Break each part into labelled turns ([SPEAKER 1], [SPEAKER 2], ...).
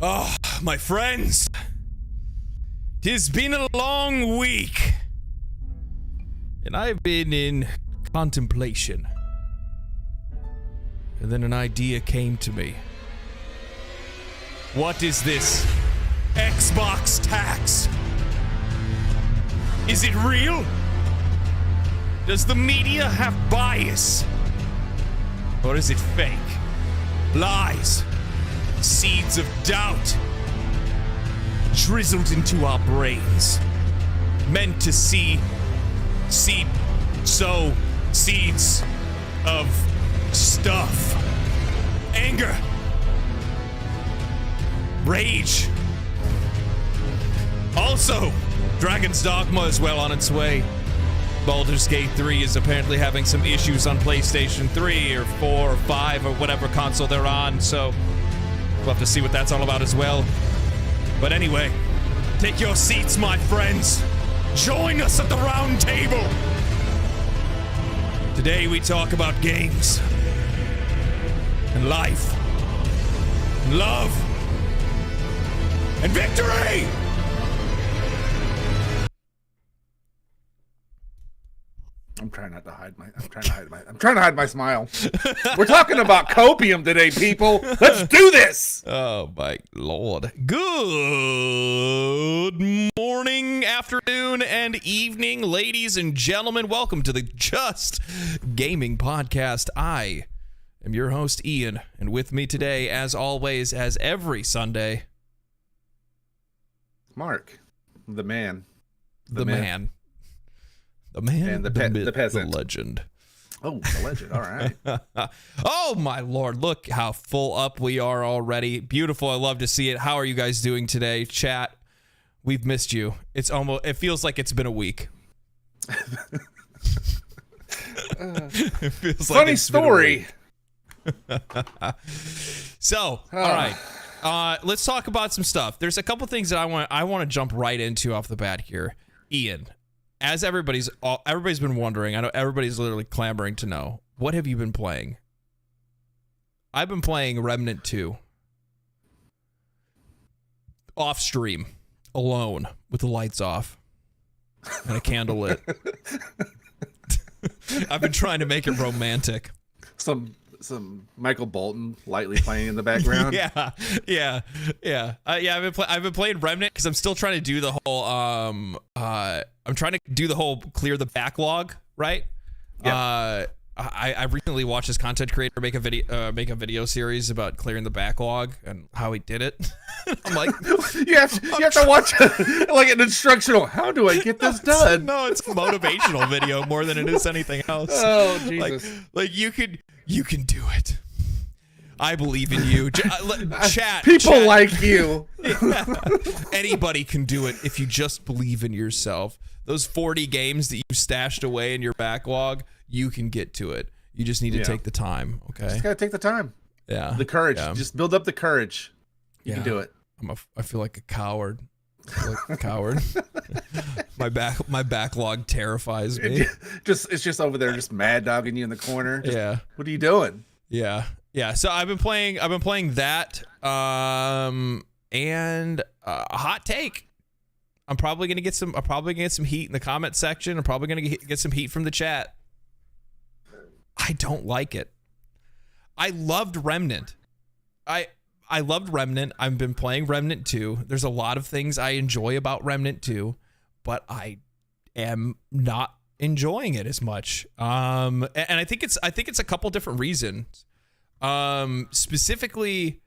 [SPEAKER 1] Oh, my friends, 'tis been a long week, and I've been in contemplation. And then an idea came to me. What is this Xbox tax? Is it real? Does the media have bias? Or is it fake? Lies, seeds of doubt, drizzled into our brains, meant to sow seeds of stuff, anger, rage. Also, Dragon's Dogma is well on its way. Baldur's Gate 3 is apparently having some issues on PlayStation 3 or 4 or 5 or whatever console they're on, so we'll have to see what that's all about as well. But anyway, take your seats, my friends. Join us at the round table. Today we talk about games and life and love and victory!
[SPEAKER 2] I'm trying to hide my smile. We're talking about copium today, people. Let's do this.
[SPEAKER 1] Oh my lord. Good morning, afternoon, and evening, ladies and gentlemen. Welcome to the Just Gaming Podcast. I am your host, Ian, and with me today, as always, as every Sunday,
[SPEAKER 2] Mark, the man.
[SPEAKER 1] The man. The man,
[SPEAKER 2] and the peasant.
[SPEAKER 1] the legend.
[SPEAKER 2] Oh, the legend. All right.
[SPEAKER 1] Oh, my Lord. Look how full up we are already. Beautiful. I love to see it. How are you guys doing today? Chat, we've missed you. It feels like it's been a week. It feels like
[SPEAKER 2] funny story.
[SPEAKER 1] So, all right. Let's talk about some stuff. There's a couple things that I want to jump right into off the bat here. Ian, as everybody's been wondering, I know everybody's literally clamoring to know, what have you been playing? I've been playing Remnant 2. Off stream, alone, with the lights off, and a candle lit. I've been trying to make it romantic.
[SPEAKER 2] Some Michael Bolton lightly playing in the background.
[SPEAKER 1] Yeah. I've been playing Remnant because I'm still trying to do the whole clear the backlog, right?
[SPEAKER 2] Yep.
[SPEAKER 1] I recently watched this content creator make a video series about clearing the backlog and how he did it. I'm like,
[SPEAKER 2] you have to watch like an instructional. How do I get this done?
[SPEAKER 1] No, it's a motivational video more than it is anything else.
[SPEAKER 2] Oh Jesus!
[SPEAKER 1] Like you can do it. I believe in you. Chat.
[SPEAKER 2] People like you.
[SPEAKER 1] Yeah. Anybody can do it if you just believe in yourself. Those 40 games that you stashed away in your backlog, you can get to it. You just need to take the time, okay?
[SPEAKER 2] Just gotta take the time.
[SPEAKER 1] Yeah.
[SPEAKER 2] The courage.
[SPEAKER 1] Yeah.
[SPEAKER 2] Just build up the courage. You can do it.
[SPEAKER 1] I feel like a coward. My backlog terrifies me.
[SPEAKER 2] It's just over there, just mad dogging you in the corner. What are you doing?
[SPEAKER 1] Yeah. So I've been playing that. And a hot take. I'm probably gonna get some heat in the comment section. I'm probably gonna get some heat from the chat. I don't like it. I loved Remnant. I loved Remnant. I've been playing Remnant 2. There's a lot of things I enjoy about Remnant 2, but I am not enjoying it as much. And I think it's a couple different reasons. Specifically,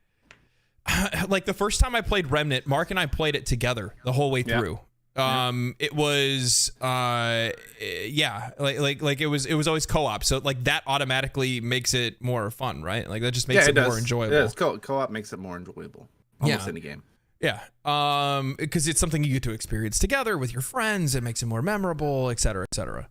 [SPEAKER 1] like the first time I played Remnant, Mark and I played it together the whole way through. It was like it was always co-op, so like that automatically makes it more fun, right? Like that just makes it more enjoyable.
[SPEAKER 2] Yeah, co-op makes it more enjoyable. Almost any game.
[SPEAKER 1] Yeah. Because it's something you get to experience together with your friends. It makes it more memorable, et cetera, et cetera.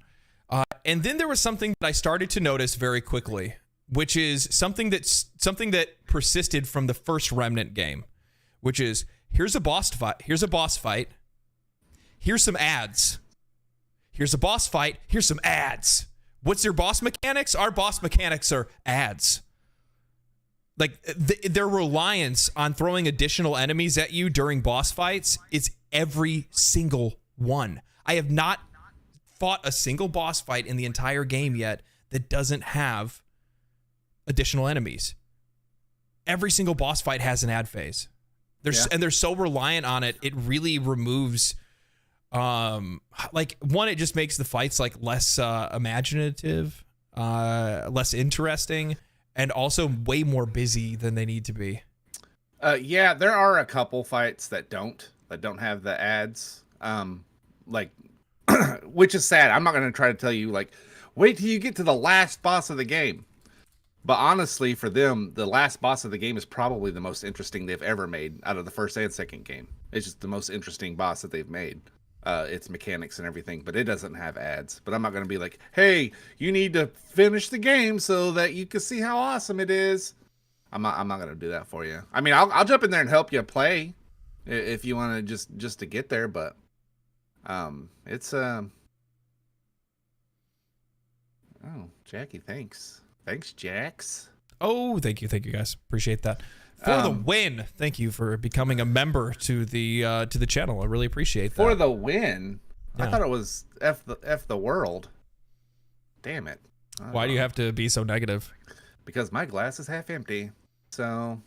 [SPEAKER 1] And then there was something that I started to notice very quickly, which is something that persisted from the first Remnant game, which is here's a boss fight. Here's some ads. Here's a boss fight. Here's some ads. What's your boss mechanics? Our boss mechanics are ads. Like their reliance on throwing additional enemies at you during boss fights is every single one. I have not fought a single boss fight in the entire game yet that doesn't have additional enemies. Every single boss fight has an ad phase. And they're so reliant on it, it really removes like one, it just makes the fights like less imaginative, less interesting, and also way more busy than they need to be.
[SPEAKER 2] Yeah, there are a couple fights that don't have the ads. Like which is sad. I'm not going to try to tell you like wait till you get to the last boss of the game. But honestly, for them, the last boss of the game is probably the most interesting they've ever made out of the first and second game. It's just the most interesting boss that they've made. Its mechanics and everything, but it doesn't have ads. But I'm not going to be like, hey, you need to finish the game so that you can see how awesome it is. I'm not going to do that for you. I mean, I'll jump in there and help you play if you want to just to get there. But it's oh, Jackie, thanks. Thanks, Jax.
[SPEAKER 1] Oh, thank you guys. Appreciate that. For the win. Thank you for becoming a member to the channel. I really appreciate that.
[SPEAKER 2] For the win.
[SPEAKER 1] Yeah.
[SPEAKER 2] I thought it was F the world. Damn it.
[SPEAKER 1] Why do you have to be so negative?
[SPEAKER 2] Because my glass is half empty. So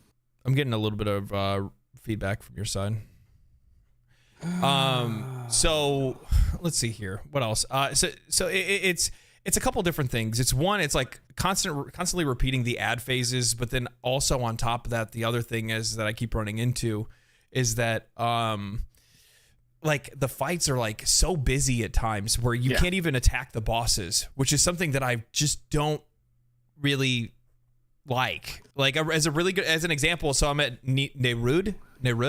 [SPEAKER 1] I'm getting a little bit of feedback from your side. So let's see here. What else? So it's a couple different things. It's one, it's like constantly repeating the ad phases, but then also on top of that, the other thing is that I keep running into is that like the fights are like so busy at times where you can't even attack the bosses, which is something that I just don't really like. Like as an example, so I'm at Nerud,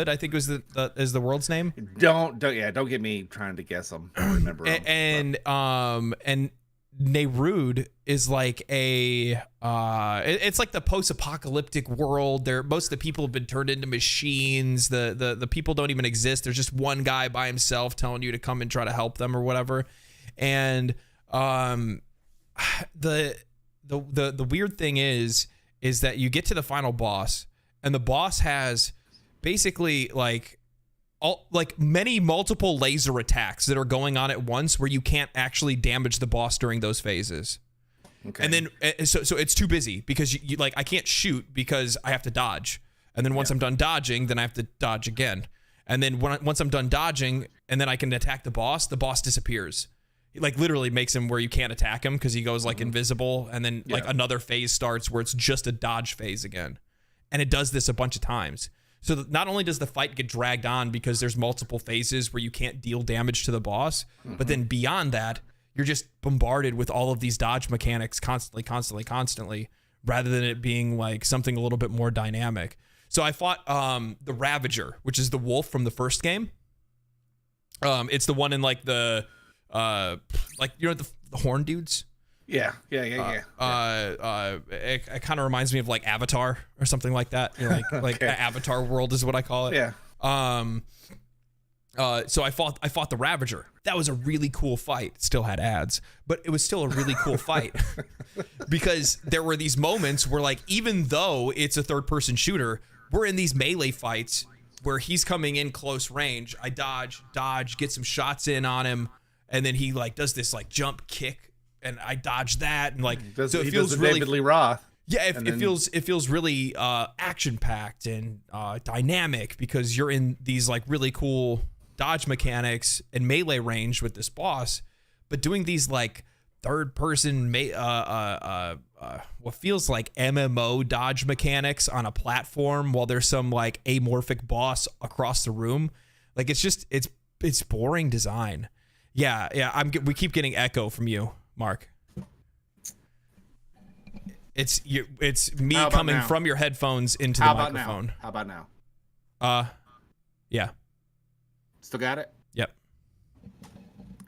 [SPEAKER 1] I think was the world's name.
[SPEAKER 2] Don't get me trying to guess them. I don't remember them.
[SPEAKER 1] And Nerud is like it's like the post-apocalyptic world. Most of the people have been turned into machines. The people don't even exist. There's just one guy by himself telling you to come and try to help them or whatever. And the weird thing is that you get to the final boss, and the boss has basically like many multiple laser attacks that are going on at once where you can't actually damage the boss during those phases. Okay. And then so it's too busy because you like I can't shoot because I have to dodge. And then once I'm done dodging, then I have to dodge again. And then once I'm done dodging and then I can attack the boss disappears. It like literally makes him where you can't attack him because he goes like invisible, and then like another phase starts where it's just a dodge phase again. And it does this a bunch of times. So not only does the fight get dragged on because there's multiple phases where you can't deal damage to the boss, but then beyond that, you're just bombarded with all of these dodge mechanics constantly, rather than it being like something a little bit more dynamic. So I fought the Ravager, which is the wolf from the first game. It's the one in like the like the horn dudes.
[SPEAKER 2] Yeah.
[SPEAKER 1] It kind of reminds me of like Avatar or something like that. You know, like Avatar world is what I call it.
[SPEAKER 2] Yeah.
[SPEAKER 1] So I fought the Ravager. That was a really cool fight. It still had ads, but it was still a really cool fight because there were these moments where like even though it's a third-person shooter, we're in these melee fights where he's coming in close range. I dodge, get some shots in on him, and then he like does this like jump kick. And I dodge that, and like so it feels really
[SPEAKER 2] David Lee Roth.
[SPEAKER 1] Yeah, it feels really action packed and dynamic because you're in these like really cool dodge mechanics and melee range with this boss, but doing these like third person what feels like MMO dodge mechanics on a platform while there's some like amorphic boss across the room, like it's boring design. Yeah, we keep getting echo from you, Mark. It's me coming
[SPEAKER 2] now?
[SPEAKER 1] from your headphones into the microphone.
[SPEAKER 2] How about now?
[SPEAKER 1] Yeah.
[SPEAKER 2] Still got it?
[SPEAKER 1] Yep.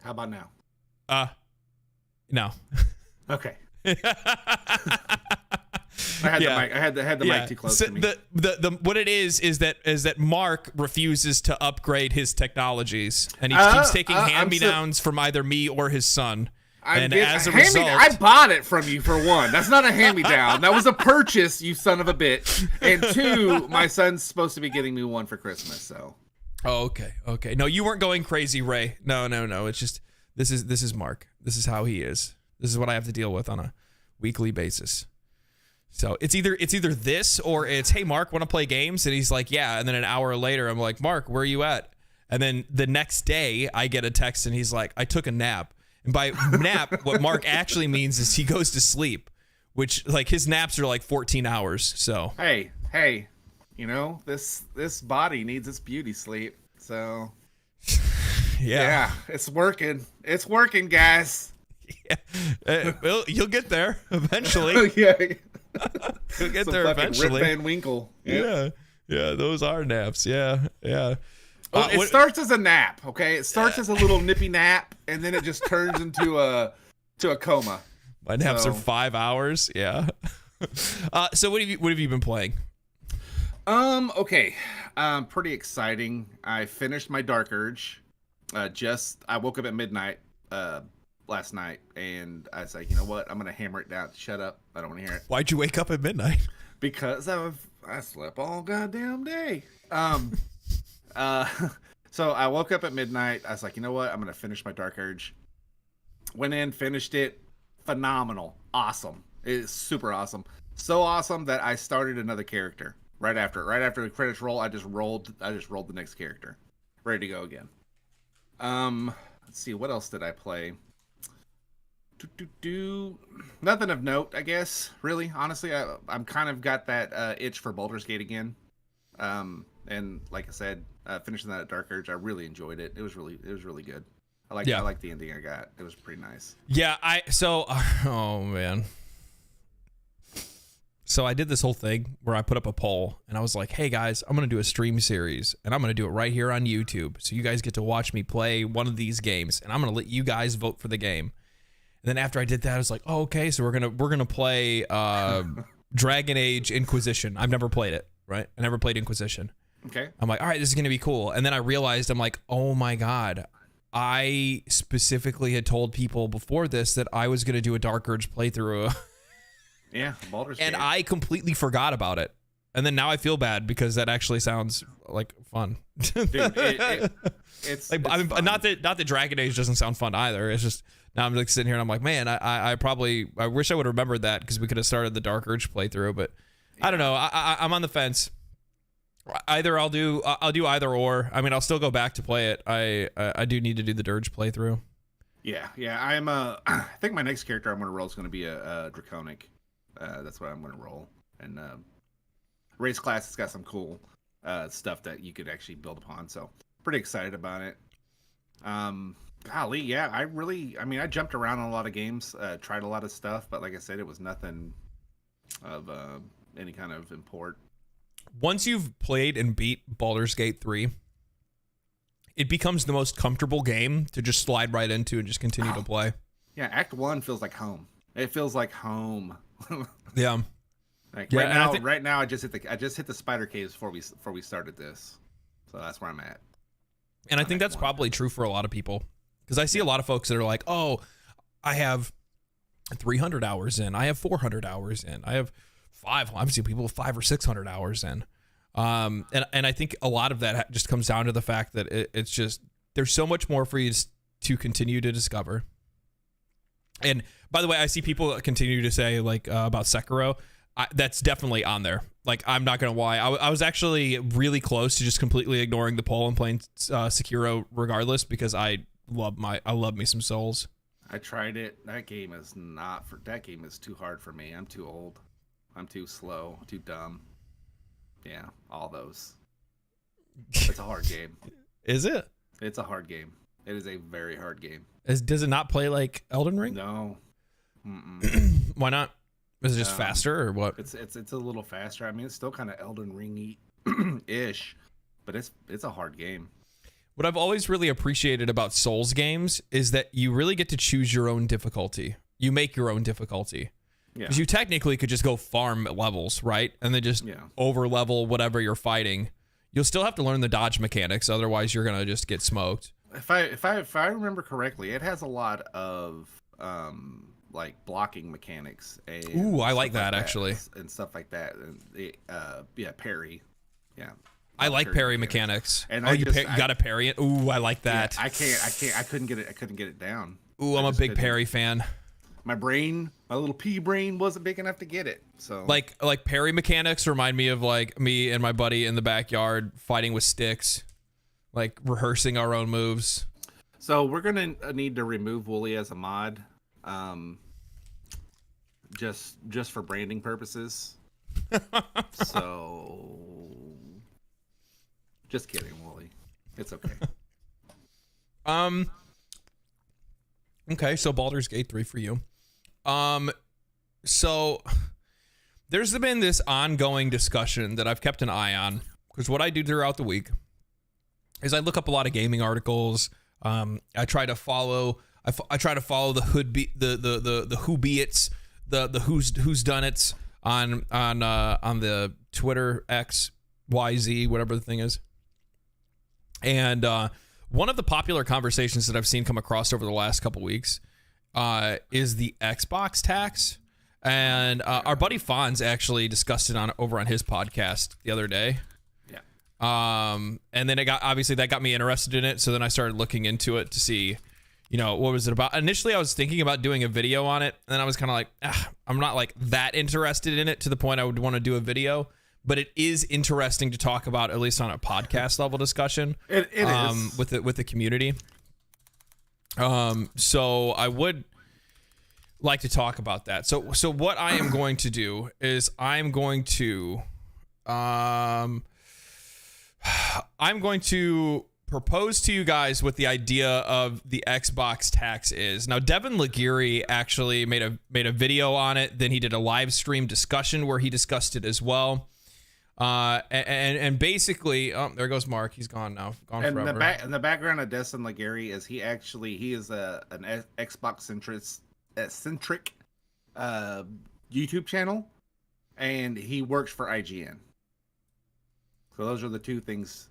[SPEAKER 2] How about now?
[SPEAKER 1] No.
[SPEAKER 2] Okay. I had the mic too close to me.
[SPEAKER 1] What it is that Mark refuses to upgrade his technologies, and he keeps taking hand-me-downs from either me or his son. And as a result,
[SPEAKER 2] I bought it from you for one. That's not a hand-me-down. That was a purchase, you son of a bitch. And two, my son's supposed to be getting me one for Christmas. So.
[SPEAKER 1] Oh, okay. No, you weren't going crazy, Ray. No. It's just this is Mark. This is how he is. This is what I have to deal with on a weekly basis. So it's either this or it's, hey, Mark, want to play games? And he's like, yeah. And then an hour later, I'm like, Mark, where are you at? And then the next day, I get a text and he's like, I took a nap. And by nap, what Mark actually means is he goes to sleep, which like his naps are like 14 hours. So
[SPEAKER 2] hey, you know, this body needs its beauty sleep. So yeah, it's working. It's working, guys.
[SPEAKER 1] Yeah. Well, you'll get there eventually.
[SPEAKER 2] Yeah.
[SPEAKER 1] You'll get there eventually.
[SPEAKER 2] Rip Van Winkle. Yep.
[SPEAKER 1] Yeah, those are naps. Yeah.
[SPEAKER 2] Well, it starts as a nap, okay? It starts as a little nippy nap, and then it just turns into a coma.
[SPEAKER 1] My naps are 5 hours. Yeah. So what have you been playing?
[SPEAKER 2] Okay. Pretty exciting. I finished my Dark Urge. I woke up at midnight last night, and I was like, you know what? I'm gonna hammer it down. Shut up. I don't want to hear it.
[SPEAKER 1] Why'd you wake up at midnight?
[SPEAKER 2] Because I slept all goddamn day. So I woke up at midnight. I was like, you know what? I'm going to finish my Dark Urge. Went in, finished it. Phenomenal. Awesome. It's super awesome. So awesome that I started another character right after the credits roll. I just rolled the next character. Ready to go again. Let's see. What else did I play? Nothing of note, I guess. Really, honestly, I'm kind of got that itch for Baldur's Gate again. And like I said, finishing that at Dark Urge, I really enjoyed it. It was really good. I like the ending I got. It was pretty nice.
[SPEAKER 1] Yeah, oh man. So I did this whole thing where I put up a poll and I was like, hey guys, I'm going to do a stream series and I'm going to do it right here on YouTube. So you guys get to watch me play one of these games and I'm going to let you guys vote for the game. And then after I did that, I was like, oh, okay, so we're going to play Dragon Age Inquisition. I've never played it, right? I never played Inquisition.
[SPEAKER 2] Okay.
[SPEAKER 1] I'm like, all right, this is going to be cool. And then I realized, I'm like, oh my God, I specifically had told people before this that I was going to do a Dark Urge playthrough.
[SPEAKER 2] Yeah, Baldur's Gate.
[SPEAKER 1] And I completely forgot about it. And then now I feel bad because that actually sounds like fun.
[SPEAKER 2] Dude, it's
[SPEAKER 1] like,
[SPEAKER 2] fun.
[SPEAKER 1] not that Dragon Age doesn't sound fun either. It's just now I'm like sitting here and I'm like, man, I wish I would have remembered that because we could have started the Dark Urge playthrough, but I don't know. I'm on the fence. Either I'll do either or. I mean, I'll still go back to play it. I do need to do the Dirge playthrough.
[SPEAKER 2] Yeah. I think my next character I'm going to roll is going to be a Draconic. That's what I'm going to roll. And race class has got some cool stuff that you could actually build upon. So pretty excited about it. Golly, yeah. I jumped around on a lot of games, tried a lot of stuff, but like I said, it was nothing of any kind of import.
[SPEAKER 1] Once you've played and beat Baldur's Gate 3, it becomes the most comfortable game to just slide right into and just continue to play.
[SPEAKER 2] Yeah, Act 1 feels like home. It feels like home.
[SPEAKER 1] Yeah.
[SPEAKER 2] Like right now I just hit the spider caves before we started this. So that's where I'm at.
[SPEAKER 1] And I think that's probably true for a lot of people. Because I see a lot of folks that are like, oh, I have 300 hours in. I have 400 hours in. I have I've seen people with 500 or 600 hours in. And I think a lot of that just comes down to the fact that it's just, there's so much more for you to continue to discover. And by the way, I see people continue to say like about Sekiro. That's definitely on there. Like, I'm not going to lie. I was actually really close to just completely ignoring the poll and playing Sekiro regardless because I love me some Souls.
[SPEAKER 2] I tried it. That game is too hard for me. I'm too old. I'm too slow, too dumb. Yeah, all those. It's a hard game.
[SPEAKER 1] Is it?
[SPEAKER 2] It's a hard game. It is a very hard game.
[SPEAKER 1] Does it not play like Elden Ring?
[SPEAKER 2] No.
[SPEAKER 1] Why not? Is it just faster or what?
[SPEAKER 2] It's a little faster. I mean, it's still kind of Elden Ring-y ish, but it's a hard game.
[SPEAKER 1] What I've always really appreciated about Souls games is that you really get to choose your own difficulty. You make your own difficulty. Because you technically could just go farm levels, right? And then just over level whatever you're fighting. You'll still have to learn the dodge mechanics, otherwise you're gonna just get smoked.
[SPEAKER 2] If I remember correctly, it has a lot of like blocking mechanics and
[SPEAKER 1] Ooh, I like
[SPEAKER 2] stuff
[SPEAKER 1] that actually,
[SPEAKER 2] and stuff like that. And yeah, parry. Yeah,
[SPEAKER 1] I like parry mechanics.
[SPEAKER 2] And
[SPEAKER 1] you got a parry it. Ooh, I like that.
[SPEAKER 2] Yeah, I couldn't get it down.
[SPEAKER 1] Ooh, I'm a big parry fan.
[SPEAKER 2] My little pea brain wasn't big enough to get it. So
[SPEAKER 1] like parry mechanics remind me of like me and my buddy in the backyard fighting with sticks, like rehearsing our own moves.
[SPEAKER 2] So we're gonna need to remove Wooly as a mod, just for branding purposes. So, just kidding, Wooly. It's okay.
[SPEAKER 1] Okay, so Baldur's Gate 3 for you. So there's been this ongoing discussion that I've kept an eye on, because what I do throughout the week is I look up a lot of gaming articles. I try to follow the the who be it's, the who's done it's on the Twitter X YZ, whatever the thing is. And one of the popular conversations that I've seen come across over the last couple weeks is the Xbox tax. And our buddy Fonz actually discussed it over on his podcast the other day. And then that got me interested in it. So then I started looking into it to see, what was it about? Initially, I was thinking about doing a video on it, and then I was kind of like, I'm not like that interested in it to the point I would want to do a video. But it is interesting to talk about, at least on a podcast level discussion.
[SPEAKER 2] It is
[SPEAKER 1] with the community. So I would like to talk about that. So what I am going to do is I'm going to propose to you guys what the idea of the Xbox tax is. Now, Devin Laguirre actually made a video on it. Then he did a live stream discussion where he discussed it as well. And basically, there goes Mark. He's gone now. Gone
[SPEAKER 2] and
[SPEAKER 1] forever.
[SPEAKER 2] And the background of Devin Laguirre is he is an Xbox centric YouTube channel, and he works for IGN. So those are the two things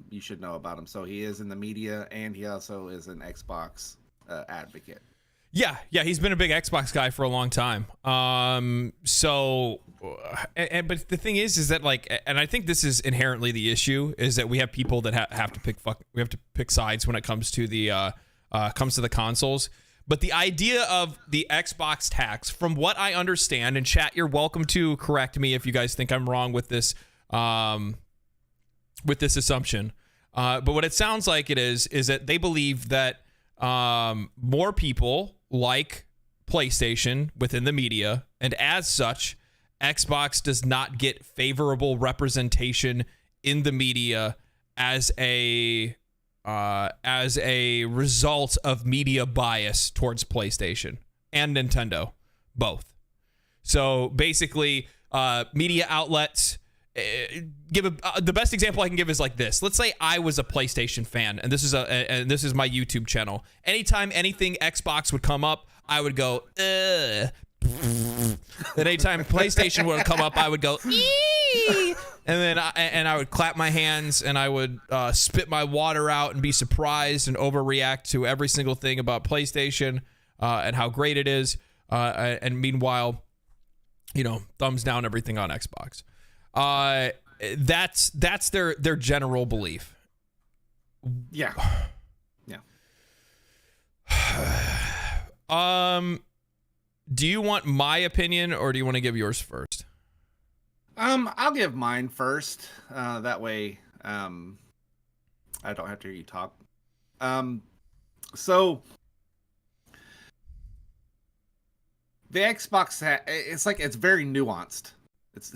[SPEAKER 2] you should know about him. So he is in the media, and he also is an Xbox advocate. Yeah,
[SPEAKER 1] he's been a big Xbox guy for a long time. But the thing is that like, and I think this is inherently the issue, is that we have people that have to pick sides when it comes to the consoles. But the idea of the Xbox tax, from what I understand, and chat, you're welcome to correct me if you guys think I'm wrong with this assumption. But what it sounds like it is that they believe that more people like PlayStation within the media, and as such, Xbox does not get favorable representation in the media as a result of media bias towards PlayStation and Nintendo, both. So basically, media outlets the best example I can give is like this. Let's say I was a PlayStation fan, and this is my YouTube channel. Anytime anything Xbox would come up, I would go, ugh. And anytime PlayStation would come up, I would go, eee. And then I would clap my hands, and I would spit my water out and be surprised and overreact to every single thing about PlayStation and how great it is. And meanwhile, thumbs down everything on Xbox. That's their general belief.
[SPEAKER 2] Yeah.
[SPEAKER 1] Do you want my opinion, or do you want to give yours first?
[SPEAKER 2] I'll give mine first. That way, I don't have to hear you talk. So the Xbox, it's very nuanced. It's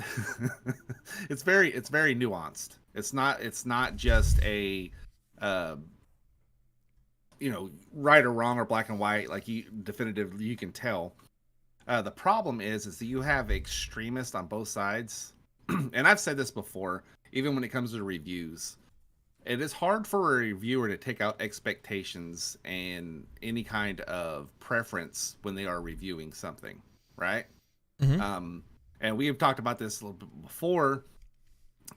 [SPEAKER 2] it's very nuanced. It's not just a right or wrong or black and white, like definitive you can tell. The problem is that you have extremists on both sides. And I've said this before, even when it comes to reviews, it is hard for a reviewer to take out expectations and any kind of preference when they are reviewing something, right?
[SPEAKER 1] Mm-hmm.
[SPEAKER 2] And we have talked about this a little bit before,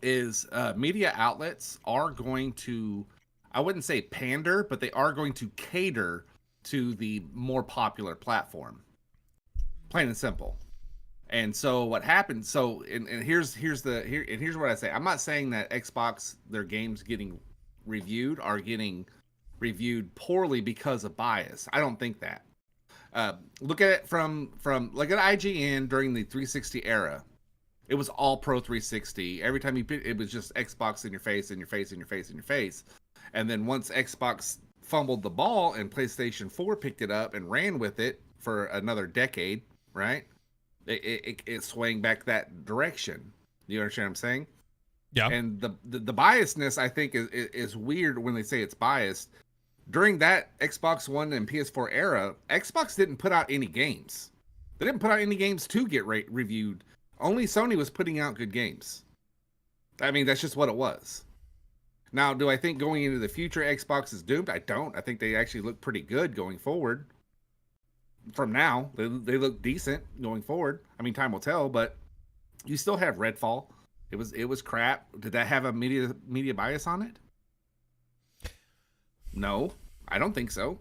[SPEAKER 2] is media outlets are going to, I wouldn't say pander, but they are going to cater to the more popular platform. Plain and simple. And so what happened? So and here's what I say. I'm not saying that Xbox, their games getting reviewed are getting reviewed poorly because of bias. I don't think that. Look at it from like at IGN during the 360 era. It was all pro 360. Every time it was just Xbox in your face, in your face, in your face, in your face. And then once Xbox fumbled the ball and PlayStation 4 picked it up and ran with it for another decade, right? It swang back that direction. You understand what I'm saying?
[SPEAKER 1] Yeah.
[SPEAKER 2] And the biasness, I think, is weird when they say it's biased. During that Xbox One and PS4 era, Xbox didn't put out any games. They didn't put out any games to get reviewed. Only Sony was putting out good games. I mean, that's just what it was. Now, do I think going into the future Xbox is doomed? I don't. I think they actually look pretty good going forward. From now, they look decent going forward. I mean, time will tell, but you still have Redfall. It was crap. Did that have a media bias on it? No, I don't think so.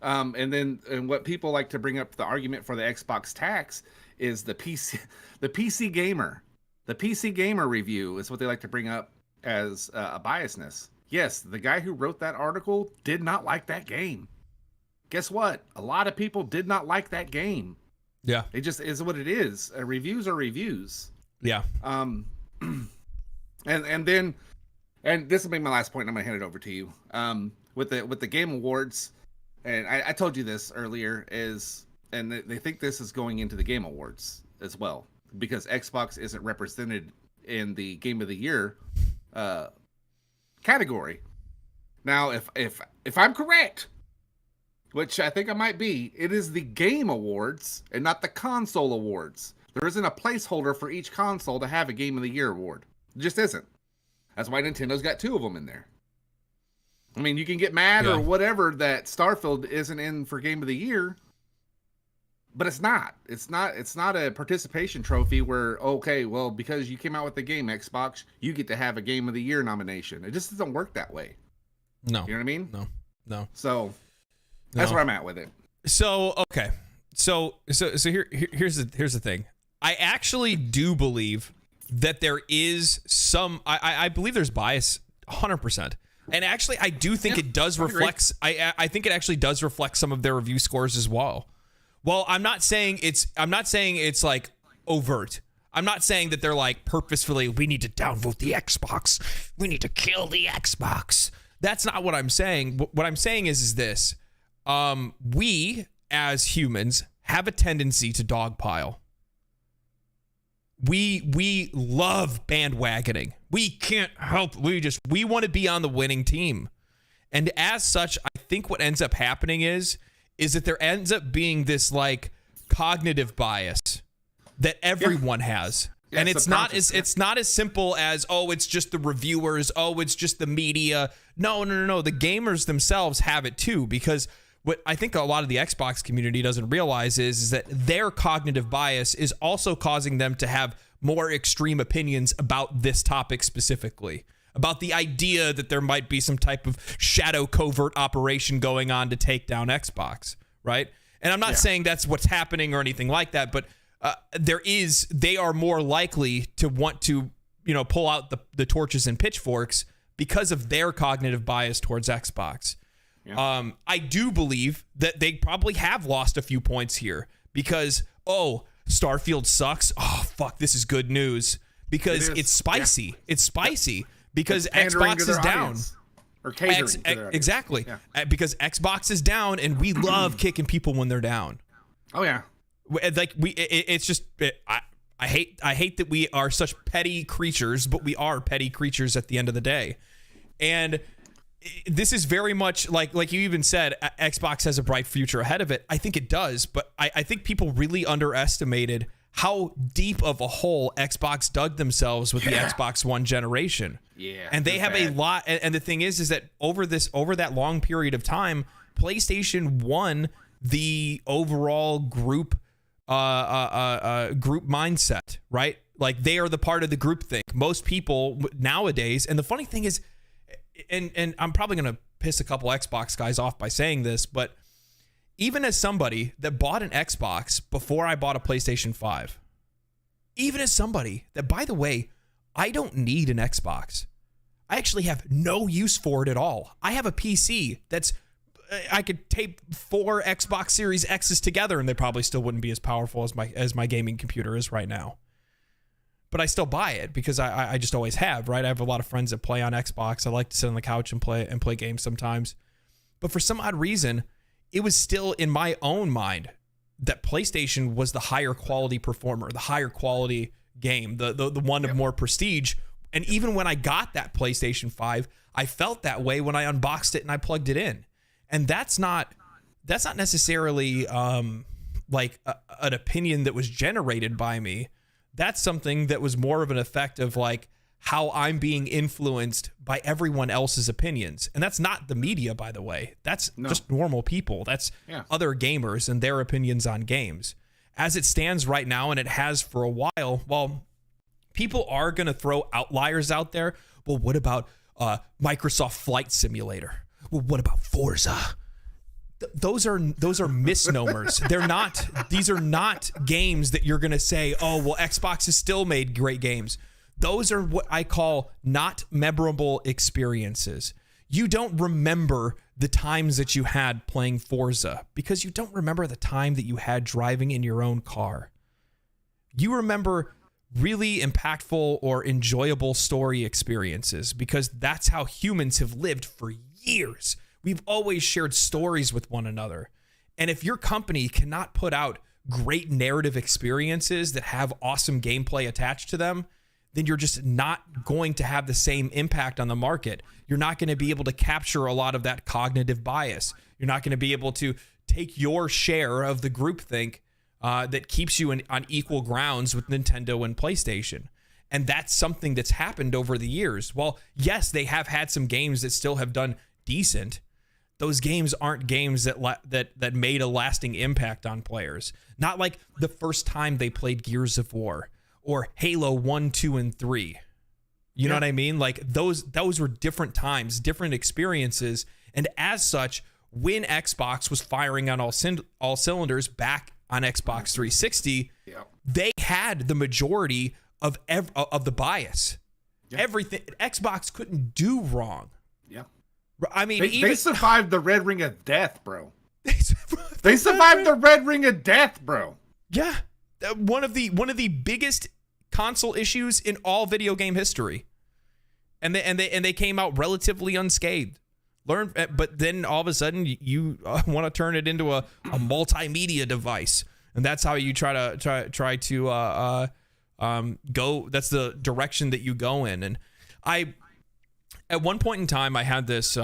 [SPEAKER 2] And what people like to bring up the argument for the Xbox tax is the PC gamer. The PC gamer review is what they like to bring up as a biasness. Yes, the guy who wrote that article did not like that game. Guess what? A lot of people did not like that game.
[SPEAKER 1] Yeah.
[SPEAKER 2] It just is what it is. Reviews are reviews.
[SPEAKER 1] Yeah.
[SPEAKER 2] And this will be my last point, and I'm gonna hand it over to you. With the Game Awards, and I told you this earlier, and they think this is going into the Game Awards as well, because Xbox isn't represented in the Game of the Year category. Now, if I'm correct, which I think I might be, it is the Game Awards and not the Console Awards. There isn't a placeholder for each console to have a Game of the Year award. It just isn't. That's why Nintendo's got 2 of them in there. I mean, you can get mad or whatever that Starfield isn't in for Game of the Year, but it's not. It's not a participation trophy where, okay, well, because you came out with the game, Xbox, you get to have a Game of the Year nomination. It just doesn't work that way.
[SPEAKER 1] No.
[SPEAKER 2] You know what I mean?
[SPEAKER 1] No.
[SPEAKER 2] So that's where I'm at with it.
[SPEAKER 1] So okay. So here's the thing. I actually do believe that there is some. I believe there's bias, 100%. And actually, I do think it does reflect. I think it actually does reflect some of their review scores as well. Well, I'm not saying it's like overt. I'm not saying that they're like purposefully, we need to downvote the Xbox. We need to kill the Xbox. That's not what I'm saying. What I'm saying is this. We, as humans, have a tendency to dogpile. We love bandwagoning. We can't help. We want to be on the winning team. And as such, I think what ends up happening is that there ends up being this like cognitive bias that everyone has. Yeah, and it's not as simple as, oh, it's just the reviewers, oh, it's just the media. No. The gamers themselves have it too, because what I think a lot of the Xbox community doesn't realize is that their cognitive bias is also causing them to have more extreme opinions about this topic specifically, about the idea that there might be some type of shadow covert operation going on to take down Xbox, right? And I'm not saying that's what's happening or anything like that, but they are more likely to want to, pull out the torches and pitchforks because of their cognitive bias towards Xbox. Yeah. I do believe that they probably have lost a few points here because, Starfield sucks. Oh, fuck, this is good news because it's spicy. Yeah. It's spicy because Xbox is down.
[SPEAKER 2] Or catering to their
[SPEAKER 1] exactly. Yeah. Because Xbox is down and we love kicking people when they're down.
[SPEAKER 2] Oh, yeah.
[SPEAKER 1] Like I hate that we are such petty creatures, but we are petty creatures at the end of the day. And this is very much like you even said, Xbox has a bright future ahead of it. I think it does, but I think people really underestimated how deep of a hole Xbox dug themselves with the Xbox One generation.
[SPEAKER 2] Yeah.
[SPEAKER 1] And they have a lot. And the thing is that over that long period of time, PlayStation won the overall group mindset, right? Like they are the part of the group think. Most people nowadays, and the funny thing is, and I'm probably going to piss a couple Xbox guys off by saying this, but even as somebody that bought an Xbox before I bought a PlayStation 5, even as somebody that, by the way, I don't need an Xbox. I actually have no use for it at all. I have a PC that's, I could tape 4 Xbox Series X's together and they probably still wouldn't be as powerful as my gaming computer is right now. But I still buy it because I just always have, right? I have a lot of friends that play on Xbox. I like to sit on the couch and play games sometimes. But for some odd reason, it was still in my own mind that PlayStation was the higher quality performer, the higher quality game, the one of more prestige. And even when I got that PlayStation 5, I felt that way when I unboxed it and I plugged it in. And that's not necessarily like an opinion that was generated by me. That's something that was more of an effect of like how I'm being influenced by everyone else's opinions. And that's not the media, by the way. That's just normal people. That's other gamers and their opinions on games. As it stands right now, and it has for a while, well, people are going to throw outliers out there. Well, what about Microsoft Flight Simulator? Well, what about Forza? Those are misnomers. These are not games that you're going to say, oh, well, Xbox has still made great games. Those are what I call not memorable experiences. You don't remember the times that you had playing Forza because you don't remember the time that you had driving in your own car. You remember really impactful or enjoyable story experiences because that's how humans have lived for years. We've always shared stories with one another. And if your company cannot put out great narrative experiences that have awesome gameplay attached to them, then you're just not going to have the same impact on the market. You're not going to be able to capture a lot of that cognitive bias. You're not going to be able to take your share of the groupthink that keeps you on equal grounds with Nintendo and PlayStation. And that's something that's happened over the years. Well, yes, they have had some games that still have done decent. Those games aren't games that made a lasting impact on players. Not like the first time they played Gears of War or Halo 1, 2, and 3. You know what I mean? Like those were different times, different experiences. And as such, when Xbox was firing on all cylinders back on Xbox 360, they had the majority of the bias. Everything Xbox couldn't do wrong. I mean,
[SPEAKER 2] they survived the Red Ring of Death, bro. They survived the Red Ring of Death, bro.
[SPEAKER 1] Yeah, one of the biggest console issues in all video game history, and they came out relatively unscathed. But then all of a sudden you want to turn it into a multimedia device, and that's how you try to go. That's the direction that you go in, and At one point in time, I had this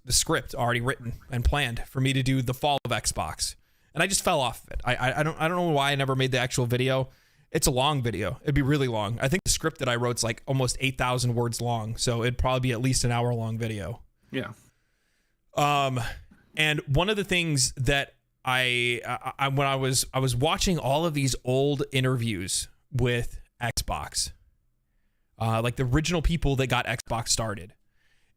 [SPEAKER 1] script already written and planned for me to do the fall of Xbox, and I just fell off of it. I don't know why I never made the actual video. It's a long video. It'd be really long. I think the script that I wrote is like almost 8,000 words long, so it'd probably be at least an hour-long video.
[SPEAKER 2] Yeah.
[SPEAKER 1] And one of the things that I when I was watching all of these old interviews with Xbox. Like the original people that got Xbox started.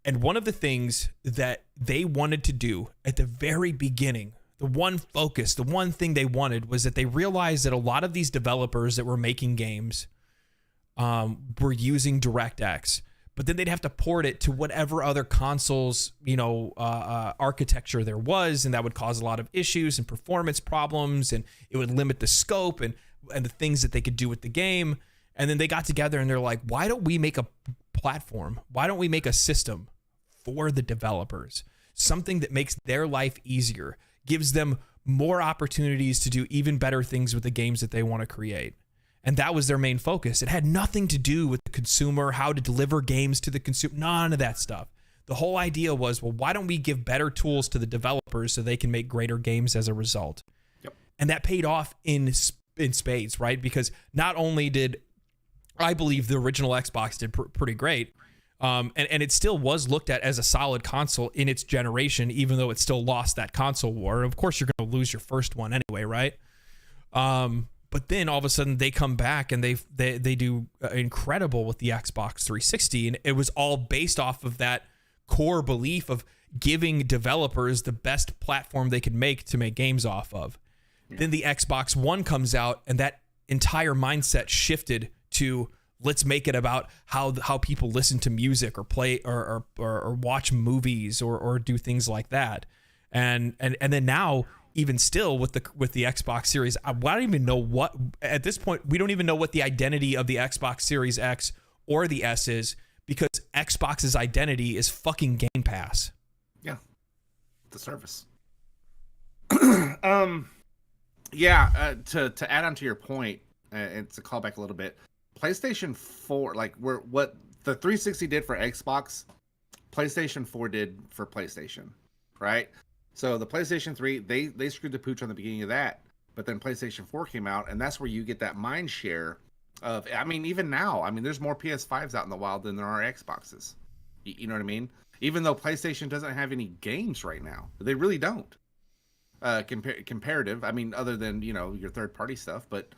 [SPEAKER 1] And one of the things that they wanted to do at the very beginning, the one focus, the one thing they wanted was that they realized that a lot of these developers that were making games were using DirectX, but then they'd have to port it to whatever other consoles, architecture there was, and that would cause a lot of issues and performance problems, and it would limit the scope and the things that they could do with the game. And then they got together and they're like, why don't we make a platform? Why don't we make a system for the developers? Something that makes their life easier, gives them more opportunities to do even better things with the games that they want to create. And that was their main focus. It had nothing to do with the consumer, how to deliver games to the consumer, none of that stuff. The whole idea was, well, why don't we give better tools to the developers so they can make greater games as a result? Yep. And that paid off in spades, right? Because not only did I believe the original Xbox did pretty great. And it still was looked at as a solid console in its generation, even though it still lost that console war. Of course, you're going to lose your first one anyway, right? But then all of a sudden they come back and they do incredible with the Xbox 360. And it was all based off of that core belief of giving developers the best platform they could make to make games off of. Yeah. Then the Xbox One comes out, and that entire mindset shifted to let's make it about how people listen to music or play or watch movies or do things like that. And then now, even still with the Xbox Series, I don't even know what at this point we don't even know what the identity of the Xbox Series X or the S is, because Xbox's identity is fucking Game Pass.
[SPEAKER 2] Yeah, the service. Yeah. To add on to your point, and to call back a little bit, PlayStation 4, like what the 360 did for Xbox, PlayStation 4 did for PlayStation, right? So the PlayStation 3, they screwed the pooch on the beginning of that, but then PlayStation 4 came out, and that's where you get that mind share of, I mean, even now, I mean, there's more PS5s out in the wild than there are Xboxes. You know what I mean? Even though PlayStation doesn't have any games right now, they really don't. Comparative, I mean, other than, you know, your third-party stuff, but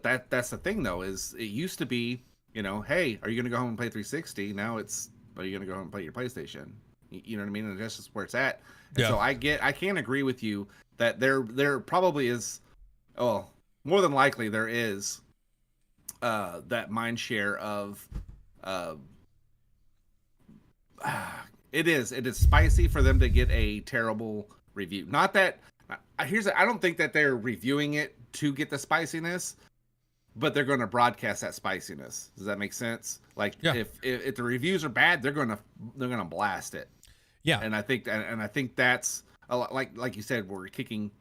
[SPEAKER 2] that's the thing, though, is it used to be, you know, hey, are you going to go home and play 360? Now it's, are you going to go home and play your PlayStation? You know what I mean? And that's just where it's at. And
[SPEAKER 1] yeah.
[SPEAKER 2] So I can agree with you that there probably is, oh, more than likely there is that mind share of it is spicy for them to get a terrible review. Not that I don't think that they're reviewing it to get the spiciness, but they're going to broadcast that spiciness. Does that make sense? Like, yeah. if the reviews are bad, they're going to blast it.
[SPEAKER 1] Yeah.
[SPEAKER 2] And I think that's a lot, like you said, we're kicking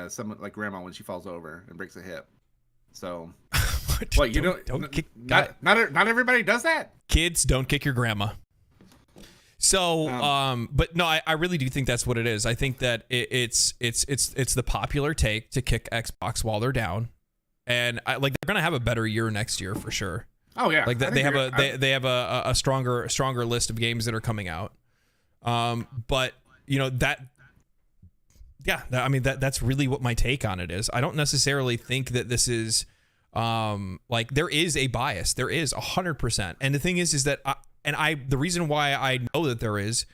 [SPEAKER 2] someone like grandma when she falls over and breaks a hip. So what, you don't kick, not everybody does that.
[SPEAKER 1] Kids, don't kick your grandma. So, but no, I really do think that's what it is. I think that it's the popular take to kick Xbox while they're down, and they're gonna have a better year next year for sure.
[SPEAKER 2] Oh yeah,
[SPEAKER 1] like they have a stronger list of games that are coming out. But you know that, yeah, I mean that's really what my take on it is. I don't necessarily think that this is, like, there is a bias. There is 100%, and the thing is that the reason why I know that there is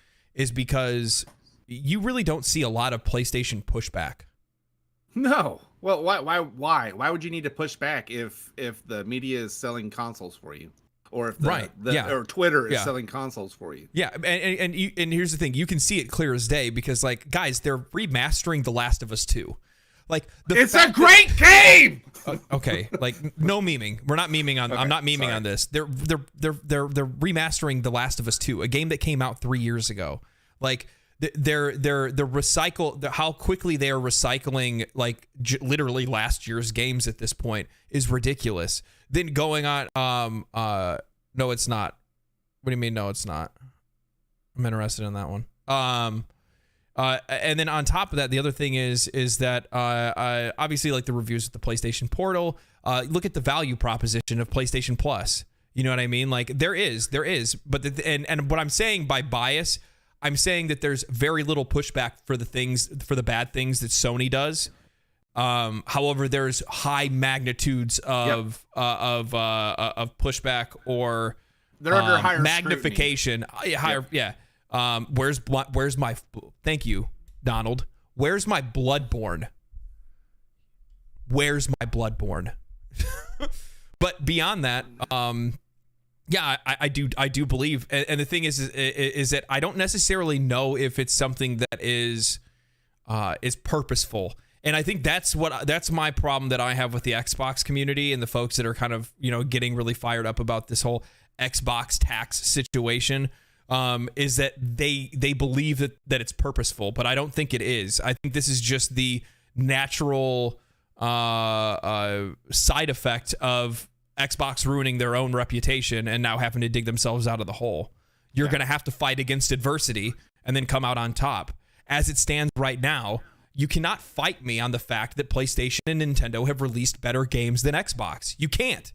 [SPEAKER 1] because you really don't see a lot of PlayStation pushback.
[SPEAKER 2] No. Well, why would you need to push back if the media is selling consoles for you, or if or Twitter is selling consoles for you? Yeah,
[SPEAKER 1] and here's the thing: you can see it clear as day, because, like, guys, they're remastering The Last of Us 2. Like,
[SPEAKER 2] it's a great game.
[SPEAKER 1] Okay, like, no memeing. We're not memeing on. Okay, I'm not memeing on this. They're remastering The Last of Us 2, a game that came out 3 years ago. Like, they're recycle. How quickly they are recycling, like, literally last year's games at this point is ridiculous. Then going on, no, it's not. What do you mean? No, it's not. I'm interested in that one. And then on top of that, the other thing is that obviously, like, the reviews at the PlayStation Portal, look at the value proposition of PlayStation Plus. You know what I mean? Like, there is, but and what I'm saying by bias, I'm saying that there's very little pushback for the bad things that Sony does. However, there's high magnitudes of pushback, or
[SPEAKER 2] they're under higher
[SPEAKER 1] magnification. Higher, yeah. Where's my, thank you, Donald. Where's my Bloodborne? Where's my Bloodborne? But beyond that, yeah, I do believe, and the thing is that I don't necessarily know if it's something that is purposeful. And I think that's my problem that I have with the Xbox community and the folks that are kind of, you know, getting really fired up about this whole Xbox tax situation. Is that they believe that it's purposeful, but I don't think it is. I think this is just the natural side effect of Xbox ruining their own reputation and now having to dig themselves out of the hole. You're going to have to fight against adversity and then come out on top. As it stands right now, you cannot fight me on the fact that PlayStation and Nintendo have released better games than Xbox. You can't.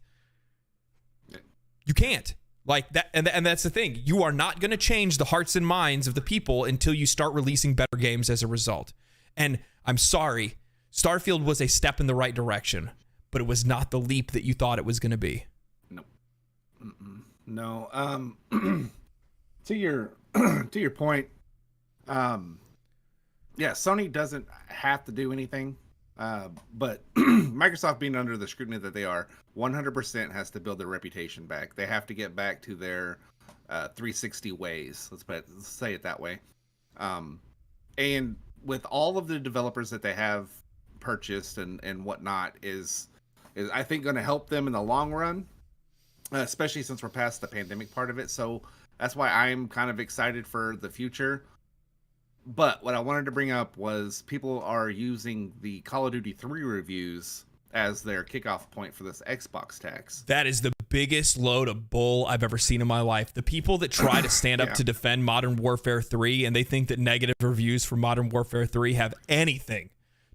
[SPEAKER 1] You can't. Like that, and that's the thing. You are not going to change the hearts and minds of the people until you start releasing better games as a result. And I'm sorry, Starfield was a step in the right direction, but it was not the leap that you thought it was going to be.
[SPEAKER 2] No. No. To your to your point, yeah, Sony doesn't have to do anything, but Microsoft, being under the scrutiny that they are, 100% has to build their reputation back. They have to get back to their 360 ways. Let's say it that way. And with all of the developers that they have purchased and whatnot, is I think going to help them in the long run, especially since we're past the pandemic part of it. So that's why I'm kind of excited for the future. But what I wanted to bring up was people are using the Call of Duty 3 reviews as their kickoff point for this Xbox tax.
[SPEAKER 1] That is the biggest load of bull I've ever seen in my life. The people that try to stand up to defend Modern Warfare 3 and they think that negative reviews for Modern Warfare 3 have anything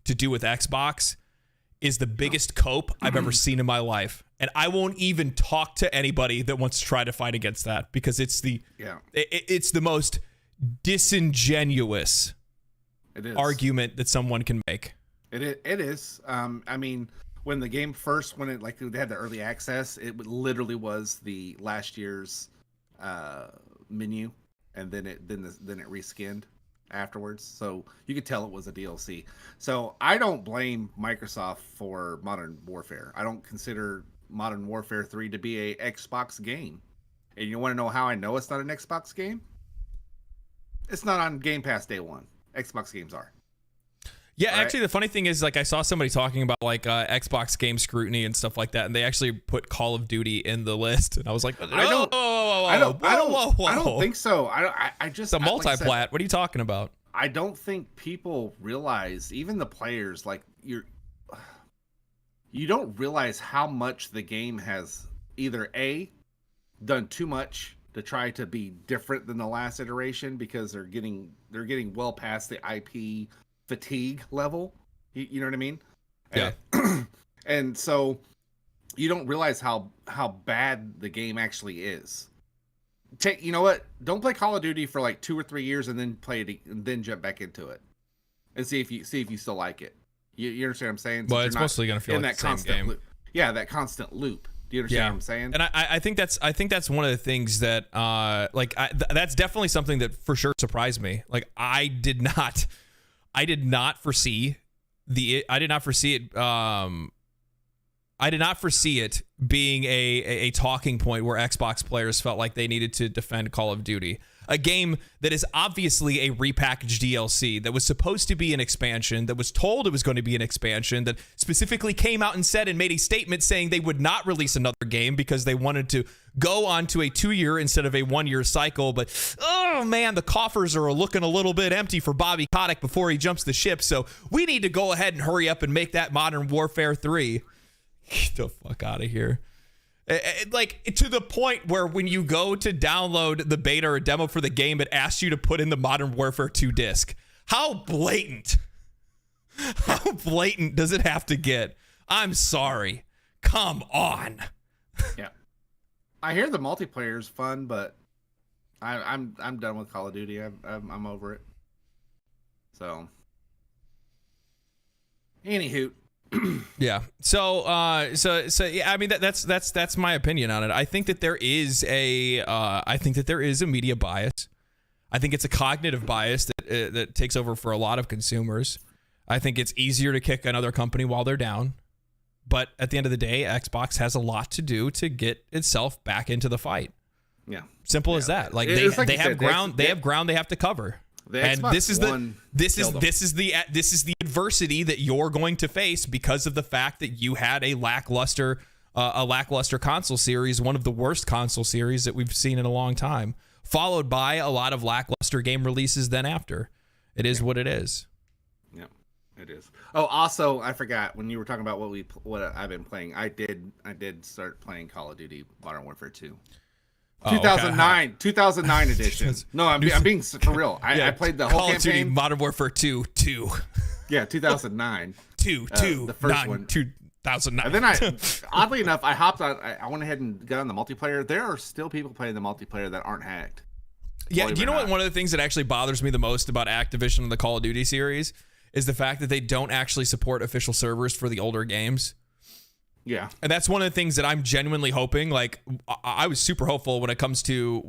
[SPEAKER 1] to do with Xbox is the biggest cope I've ever seen in my life. And I won't even talk to anybody that wants to try to fight against that, because it's the most disingenuous argument that someone can make.
[SPEAKER 2] It is. I mean, when the game first, when it they had the early access, it literally was the last year's menu, and then it reskinned afterwards. So you could tell it was a DLC. So I don't blame Microsoft for Modern Warfare. I don't consider Modern Warfare 3 to be a Xbox game. And you want to know how I know it's not an Xbox game? It's not on Game Pass day one. Xbox games are.
[SPEAKER 1] Yeah, actually, the funny thing is, like, I saw somebody talking about like Xbox game scrutiny and stuff like that, and they actually put Call of Duty in the list, and I was like, I don't
[SPEAKER 2] think so. I just
[SPEAKER 1] the multi-plat. What are you talking about?
[SPEAKER 2] I don't think people realize, even the players, like you don't realize how much the game has either done too much to try to be different than the last iteration, because they're getting well past the IP fatigue level. You know what I mean?
[SPEAKER 1] Yeah.
[SPEAKER 2] And so you don't realize how bad the game actually is. You know what? Don't play Call of Duty for like 2 or 3 years and then play it and then jump back into it and see if you still like it. You understand what I'm saying?
[SPEAKER 1] Well, it's mostly gonna feel like the same game.
[SPEAKER 2] Loop. Yeah, that constant loop. Do you understand what I'm saying?
[SPEAKER 1] And I think that's one of the things that that's definitely something that for sure surprised me. Like I did not foresee it being a talking point where Xbox players felt like they needed to defend Call of Duty, a game that is obviously a repackaged DLC that was supposed to be an expansion, that was told it was going to be an expansion, that specifically came out and said and made a statement saying they would not release another game because they wanted to go on to a 2-year instead of a 1-year cycle. But oh man, the coffers are looking a little bit empty for Bobby Kotick before he jumps the ship, so we need to go ahead and hurry up and make that Modern Warfare 3. Get the fuck out of here. Like, to the point where when you go to download the beta or demo for the game, it asks you to put in the Modern Warfare 2 disc. How blatant does it have to get? I'm sorry. Come on.
[SPEAKER 2] Yeah. I hear the multiplayer is fun, but I'm done with Call of Duty. I'm over it. So, anywho.
[SPEAKER 1] Yeah. So yeah, I mean that's my opinion on it. I think that there is a media bias. I think it's a cognitive bias that takes over for a lot of consumers. I think it's easier to kick another company while they're down. But at the end of the day, Xbox has a lot to do to get itself back into the fight.
[SPEAKER 2] Yeah.
[SPEAKER 1] Simple as that. Like they have ground they have to cover. And this is the adversity that you're going to face because of the fact that you had a lackluster console series, one of the worst console series that we've seen in a long time, followed by a lot of lackluster game releases then after. It is what it is.
[SPEAKER 2] Yeah, it is. Oh, also, I forgot when you were talking about what I've been playing. I did start playing Call of Duty Modern Warfare 2. 2009 edition. No, I'm being for real. I played the whole
[SPEAKER 1] Call
[SPEAKER 2] campaign.
[SPEAKER 1] Of Duty Modern Warfare 2.
[SPEAKER 2] Yeah, 2009.
[SPEAKER 1] The first one. 2009.
[SPEAKER 2] And then oddly enough, I hopped on. I went ahead and got on the multiplayer. There are still people playing the multiplayer that aren't hacked.
[SPEAKER 1] Yeah, do you know what? One of the things that actually bothers me the most about Activision and the Call of Duty series is the fact that they don't actually support official servers for the older games.
[SPEAKER 2] Yeah,
[SPEAKER 1] and that's one of the things that I'm genuinely hoping. Like, I was super hopeful when it comes to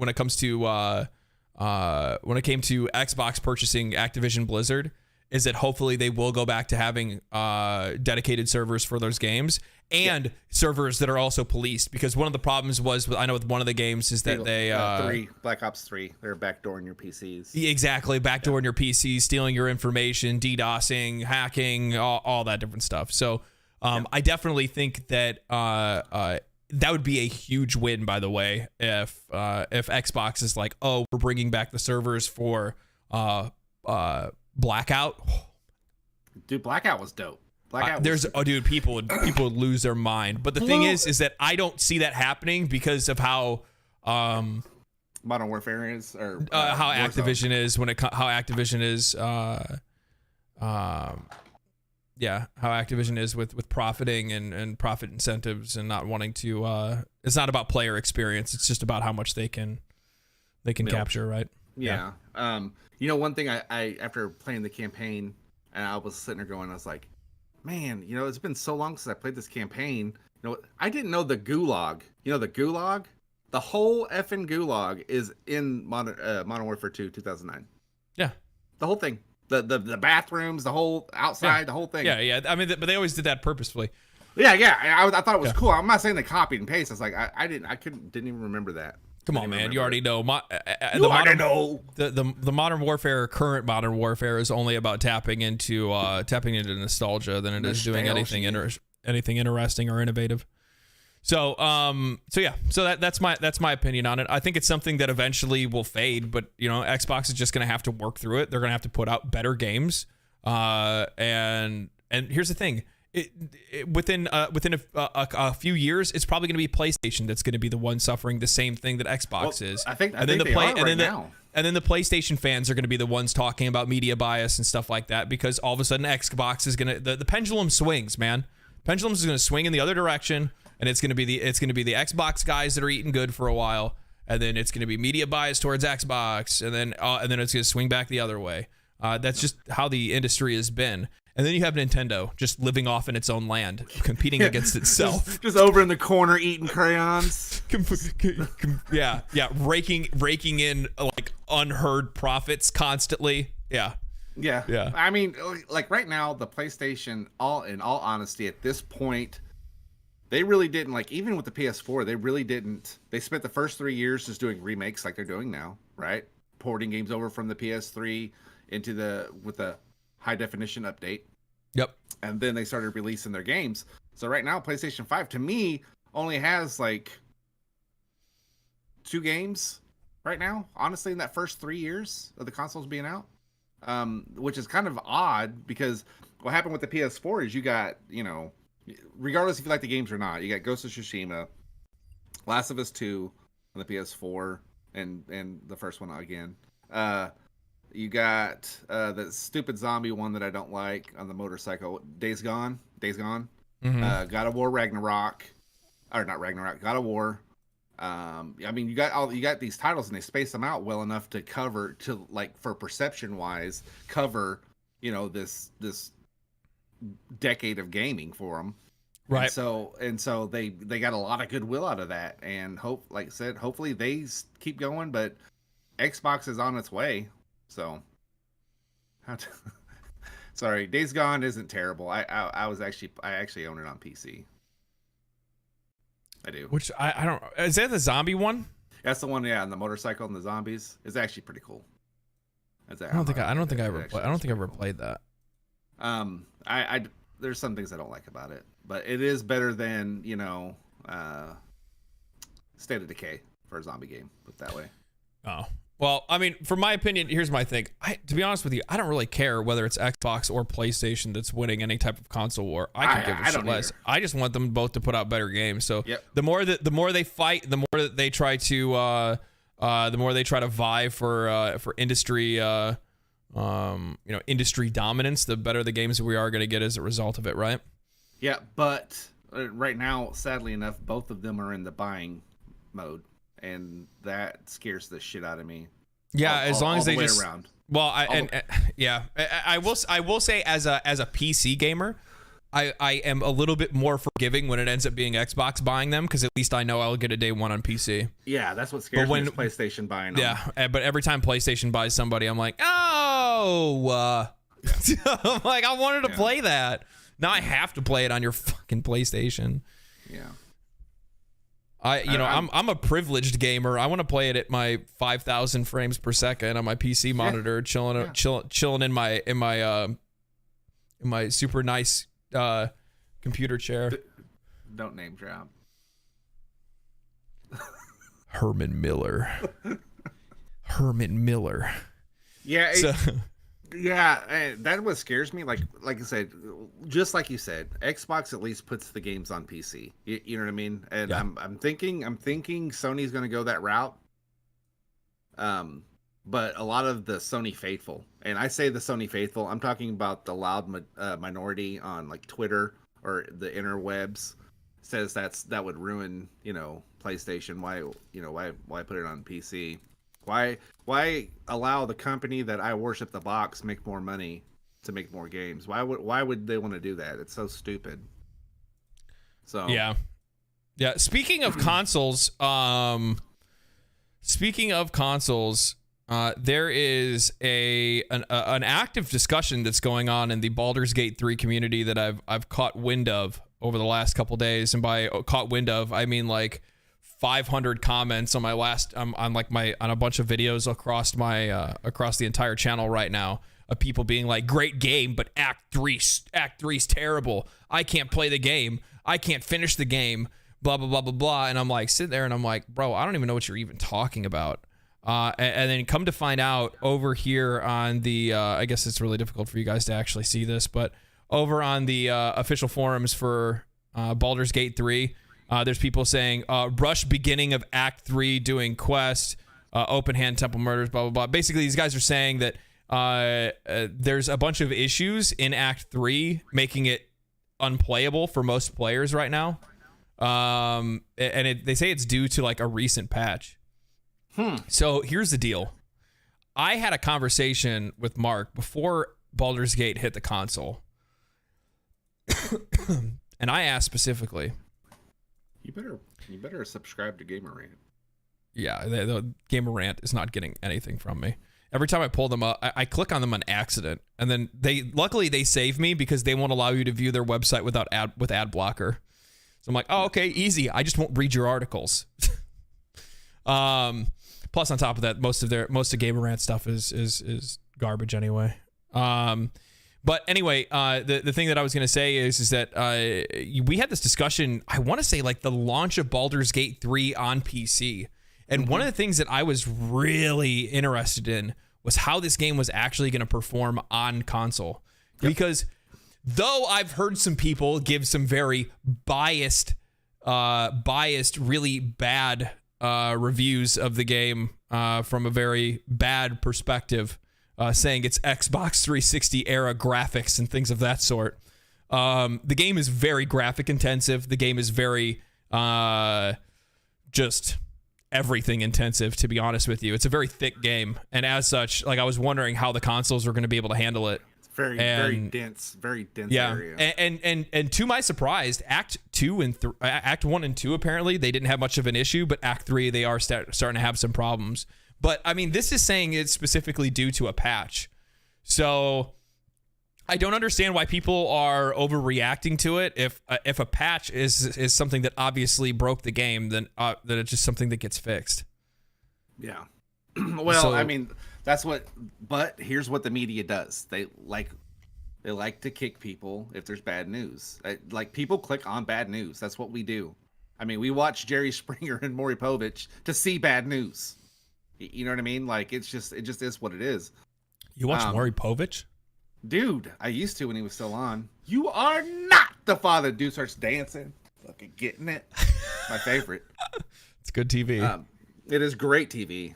[SPEAKER 1] when it came to Xbox purchasing Activision Blizzard, is that hopefully they will go back to having dedicated servers for those games and servers that are also policed. Because one of the problems was, I know with one of the games is that
[SPEAKER 2] Black Ops 3, they're backdooring your PCs.
[SPEAKER 1] Exactly, backdooring your PCs, stealing your information, DDoSing, hacking, all that different stuff. So I definitely think that that would be a huge win, by the way, if Xbox is like, oh, we're bringing back the servers for Blackout.
[SPEAKER 2] Dude, Blackout was dope.
[SPEAKER 1] Dude, people would lose their mind. But the thing is that I don't see that happening because of how
[SPEAKER 2] Modern Warfare is, or
[SPEAKER 1] how Activision is how Activision is with profiting and profit incentives and not wanting to. It's not about player experience. It's just about how much they can capture, right?
[SPEAKER 2] Yeah. One thing I after playing the campaign, and I was sitting there going, I was like, man, it's been so long since I played this campaign. I didn't know the Gulag. The Gulag, the whole effing Gulag is in Modern Warfare 2 2009.
[SPEAKER 1] Yeah,
[SPEAKER 2] the whole thing, the bathrooms, the whole outside, the whole thing.
[SPEAKER 1] Yeah. I mean, but they always did that purposefully.
[SPEAKER 2] Yeah. I thought it was cool. I'm not saying they copied and pasted. It's like I didn't even remember that.
[SPEAKER 1] Come on, man! You already know.
[SPEAKER 2] The
[SPEAKER 1] Current Modern Warfare is only about tapping into nostalgia than it is doing anything interesting or innovative. So that's my opinion on it. I think it's something that eventually will fade, but Xbox is just gonna have to work through it. They're gonna have to put out better games. And here's the thing. Within a few years, it's probably going to be PlayStation that's going to be the one suffering the same thing that Xbox is.
[SPEAKER 2] I think they are right now.
[SPEAKER 1] And then the PlayStation fans are going to be the ones talking about media bias and stuff like that, because all of a sudden Xbox is going to the pendulum swings, man. Pendulum is going to swing in the other direction, and it's going to be the Xbox guys that are eating good for a while, and then it's going to be media bias towards Xbox, and then it's going to swing back the other way. That's just how the industry has been. And then you have Nintendo just living off in its own land, competing against itself.
[SPEAKER 2] Just over in the corner eating crayons.
[SPEAKER 1] Yeah, raking in like unheard profits constantly. Yeah.
[SPEAKER 2] I mean, like right now, the PlayStation, in all honesty, at this point, they really didn't, like, even with the PS4, they really didn't. They spent the first 3 years just doing remakes like they're doing now, right? Porting games over from the PS3 with the high definition update.
[SPEAKER 1] Yep.
[SPEAKER 2] And then they started releasing their games. So right now, PlayStation 5 to me only has like 2 games right now, honestly, in that first 3 years of the consoles being out. Which is kind of odd, because what happened with the PS4 is you got, regardless if you like the games or not, you got Ghost of Tsushima, Last of Us 2 on the PS4, and the first one again. You got the stupid zombie one that I don't like on the motorcycle, Days Gone.
[SPEAKER 1] Mm-hmm.
[SPEAKER 2] God of War Ragnarok, or not Ragnarok, God of War. I mean, you got these titles, and they space them out well enough to cover, to like, for perception wise, cover this decade of gaming for them.
[SPEAKER 1] Right.
[SPEAKER 2] And so they got a lot of goodwill out of that, and like I said, hopefully they keep going. But Xbox is on its way. So, sorry, Days Gone isn't terrible. I actually own it on PC. I do.
[SPEAKER 1] Which I don't. Is that the zombie one?
[SPEAKER 2] That's the one, yeah, and the motorcycle and the zombies. It's actually pretty cool.
[SPEAKER 1] I don't think I ever played that.
[SPEAKER 2] There's some things I don't like about it, but it is better than State of Decay for a zombie game. Put it that way.
[SPEAKER 1] Oh. Well, I mean, from my opinion, here's my thing. To be honest with you, I don't really care whether it's Xbox or PlayStation that's winning any type of console war. I can give a shit less. I just want them both to put out better games. So the more they fight, the more that they try to vie for industry industry dominance, the better the games we are going to get as a result of it, right?
[SPEAKER 2] Yeah, but right now, sadly enough, both of them are in the buying mode. And that scares the shit out of me.
[SPEAKER 1] Yeah, as long as they just
[SPEAKER 2] around.
[SPEAKER 1] Well, I will say as a PC gamer, I am a little bit more forgiving when it ends up being Xbox buying them, because at least I know I'll get a day one on PC.
[SPEAKER 2] Yeah, that's what scares me is PlayStation buying them.
[SPEAKER 1] Yeah, but every time PlayStation buys somebody, I'm like, oh, I'm like, I wanted to play that. Now I have to play it on your fucking PlayStation.
[SPEAKER 2] Yeah.
[SPEAKER 1] I'm a privileged gamer. I want to play it at my 5,000 frames per second on my PC monitor, chilling in my super nice computer chair.
[SPEAKER 2] Don't name drop.
[SPEAKER 1] Herman Miller.
[SPEAKER 2] Yeah. Yeah, that what scares me. Like I said, just like you said, Xbox at least puts the games on PC. You know what I mean? And
[SPEAKER 1] yeah.
[SPEAKER 2] I'm thinking Sony's going to go that route. But a lot of the Sony faithful, and I say the Sony faithful, I'm talking about the loud minority on like Twitter or the interwebs, says that would ruin, PlayStation. Why put it on PC? Why allow the company that I worship the box make more money to make more games? Why would they want to do that? It's so stupid. So
[SPEAKER 1] yeah. Speaking of consoles, there is an active discussion that's going on in the Baldur's Gate 3 community that I've caught wind of over the last couple days, and by caught wind of, I mean like 500 comments on my last on a bunch of videos across the entire channel right now of people being like, great game, but Act 3's terrible. I can't play the game. I can't finish the game. Blah blah blah blah blah. And I'm like sitting there and I'm like, bro, I don't even know what you're even talking about. And then come to find out over here on the I guess it's really difficult for you guys to actually see this, but over on the official forums for Baldur's Gate 3. There's people saying, rush beginning of Act 3 doing quest, open hand temple murders, blah, blah, blah. Basically, these guys are saying that there's a bunch of issues in Act 3 making it unplayable for most players right now. They say it's due to like a recent patch. So here's the deal. I had a conversation with Mark before Baldur's Gate hit the console. And I asked specifically, You better subscribe to Gamer Rant. Yeah, the Gamer Rant is not getting anything from me. Every time I pull them up, I click on them on accident, and then luckily they save me because they won't allow you to view their website with ad blocker. So I'm like, oh, okay, easy. I just won't read your articles. Plus, on top of that, most of Gamer Rant stuff is garbage anyway. But anyway, the thing that I was going to say is that we had this discussion, I want to say like the launch of Baldur's Gate 3 on PC. And one of the things that I was really interested in was how this game was actually going to perform on console. Yep. Because though I've heard some people give some very biased, really bad reviews of the game from a very bad perspective, saying it's Xbox 360 era graphics and things of that sort. The game is very graphic intensive. The game is very just everything intensive, to be honest with you. It's a very thick game, and as such, like I was wondering how the consoles were going to be able to handle it. It's very dense area. And to my surprise, Act 1 and 2 apparently they didn't have much of an issue, but Act 3 they are starting to have some problems. But I mean, this is saying it's specifically due to a patch. So I don't understand why people are overreacting to it. If a patch is something that obviously broke the game, then it's just something that gets fixed. Yeah. Well, I mean, but here's what the media does. They like to kick people if there's bad news. Like people click on bad news. That's what we do. I mean, we watch Jerry Springer and Maury Povich to see bad news. You know what I mean? Like it just is what it is. You watch Maury Povich? Dude, I used to when he was still on. You are not the father. Dude starts dancing, fucking getting it. My favorite. It's good TV. It is great TV.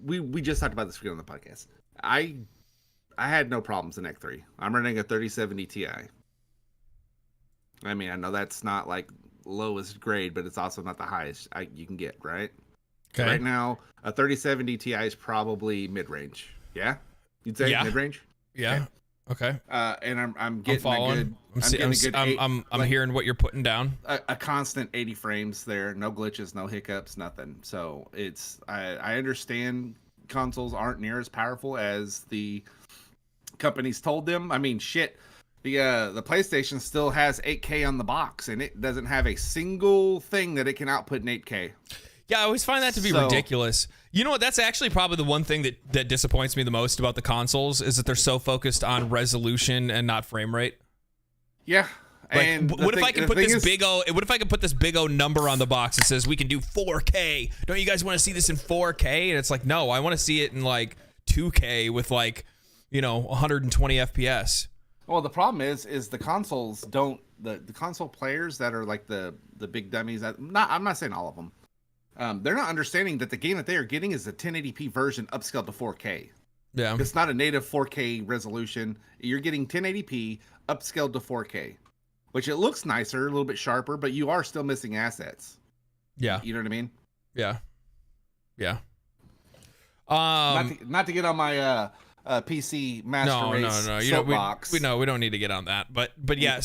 [SPEAKER 1] We just talked about this on the podcast. I had no problems in Act 3. I'm running a 3070 Ti. I mean, I know that's not like lowest grade, but it's also not the highest you can get, right? Okay. So right now, a 3070 Ti is probably mid-range. Yeah? You'd say mid-range? Yeah. Okay. Okay.
[SPEAKER 2] And I'm getting
[SPEAKER 1] following. I'm hearing what you're putting down.
[SPEAKER 2] A constant 80 frames there, no glitches, no hiccups, nothing. So it's I understand consoles aren't near as powerful as the companies told them. I mean, shit. The PlayStation still has 8K on the box, and it doesn't have a single thing that it can output in 8K.
[SPEAKER 1] Yeah, I always find that to be ridiculous. You know what? That's actually probably the one thing that disappoints me the most about the consoles is that they're so focused on resolution and not frame rate.
[SPEAKER 2] Yeah.
[SPEAKER 1] Like,
[SPEAKER 2] and
[SPEAKER 1] what if I can put this big O number on the box that says we can do 4K? Don't you guys want to see this in 4K? And it's like, no, I want to see it in like 2K with like, 120 FPS.
[SPEAKER 2] Well, the problem is the consoles don't the console players that are like the big dummies. I'm not saying all of them. They're not understanding that the game that they are getting is a 1080p version upscaled to 4K.
[SPEAKER 1] Yeah,
[SPEAKER 2] it's not a native 4K resolution. You're getting 1080p upscaled to 4K, which it looks nicer, a little bit sharper, but you are still missing assets.
[SPEAKER 1] Yeah,
[SPEAKER 2] you know what I mean.
[SPEAKER 1] Yeah.
[SPEAKER 2] Not to get on my PC master race soapbox.
[SPEAKER 1] We don't need to get on that. But yeah.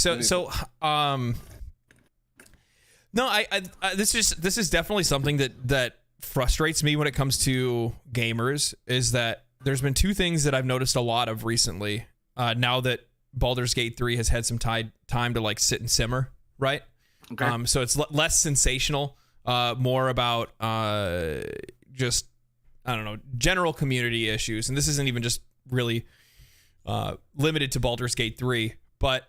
[SPEAKER 1] No, I this is definitely something that frustrates me when it comes to gamers is that there's been two things that I've noticed a lot of recently. Now that Baldur's Gate 3 has had some time to like sit and simmer, right?
[SPEAKER 2] Okay.
[SPEAKER 1] So it's less sensational, more about just I don't know, general community issues, and this isn't even just really limited to Baldur's Gate 3, but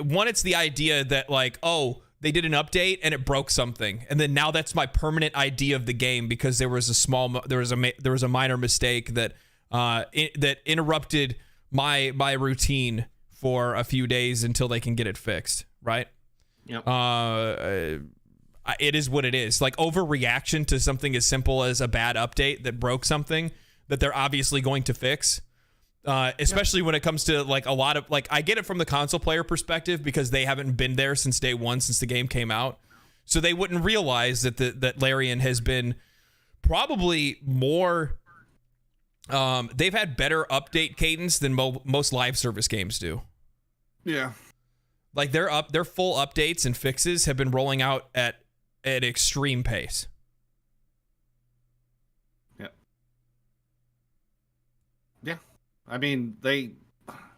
[SPEAKER 1] one, it's the idea that like, oh, they did an update and it broke something, and then now that's my permanent idea of the game because there was a minor mistake that that interrupted my routine for a few days until they can get it fixed, right?
[SPEAKER 2] Yep.
[SPEAKER 1] It is what it is. Like overreaction to something as simple as a bad update that broke something that they're obviously going to fix. Especially when it comes to like a lot of like, I get it from the console player perspective because they haven't been there since day one, since the game came out. So they wouldn't realize that Larian has been probably more, they've had better update cadence than most live service games do.
[SPEAKER 2] Yeah.
[SPEAKER 1] Like their full updates and fixes have been rolling out at extreme pace.
[SPEAKER 2] Yeah. I mean, we're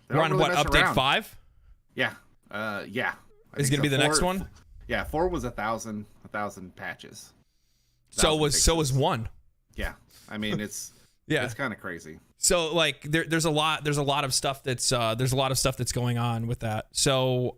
[SPEAKER 1] on really what, update 5?
[SPEAKER 2] Yeah. Yeah.
[SPEAKER 1] Is going to be the next one?
[SPEAKER 2] Yeah, 4 was 1,000 patches.
[SPEAKER 1] So was 1.
[SPEAKER 2] Yeah. I mean, it's kind of crazy.
[SPEAKER 1] So like there's a lot of stuff that's going on with that. So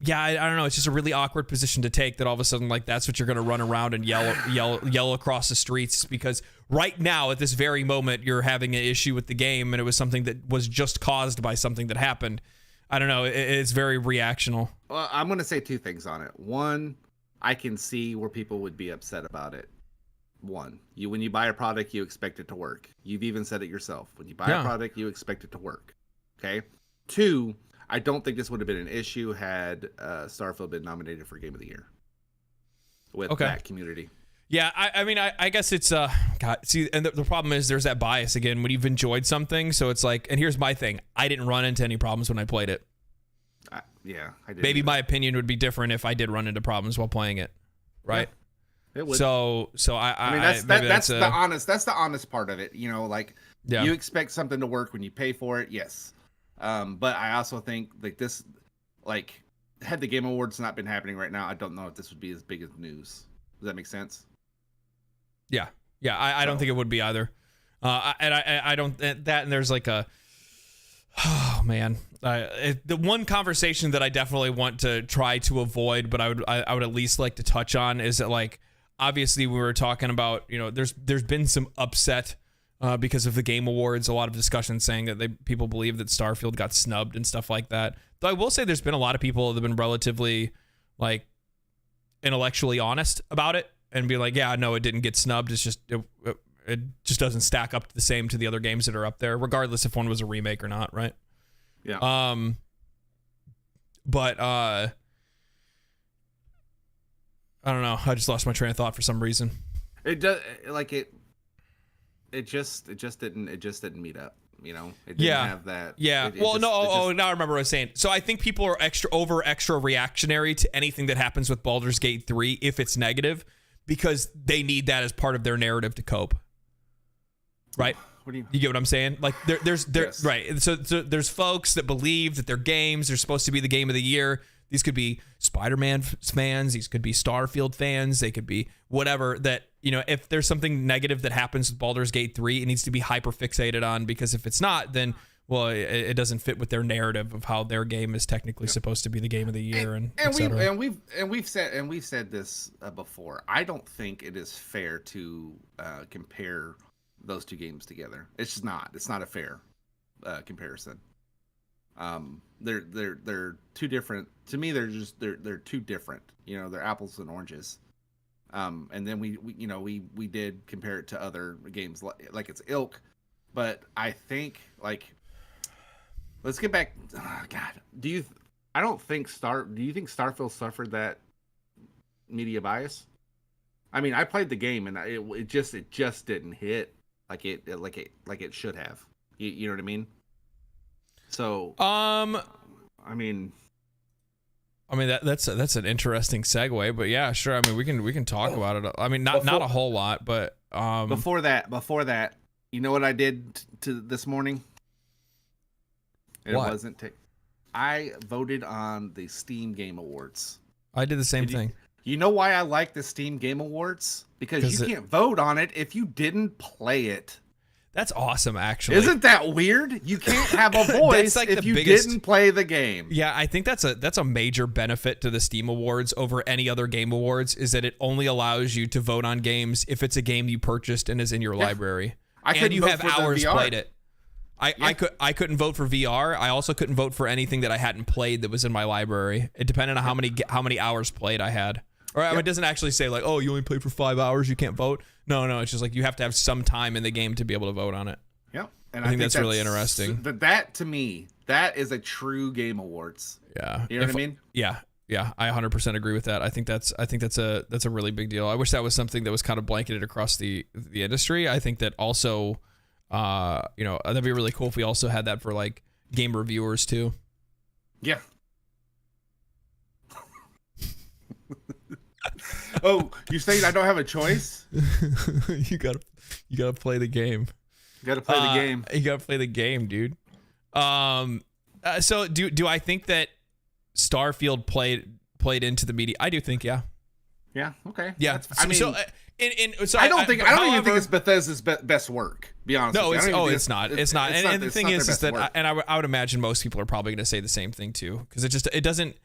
[SPEAKER 1] yeah, I don't know, it's just a really awkward position to take that all of a sudden like that's what you're going to run around and yell across the streets, because right now at this very moment you're having an issue with the game and it was something that was just caused by something that happened. I don't know, it's very reactional.
[SPEAKER 2] Well, I'm going to say two things on it. One, I can see where people would be upset about it. One, when you buy a product, you expect it to work. You've even said it yourself. When you buy a product, you expect it to work. Okay. 2, I don't think this would have been an issue had Starfield been nominated for Game of the Year with that community.
[SPEAKER 1] Yeah, I mean, I guess it's God. See, and the problem is there's that bias again when you've enjoyed something. So it's like, and here's my thing: I didn't run into any problems when I played it.
[SPEAKER 2] I did.
[SPEAKER 1] Maybe my opinion would be different if I did run into problems while playing it, right?
[SPEAKER 2] Yeah, it would.
[SPEAKER 1] So I mean
[SPEAKER 2] that's the honest part of it. You know, like you expect something to work when you pay for it. Yes. But I also think like this, like had the Game Awards not been happening right now, I don't know if this would be as big as news. Does that make sense?
[SPEAKER 1] Yeah. I don't think it would be either. I don't that, and there's like oh man, the one conversation that I definitely want to try to avoid, but I would at least like to touch on is that like obviously we were talking about, you know, there's been some upset. Because of the Game Awards, a lot of discussion saying that people believe that Starfield got snubbed and stuff like that. Though I will say there's been a lot of people that have been relatively like intellectually honest about it and be like, yeah, no, it didn't get snubbed. It's just it just doesn't stack up the same to the other games that are up there, regardless if one was a remake or not, right?
[SPEAKER 2] Yeah.
[SPEAKER 1] But I don't know. I just lost my train of thought for some reason.
[SPEAKER 2] It does like it. It just didn't meet up. You know, it didn't have that.
[SPEAKER 1] Yeah. Now I remember what I was saying. So I think people are extra reactionary to anything that happens with Baldur's Gate 3 if it's negative, because they need that as part of their narrative to cope. Right?
[SPEAKER 2] What do you
[SPEAKER 1] get what I'm saying? Like there's
[SPEAKER 2] Yes.
[SPEAKER 1] right. So there's folks that believe that their games are supposed to be the game of the year. These could be Spider-Man fans. These could be Starfield fans. They could be whatever. That, you know, if there's something negative that happens with Baldur's Gate 3, it needs to be hyper fixated on, because if it's not, then well, it doesn't fit with their narrative of how their game is technically supposed to be the game of the year, and
[SPEAKER 2] we've said this before. I don't think it is fair to compare those two games together. It's just not. It's not a fair comparison. They're two different. To me, they're two different. You know, they're apples and oranges. And then we did compare it to other games like its ilk, but I think, like, let's get back. Oh, God, do you think Starfield suffered that media bias? I mean, I played the game and it just didn't hit like it should have. You know what I mean? So I mean that's
[SPEAKER 1] an interesting segue, but yeah, sure. I mean, we can talk about it. I mean, not a whole lot, but
[SPEAKER 2] before that, you know what I did to this morning? It wasn't. I voted on the Steam Game Awards.
[SPEAKER 1] I did the same thing.
[SPEAKER 2] You know why I like the Steam Game Awards? Because you can't vote on it if you didn't play it.
[SPEAKER 1] That's awesome, actually.
[SPEAKER 2] Isn't that weird? You can't have a voice if you didn't play the game.
[SPEAKER 1] Yeah, I think that's a major benefit to the Steam Awards over any other game awards, is that it only allows you to vote on games if it's a game you purchased and is in your library. And you have hours played it. I couldn't vote for VR. I also couldn't vote for anything that I hadn't played that was in my library. It depended on how many hours played I had. Or it doesn't actually say like, oh, you only played for 5 hours, you can't vote. No, it's just like you have to have some time in the game to be able to vote on it.
[SPEAKER 2] Yep.
[SPEAKER 1] And I think that's really interesting.
[SPEAKER 2] That to me, that is a true Game Awards.
[SPEAKER 1] Yeah.
[SPEAKER 2] You know what I mean?
[SPEAKER 1] Yeah. I 100% agree with that. I think that's a really big deal. I wish that was something that was kind of blanketed across the industry. I think that also, that'd be really cool if we also had that for like game reviewers too.
[SPEAKER 2] Yeah. Oh, you saying I don't have a choice?
[SPEAKER 1] You gotta play the game.
[SPEAKER 2] You gotta play the game.
[SPEAKER 1] You gotta play the game, dude. So do I think that Starfield played into the media? I do think, yeah.
[SPEAKER 2] Yeah. Okay.
[SPEAKER 1] Yeah. I mean, so
[SPEAKER 2] I don't even think it's Bethesda's best work. Be honest.
[SPEAKER 1] No,
[SPEAKER 2] with you.
[SPEAKER 1] It's not. It's not. And the thing is that, I would imagine most people are probably going to say the same thing too, because it doesn't.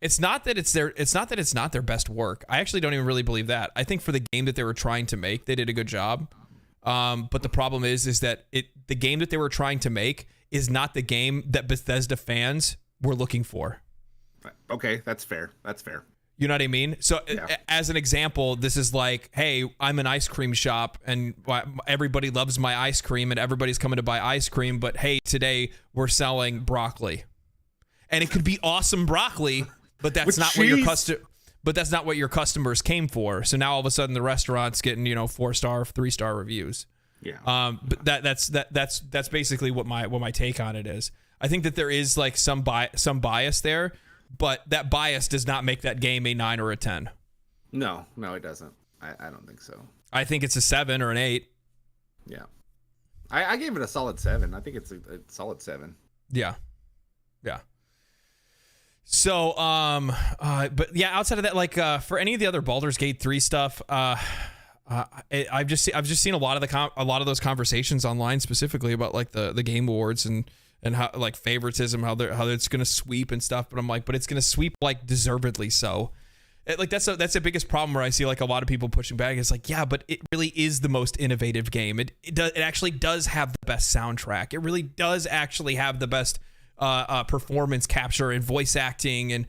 [SPEAKER 1] It's not that it's not their best work. I actually don't even really believe that. I think for the game that they were trying to make, they did a good job. But the problem is that the game that they were trying to make is not the game that Bethesda fans were looking for.
[SPEAKER 2] Okay, that's fair.
[SPEAKER 1] You know what I mean? So as an example, this is like, hey, I'm an ice cream shop and everybody loves my ice cream and everybody's coming to buy ice cream. But hey, today we're selling broccoli, and it could be awesome broccoli, but that's not what your customers came for. So now all of a sudden the restaurant's getting 4-star, 3-star reviews.
[SPEAKER 2] Yeah.
[SPEAKER 1] But that's basically what my take on it is. I think that there is like some bias there. But that bias does not make that game a 9 or a 10.
[SPEAKER 2] No, it doesn't. I don't think so.
[SPEAKER 1] I think it's a 7 or an 8.
[SPEAKER 2] Yeah. I gave it a solid 7. I think it's a solid 7.
[SPEAKER 1] Yeah. So, but yeah, outside of that, like for any of the other Baldur's Gate 3 stuff, I've just seen a lot of those conversations online, specifically about like the Game Awards and how like favoritism, how it's gonna sweep and stuff. But I'm like, but it's gonna sweep like deservedly so. That's the biggest problem where I see like a lot of people pushing back. It's like, yeah, but it really is the most innovative game. It actually does have the best soundtrack. It really does actually have the best performance capture and voice acting and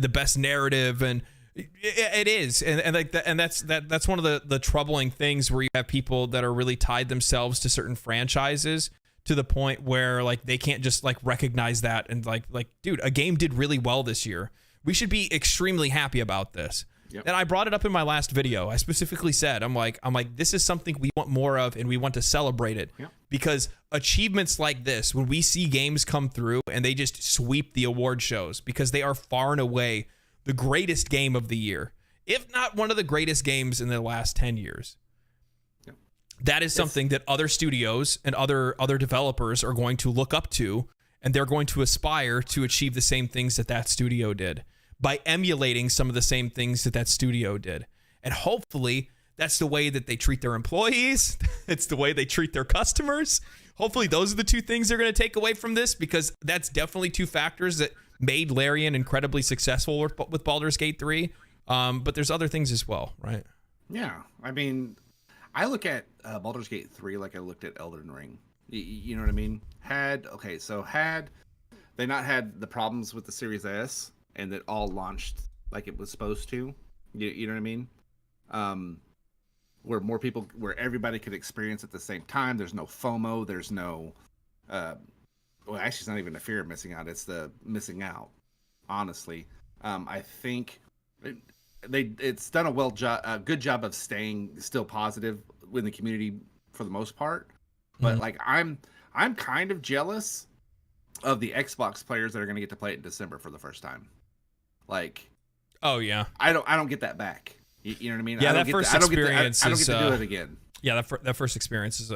[SPEAKER 1] the best narrative, and it is. And like that, and that's one of the troubling things where you have people that are really tied themselves to certain franchises to the point where like they can't just like recognize that and like dude, a game did really well this year. We should be extremely happy about this. Yep. And I brought it up in my last video. I specifically said, I'm like, this is something we want more of and we want to celebrate it.
[SPEAKER 2] Yep.
[SPEAKER 1] because achievements like this, when we see games come through and they just sweep the award shows, because they are far and away the greatest game of the year, if not one of the greatest games in the last 10 years. That is something that other studios and other developers are going to look up to, and they're going to aspire to achieve the same things that studio did by emulating some of the same things that studio did. And hopefully that's the way that they treat their employees. It's the way they treat their customers. Hopefully those are the two things they're going to take away from this, because that's definitely two factors that made Larian incredibly successful with Baldur's Gate 3. But there's other things as well, right?
[SPEAKER 2] Yeah. I mean, I look at Baldur's Gate 3 like I looked at Elden Ring. You know what I mean? Had they not had the problems with the Series S and it all launched like it was supposed to, you know what I mean? Where everybody could experience at the same time. There's no FOMO. There's no, well, actually, it's not even the fear of missing out. It's the missing out. Honestly, I think it's done a good job of staying still positive in the community for the most part. But like, I'm kind of jealous of the Xbox players that are going to get to play it in December for the first time. Like,
[SPEAKER 1] oh yeah,
[SPEAKER 2] I don't get that back. You know what I mean?
[SPEAKER 1] Yeah, that first experience
[SPEAKER 2] I don't get to do it again.
[SPEAKER 1] Yeah, that first experience is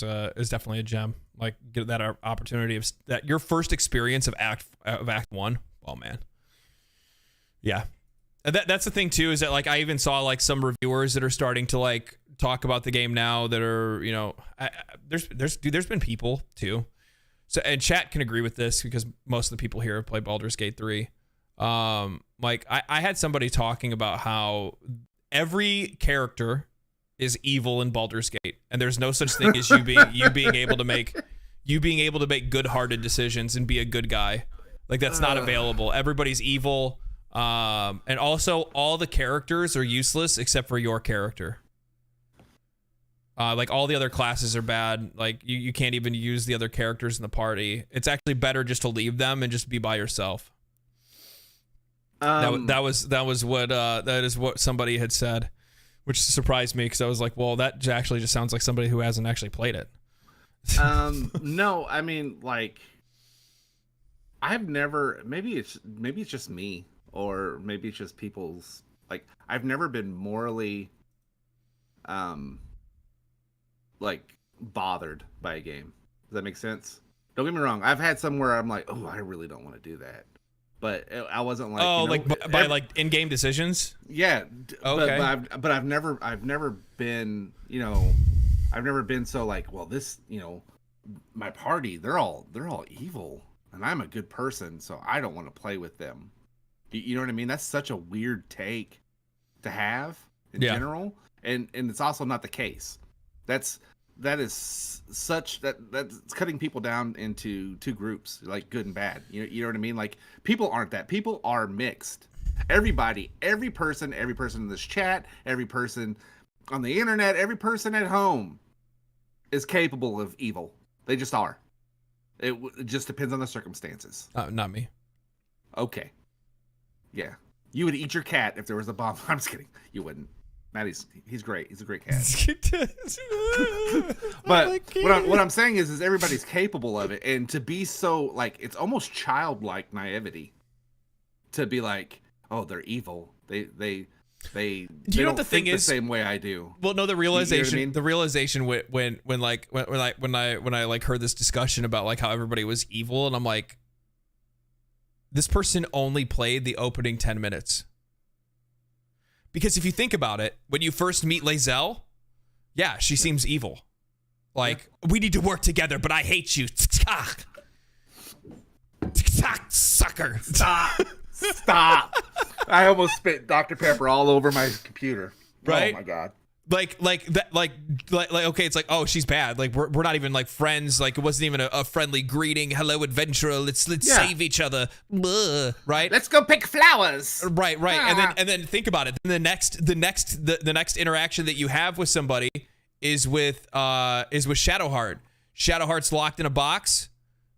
[SPEAKER 1] definitely a gem. Like, get that opportunity of that your first experience of Act 1. Oh man, yeah. And that's the thing too, is that like I even saw like some reviewers that are starting to like talk about the game now that are, you know, there's been people too. So, and chat can agree with this because most of the people here have played Baldur's Gate 3. Like I had somebody talking about how every character is evil in Baldur's Gate, and there's no such thing as you being able to make good-hearted decisions and be a good guy. Like, that's not available. Everybody's evil, and also all the characters are useless except for your character. Like, all the other classes are bad. Like, you can't even use the other characters in the party. It's actually better just to leave them and just be by yourself. That is what somebody had said, which surprised me because I was like, well, that actually just sounds like somebody who hasn't actually played it.
[SPEAKER 2] No, I mean, like, I've never, maybe it's just me, or maybe it's just people's, like, I've never been morally like bothered by a game. Does that make sense? Don't get me wrong, I've had some where I'm like, oh, I really don't want to do that. But I wasn't like,
[SPEAKER 1] oh, you know, like by like in-game decisions.
[SPEAKER 2] Yeah.
[SPEAKER 1] Okay.
[SPEAKER 2] But I've never been, you know, I've never been so like, well, this, you know, my party, they're all evil, and I'm a good person, so I don't want to play with them. You know what I mean? That's such a weird take to have in general, and it's also not the case. That's cutting people down into two groups, like good and bad. You know what I mean? Like, people aren't that. People are mixed. Everybody, every person in this chat, every person on the internet, every person at home is capable of evil. They just are. It just depends on the circumstances.
[SPEAKER 1] Not me.
[SPEAKER 2] Okay. Yeah. You would eat your cat if there was a bomb. I'm just kidding. You wouldn't. Maddie's, he's great. He's a great cat. But what I'm saying is everybody's capable of it, and to be so, like, it's almost childlike naivety to be like, oh, they're evil. They do you know what the thing is? The same way I do.
[SPEAKER 1] Well, no, the realization,
[SPEAKER 2] you know what I mean?
[SPEAKER 1] The realization when I like heard this discussion about like how everybody was evil, and I'm like, this person only played the opening 10 minutes. Because if you think about it, when you first meet Lae'zel, yeah, she seems evil. Like, we need to work together, but I hate you. Sucker.
[SPEAKER 2] Stop. I almost spit Dr. Pepper all over my computer.
[SPEAKER 1] Right?
[SPEAKER 2] Oh my God.
[SPEAKER 1] Like okay, it's like, oh, she's bad. Like, we're not even like friends. Like, it wasn't even a friendly greeting. Hello, adventurer. Let's save each other. Blah, right?
[SPEAKER 2] Let's go pick flowers.
[SPEAKER 1] Right. And then think about it. The next interaction that you have with somebody is with Shadowheart. Shadowheart's locked in a box,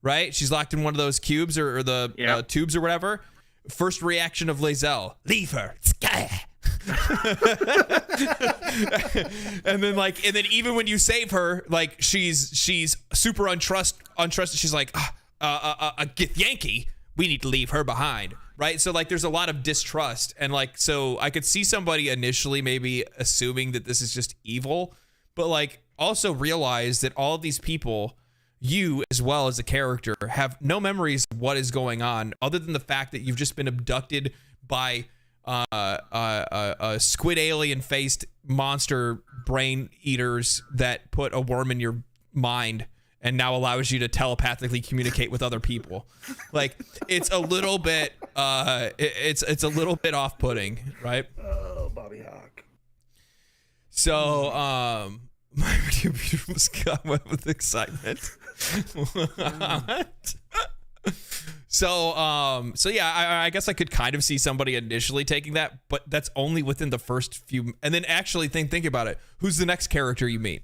[SPEAKER 1] right? She's locked in one of those cubes or the tubes or whatever. First reaction of Lae'zel, leave her. And then even when you save her, like she's super untrusted. She's like, a Githyanki, we need to leave her behind, right? So like there's a lot of distrust, and like so I could see somebody initially maybe assuming that this is just evil, but like also realize that all of these people, you as well as the character, have no memories of what is going on other than the fact that you've just been abducted by a squid alien faced monster brain eaters that put a worm in your mind and now allows you to telepathically communicate with other people. Like it's a little bit it's a little bit off-putting, right?
[SPEAKER 2] Oh, Bobby Hawk.
[SPEAKER 1] So my beautiful Scott went with excitement. What? So yeah, I guess I could kind of see somebody initially taking that, but that's only within the first few. And then actually think about it. Who's the next character you meet?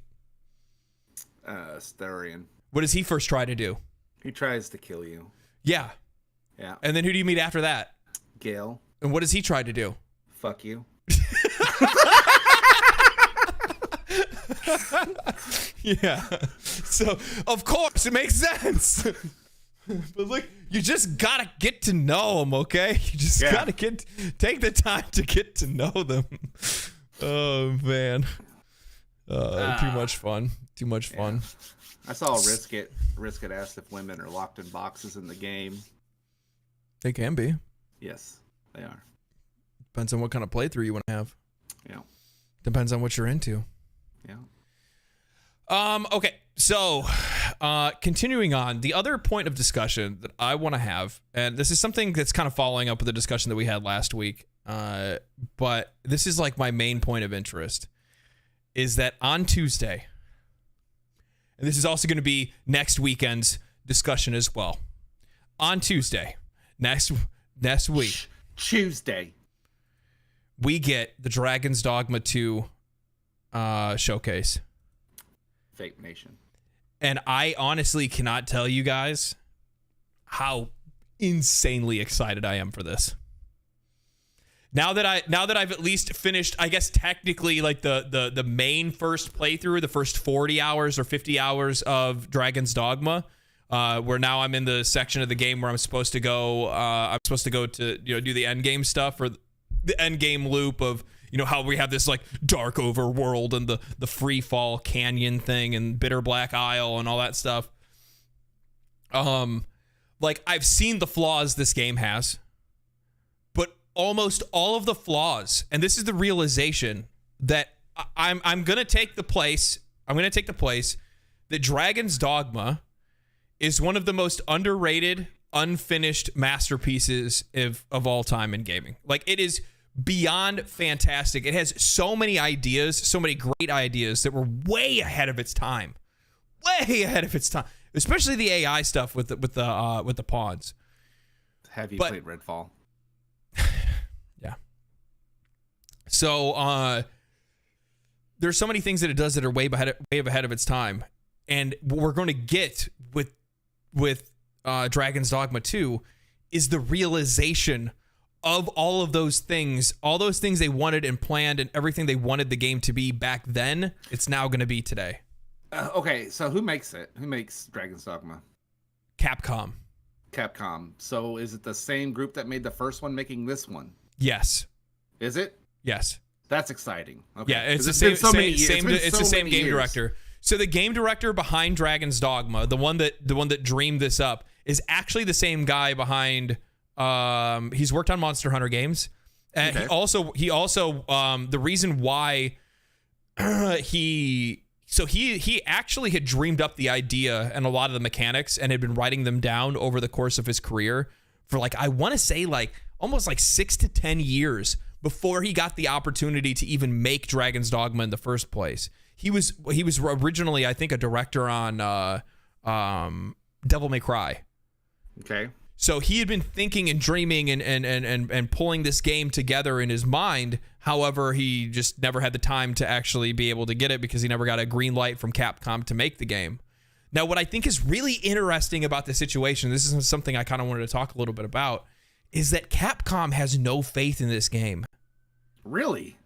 [SPEAKER 2] Starion.
[SPEAKER 1] What does he first try to do?
[SPEAKER 2] He tries to kill you.
[SPEAKER 1] Yeah.
[SPEAKER 2] Yeah.
[SPEAKER 1] And then who do you meet after that?
[SPEAKER 2] Gale.
[SPEAKER 1] And what does he try to do?
[SPEAKER 2] Fuck you.
[SPEAKER 1] Yeah. So of course it makes sense. But look, you just gotta get to know them, okay? You just gotta take the time to get to know them. Oh man. Too much fun. Too much fun.
[SPEAKER 2] I saw Risk It asked if women are locked in boxes in the game.
[SPEAKER 1] They can be.
[SPEAKER 2] Yes, they are.
[SPEAKER 1] Depends on what kind of playthrough you want to have.
[SPEAKER 2] Yeah.
[SPEAKER 1] Depends on what you're into.
[SPEAKER 2] Yeah.
[SPEAKER 1] Okay, so continuing on, the other point of discussion that I want to have, and this is something that's kind of following up with the discussion that we had last week, but this is like my main point of interest, is that on Tuesday, and this is also going to be next weekend's discussion as well. On Tuesday, next week,
[SPEAKER 2] Tuesday,
[SPEAKER 1] we get the Dragon's Dogma 2 showcase.
[SPEAKER 2] Fake Nation.
[SPEAKER 1] And I honestly cannot tell you guys how insanely excited I am for this. Now that I've at least finished, I guess technically like the main first playthrough, the first 40 hours or 50 hours of Dragon's Dogma, where now I'm in the section of the game where I'm supposed to go to do the end game stuff, or the end game loop of how we have this like dark overworld and the free fall canyon thing and bitter black isle and all that stuff. Like I've seen the flaws this game has, but almost all of the flaws, and this is the realization that I'm gonna take the place that Dragon's Dogma is one of the most underrated, unfinished masterpieces of all time in gaming. Like it is beyond fantastic. It has so many ideas, so many great ideas that were way ahead of its time. Way ahead of its time. Especially the AI stuff with the pawns.
[SPEAKER 2] Have you played Redfall?
[SPEAKER 1] Yeah. So there's so many things that it does that are way ahead of its time. And what we're going to get with Dragon's Dogma 2 is the realization of all those things they wanted and planned, and everything they wanted the game to be back then, it's now going to be today.
[SPEAKER 2] Okay, so who makes it? Who makes Dragon's Dogma?
[SPEAKER 1] Capcom.
[SPEAKER 2] So is it the same group that made the first one making this one?
[SPEAKER 1] Yes.
[SPEAKER 2] Is it?
[SPEAKER 1] Yes.
[SPEAKER 2] That's exciting. Okay.
[SPEAKER 1] Yeah, it's the same game director. So the game director behind Dragon's Dogma, the one that dreamed this up, is actually the same guy behind. He's worked on Monster Hunter games. And
[SPEAKER 2] okay.
[SPEAKER 1] he also the reason why he actually had dreamed up the idea and a lot of the mechanics and had been writing them down over the course of his career for I want to say almost 6 to 10 years before he got the opportunity to even make Dragon's Dogma in the first place. He was originally, I think, a director on Devil May Cry.
[SPEAKER 2] Okay.
[SPEAKER 1] So he had been thinking and dreaming and pulling this game together in his mind. However, he just never had the time to actually be able to get it because he never got a green light from Capcom to make the game. Now, what I think is really interesting about the situation, this is something I kind of wanted to talk a little bit about, is that Capcom has no faith in this game.
[SPEAKER 2] Really?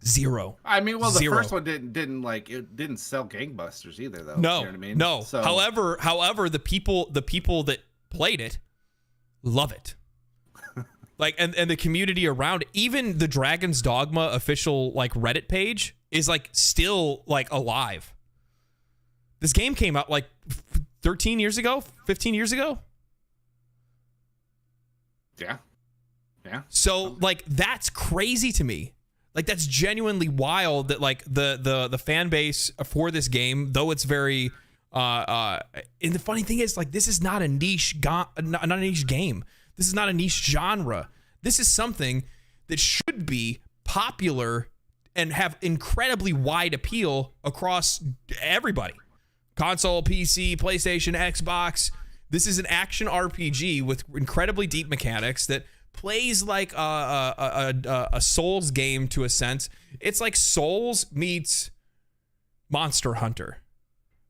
[SPEAKER 1] Zero.
[SPEAKER 2] I mean, well, the
[SPEAKER 1] Zero.
[SPEAKER 2] first one didn't sell gangbusters either, though.
[SPEAKER 1] No,
[SPEAKER 2] You know what I mean?
[SPEAKER 1] no.
[SPEAKER 2] So,
[SPEAKER 1] However, the people that played it love it. Like, and the community around it, even the Dragon's Dogma official like Reddit page is like still like alive. This game came out like 13 years ago, 15 years ago.
[SPEAKER 2] Yeah.
[SPEAKER 1] So like that's crazy to me. Like that's genuinely wild that like the fan base for this game, though it's very and the funny thing is like this is not a not a niche game. This is not a niche genre. This is something that should be popular and have incredibly wide appeal across everybody. Console, PC, PlayStation, Xbox. This is an action RPG with incredibly deep mechanics that plays like a Souls game to a sense. It's like Souls meets Monster Hunter,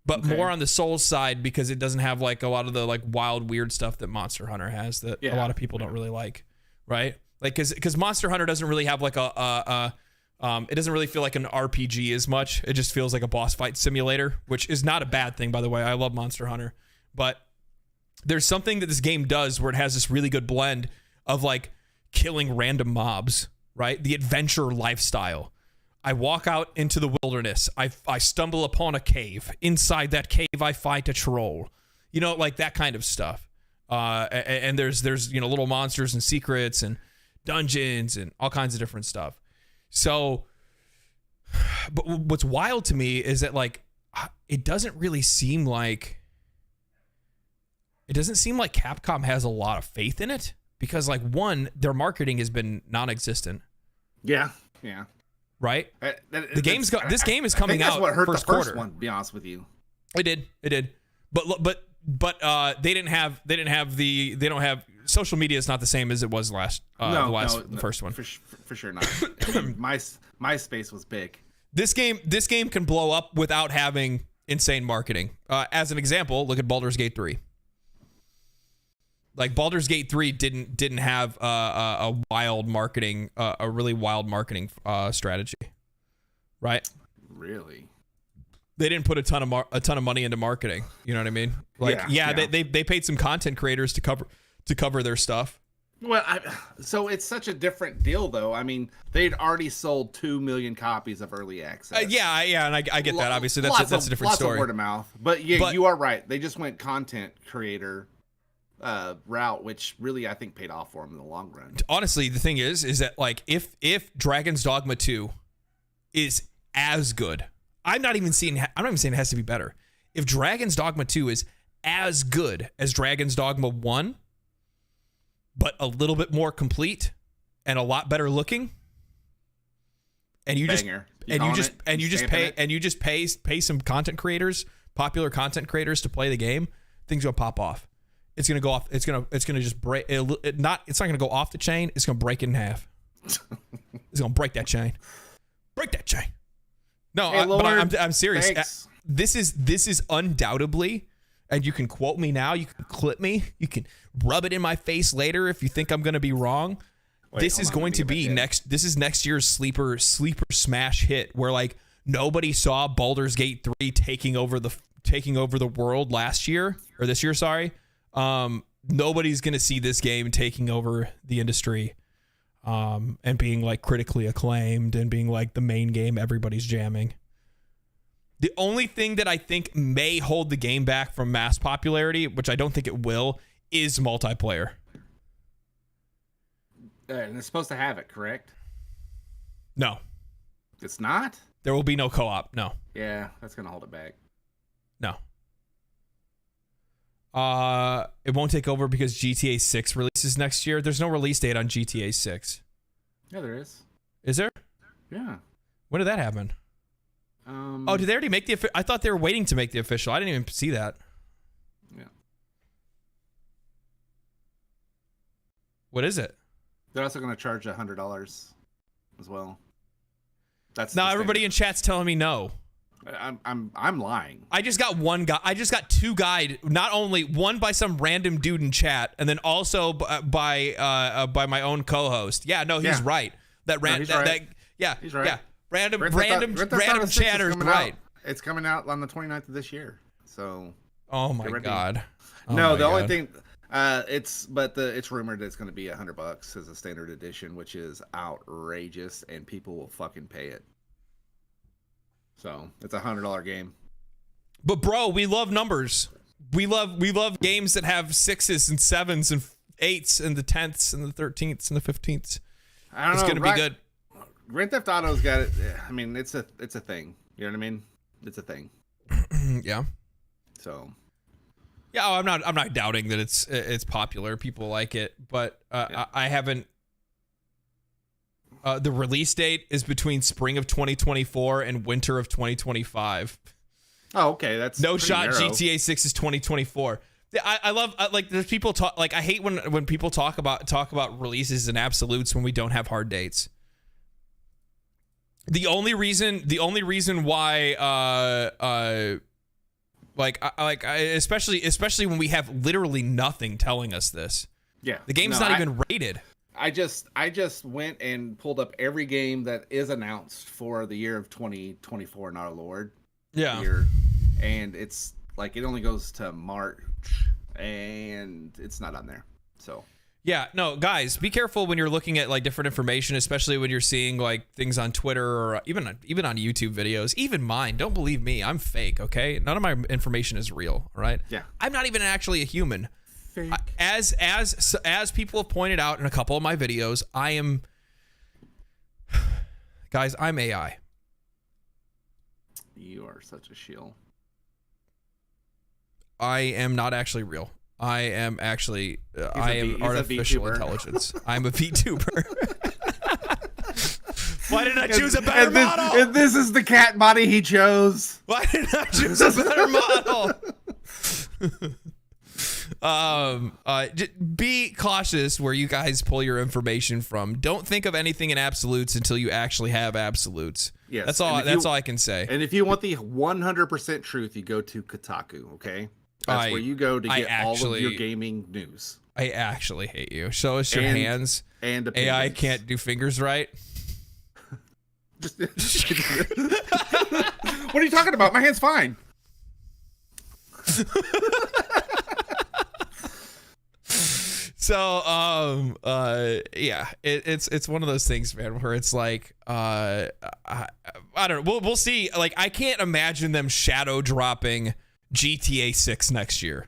[SPEAKER 1] but more on the Souls side because it doesn't have like a lot of the like wild weird stuff that Monster Hunter has that a lot of people don't really like, right? Like because Monster Hunter doesn't really have like it doesn't really feel like an RPG as much. It just feels like a boss fight simulator, which is not a bad thing, by the way. I love Monster Hunter, but there's something that this game does where it has this really good blend of like killing random mobs, right? The adventure lifestyle. I walk out into the wilderness. I stumble upon a cave. Inside that cave, I fight a troll. You know, like that kind of stuff. And there's little monsters and secrets and dungeons and all kinds of different stuff. So, but what's wild to me is that like it doesn't seem like Capcom has a lot of faith in it because like one, their marketing has been non-existent.
[SPEAKER 2] Yeah.
[SPEAKER 1] Right? This game is coming out
[SPEAKER 2] that's what hurt
[SPEAKER 1] first
[SPEAKER 2] the first
[SPEAKER 1] quarter.
[SPEAKER 2] one, to be honest with you.
[SPEAKER 1] It did. But they don't have social media is not the same as it was the first one.
[SPEAKER 2] For sure not. I mean, MySpace was big.
[SPEAKER 1] This game can blow up without having insane marketing. As an example, look at Baldur's Gate 3. Like Baldur's Gate 3 didn't have a really wild marketing strategy, right?
[SPEAKER 2] Really?
[SPEAKER 1] They didn't put a ton of money into marketing. You know what I mean? Like they paid some content creators to cover their stuff.
[SPEAKER 2] Well, so it's such a different deal, though. I mean, they'd already sold 2 million copies of early access.
[SPEAKER 1] And I get that. Obviously, that's a different story.
[SPEAKER 2] Lots of word of mouth. But you are right. They just went content creator route, which really I think paid off for them in the long run. Honestly,
[SPEAKER 1] the thing is that like if Dragon's Dogma 2 is as good, I'm not even saying it has to be better. If Dragon's Dogma 2 is as good as Dragon's Dogma 1, but a little bit more complete and a lot better looking, and you just pay some content creators, popular content creators to play the game, things gonna pop off. It's gonna go off. It's gonna just break. It's not gonna go off the chain. It's gonna break it in half. It's gonna break that chain. Break that chain. No,
[SPEAKER 2] hey, Lord,
[SPEAKER 1] but I'm serious.
[SPEAKER 2] thanks.
[SPEAKER 1] This is undoubtedly, and you can quote me now. You can clip me. You can rub it in my face later if you think I'm gonna be wrong. This is going to be next. This is next year's sleeper smash hit where like nobody saw Baldur's Gate 3 taking over the world last year or this year. Sorry. Nobody's gonna see this game taking over the industry, and being like critically acclaimed and being like the main game everybody's jamming. The only thing that I think may hold the game back from mass popularity, which I don't think it will, is multiplayer.
[SPEAKER 2] And it's supposed to have it, correct?
[SPEAKER 1] No,
[SPEAKER 2] it's not.
[SPEAKER 1] There will be no co-op. No.
[SPEAKER 2] Yeah, that's gonna hold it back.
[SPEAKER 1] No. It won't take over because GTA 6 releases next year. There's no release date on GTA 6.
[SPEAKER 2] Yeah, there is.
[SPEAKER 1] Is there?
[SPEAKER 2] Yeah.
[SPEAKER 1] When did that happen? Did they already make the? I thought they were waiting to make the official. I didn't even see that.
[SPEAKER 2] Yeah.
[SPEAKER 1] What is it?
[SPEAKER 2] They're also going to charge $100 as well. That's
[SPEAKER 1] now everybody in chat's telling me no.
[SPEAKER 2] I'm lying.
[SPEAKER 1] I just got one guy. I just got two guide. Not only one by some random dude in chat, and then also by my own co-host. Yeah, no, he's right. That
[SPEAKER 2] he's right.
[SPEAKER 1] Yeah,
[SPEAKER 2] He's right.
[SPEAKER 1] yeah. Random
[SPEAKER 2] Grand Theft Auto 6 is
[SPEAKER 1] chatters,
[SPEAKER 2] coming
[SPEAKER 1] right?
[SPEAKER 2] out. It's coming out on the 29th of this year. So.
[SPEAKER 1] Oh my god. Oh
[SPEAKER 2] no,
[SPEAKER 1] my
[SPEAKER 2] the
[SPEAKER 1] god.
[SPEAKER 2] only thing, it's rumored that it's going to be $100 as a standard edition, which is outrageous, and people will fucking pay it. So it's a $100 game.
[SPEAKER 1] But bro, we love numbers. We love games that have 6s and 7s and 8s and the 10ths and the 13ths and the 15ths.
[SPEAKER 2] I don't know.
[SPEAKER 1] It's gonna be good.
[SPEAKER 2] Grand Theft Auto's got it. I mean, it's a thing. You know what I mean? It's a thing.
[SPEAKER 1] Yeah.
[SPEAKER 2] So.
[SPEAKER 1] Yeah, I'm not doubting that it's popular. People like it, but I haven't. The release date is between spring of 2024 and winter of 2025.
[SPEAKER 2] Oh, okay, that's
[SPEAKER 1] no shot.
[SPEAKER 2] narrow.
[SPEAKER 1] GTA 6 is 2024. I love like there's people talk like I hate when people talk about releases and absolutes when we don't have hard dates. The only reason why especially when we have literally nothing telling us this.
[SPEAKER 2] Yeah,
[SPEAKER 1] the game's not even rated.
[SPEAKER 2] I just went and pulled up every game that is announced for the year of 2024 in our Lord.
[SPEAKER 1] Yeah.
[SPEAKER 2] Year, and it's like it only goes to March, and it's not on there. So.
[SPEAKER 1] Yeah, no, guys, be careful when you're looking at like different information, especially when you're seeing like things on Twitter or even on YouTube videos. Even mine, don't believe me, I'm fake. Okay, none of my information is real. All right.
[SPEAKER 2] Yeah.
[SPEAKER 1] I'm not even actually a human.
[SPEAKER 2] Fake.
[SPEAKER 1] As people have pointed out in a couple of my videos, I am. Guys, I'm AI.
[SPEAKER 2] You are such a shill. I
[SPEAKER 1] am not actually real. I am actually, I am artificial intelligence. I'm a VTuber. Why didn't I choose a better model?
[SPEAKER 2] And this is the cat body he chose.
[SPEAKER 1] Why didn't I choose a better model? Be cautious where you guys pull your information from. Don't think of anything in absolutes until you actually have absolutes.
[SPEAKER 2] Yes,
[SPEAKER 1] that's all. That's all I can say.
[SPEAKER 2] And if you want the 100% truth, you go to Kotaku. Okay. That's where you go to get all of your gaming news.
[SPEAKER 1] I actually hate you. Show us your hands.
[SPEAKER 2] And
[SPEAKER 1] opinions. AI can't do fingers right.
[SPEAKER 2] What are you talking about? My hand's fine.
[SPEAKER 1] So, yeah, it's one of those things, man, where it's like, I don't know. We'll see. Like, I can't imagine them shadow dropping GTA 6 next year.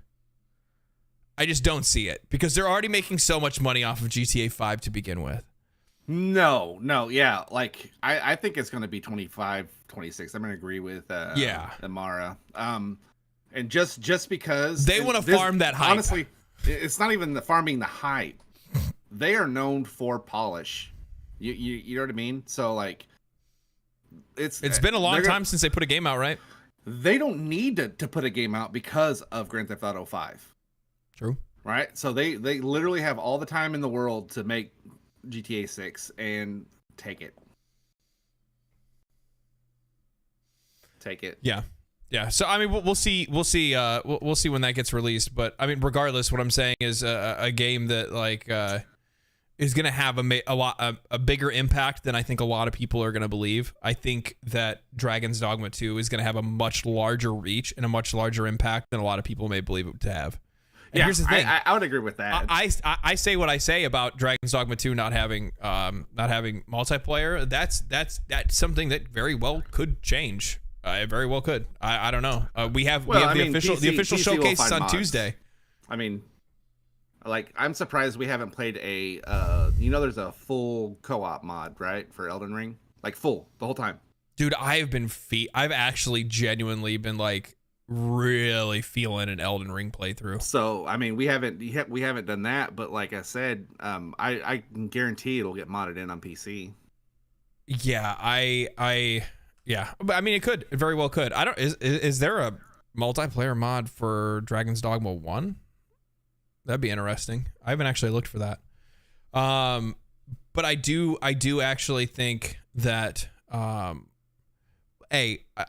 [SPEAKER 1] I just don't see it because they're already making so much money off of GTA 5 to begin with.
[SPEAKER 2] No, yeah, like I think it's going to be 25, 26. I'm going to agree with Amara. And just because
[SPEAKER 1] they want to farm that hype.
[SPEAKER 2] Honestly, it's not even the farming the hype. They are known for polish. You know what I mean? So like it's
[SPEAKER 1] been a long time since they put a game out, right?
[SPEAKER 2] They don't need to put a game out because of Grand Theft Auto 5.
[SPEAKER 1] True.
[SPEAKER 2] Right? So they literally have all the time in the world to make GTA 6 and take it. Take it.
[SPEAKER 1] Yeah. Yeah. So I mean we'll see when that gets released, but I mean regardless what I'm saying is a game that like is going to have a bigger impact than I think a lot of people are going to believe. I think that Dragon's Dogma 2 is going to have a much larger reach and a much larger impact than a lot of people may believe it to have. And here's the thing.
[SPEAKER 2] I would agree with that.
[SPEAKER 1] I say what I say about Dragon's Dogma 2 not having multiplayer. That's something that very well could change. It very well could. I don't know. We have the official showcase on Tuesday.
[SPEAKER 2] I mean, like, I'm surprised we haven't played there's a full co-op mod, right, for Elden Ring? Like, full, the whole time.
[SPEAKER 1] Dude, I've actually genuinely been, like, really feeling an Elden Ring playthrough.
[SPEAKER 2] So, I mean, we haven't done that, but like I said, I can guarantee it'll get modded in on PC.
[SPEAKER 1] Yeah, yeah. But, I mean, it very well could. Is there a multiplayer mod for Dragon's Dogma 1? That'd be interesting. I haven't actually looked for that. But I do actually think that I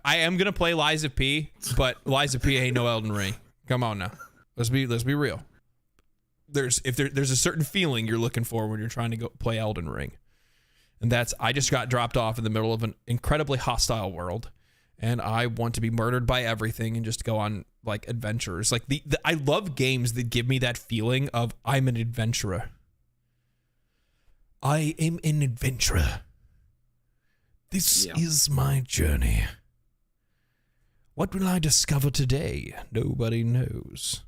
[SPEAKER 1] am gonna play Lies of P, but Lies of P ain't no Elden Ring. Come on now. Let's be real. There's a certain feeling you're looking for when you're trying to go play Elden Ring. And that's, I just got dropped off in the middle of an incredibly hostile world, and I want to be murdered by everything and just go on like adventures. Like I love games that give me that feeling of I'm an adventurer. I am an adventurer. This is my journey. What will I discover today? Nobody knows.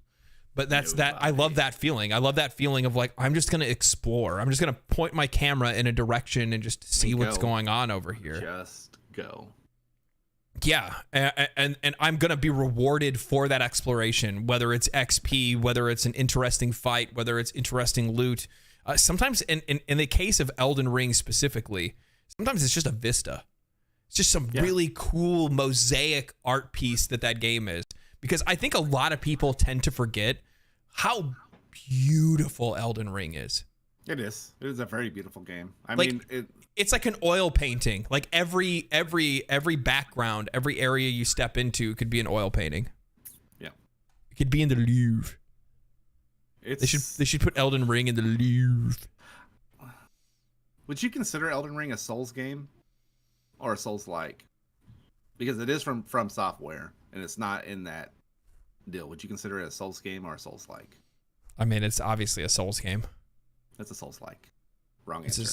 [SPEAKER 1] But I love that feeling. I love that feeling of like, I'm just going to explore. I'm just going to point my camera in a direction and just see what's going on over here.
[SPEAKER 2] Just go.
[SPEAKER 1] Yeah. And I'm going to be rewarded for that exploration, whether it's XP, whether it's an interesting fight, whether it's interesting loot. Sometimes in the case of Elden Ring specifically, sometimes it's just a vista. It's just some really cool mosaic art piece that game is. Because I think a lot of people tend to forget how beautiful Elden Ring is.
[SPEAKER 2] It is. It is a very beautiful game. I
[SPEAKER 1] like,
[SPEAKER 2] mean,
[SPEAKER 1] it's like an oil painting. Like every background, every area you step into could be an oil painting.
[SPEAKER 2] Yeah.
[SPEAKER 1] It could be in the Louvre. They should put Elden Ring in the Louvre.
[SPEAKER 2] Would you consider Elden Ring a Souls game or a Souls-like? Because it is from Software. And it's not in that deal. Would you consider it a Souls game or a Souls-like?
[SPEAKER 1] I mean, it's obviously a Souls game.
[SPEAKER 2] It's a Souls-like. Wrong answer.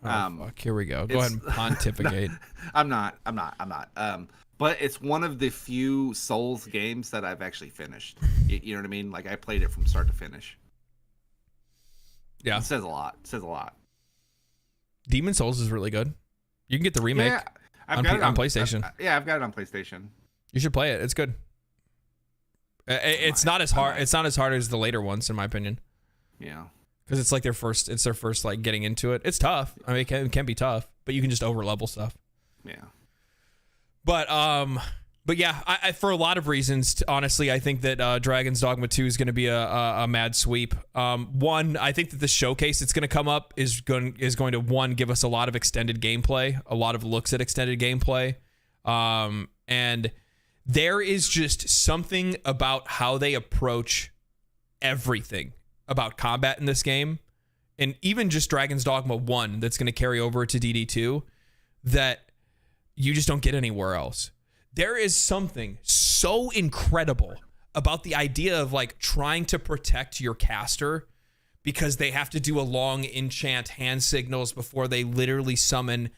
[SPEAKER 2] Fuck,
[SPEAKER 1] here we go. Go ahead and pontificate.
[SPEAKER 2] I'm not. But it's one of the few Souls games that I've actually finished. You know what I mean? Like, I played it from start to finish.
[SPEAKER 1] Yeah.
[SPEAKER 2] It says a lot.
[SPEAKER 1] Demon Souls is really good. You can get the remake.
[SPEAKER 2] Yeah.
[SPEAKER 1] On PlayStation.
[SPEAKER 2] I've got it on PlayStation.
[SPEAKER 1] You should play it. It's good. It's not as hard. It's not as hard as the later ones, in my opinion.
[SPEAKER 2] Yeah.
[SPEAKER 1] Because it's like their first. It's their first like getting into it. It's tough. I mean, it can be tough, but you can just over level stuff.
[SPEAKER 2] Yeah.
[SPEAKER 1] But yeah, I for a lot of reasons, honestly, I think that Dragon's Dogma 2 is going to be a mad sweep. One, I think that the showcase that's going to come up is going to one, give us a lot of extended gameplay, a lot of looks at extended gameplay, and there is just something about how they approach everything about combat in this game, and even just Dragon's Dogma 1 that's going to carry over to DD2 that you just don't get anywhere else. There is something so incredible about the idea of like trying to protect your caster because they have to do a long enchant hand signals before they literally summon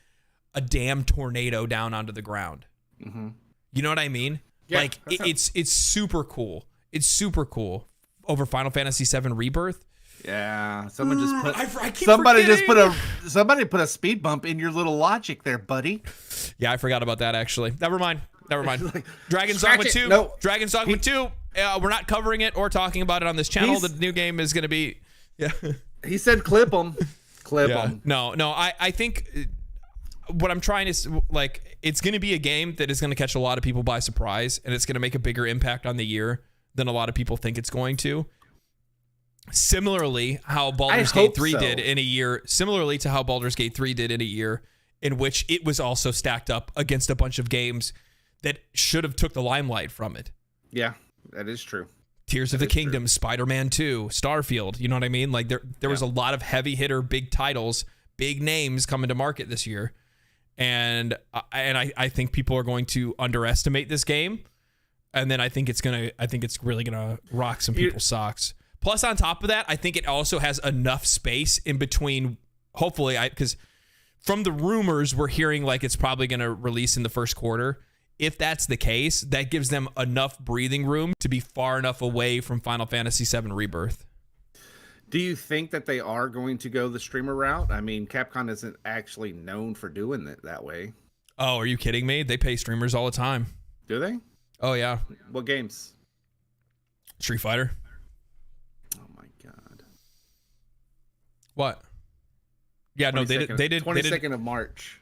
[SPEAKER 1] a damn tornado down onto the ground.
[SPEAKER 2] Mm-hmm.
[SPEAKER 1] You know what I mean?
[SPEAKER 2] Yeah,
[SPEAKER 1] like it's super cool. It's super cool over Final Fantasy VII Rebirth.
[SPEAKER 2] Yeah, somebody put a speed bump in your little logic there, buddy.
[SPEAKER 1] Yeah, I forgot about that actually. Never mind. Dragon's Dogma 2.
[SPEAKER 2] No.
[SPEAKER 1] Dragon's Dogma 2. We're not covering it or talking about it on this channel. The new game is going to be. Yeah.
[SPEAKER 2] He said clip them. Clip them.
[SPEAKER 1] No. I think what I'm trying to like, it's going to be a game that is going to catch a lot of people by surprise, and it's going to make a bigger impact on the year than a lot of people think it's going to. Similarly, how Baldur's Gate 3 did in a year. Similarly to how Baldur's Gate 3 did in a year, in which it was also stacked up against a bunch of games that should have took the limelight from it.
[SPEAKER 2] Yeah, that is true.
[SPEAKER 1] Tears of the Kingdom, Spider-Man 2, Starfield. You know what I mean? Like there was a lot of heavy hitter, big titles, big names coming to market this year, and I think people are going to underestimate this game, and then I think it's really gonna rock some people's socks. Plus, on top of that, I think it also has enough space in between. Hopefully, because from the rumors we're hearing, like it's probably gonna release in the first quarter. If that's the case, that gives them enough breathing room to be far enough away from Final Fantasy VII Rebirth.
[SPEAKER 2] Do you think that they are going to go the streamer route? I mean, Capcom isn't actually known for doing it that way.
[SPEAKER 1] Oh, are you kidding me? They pay streamers all the time.
[SPEAKER 2] Do they?
[SPEAKER 1] Oh, yeah.
[SPEAKER 2] What games?
[SPEAKER 1] Street Fighter.
[SPEAKER 2] Oh, my God.
[SPEAKER 1] What? Yeah, no, they did
[SPEAKER 2] 22nd of March.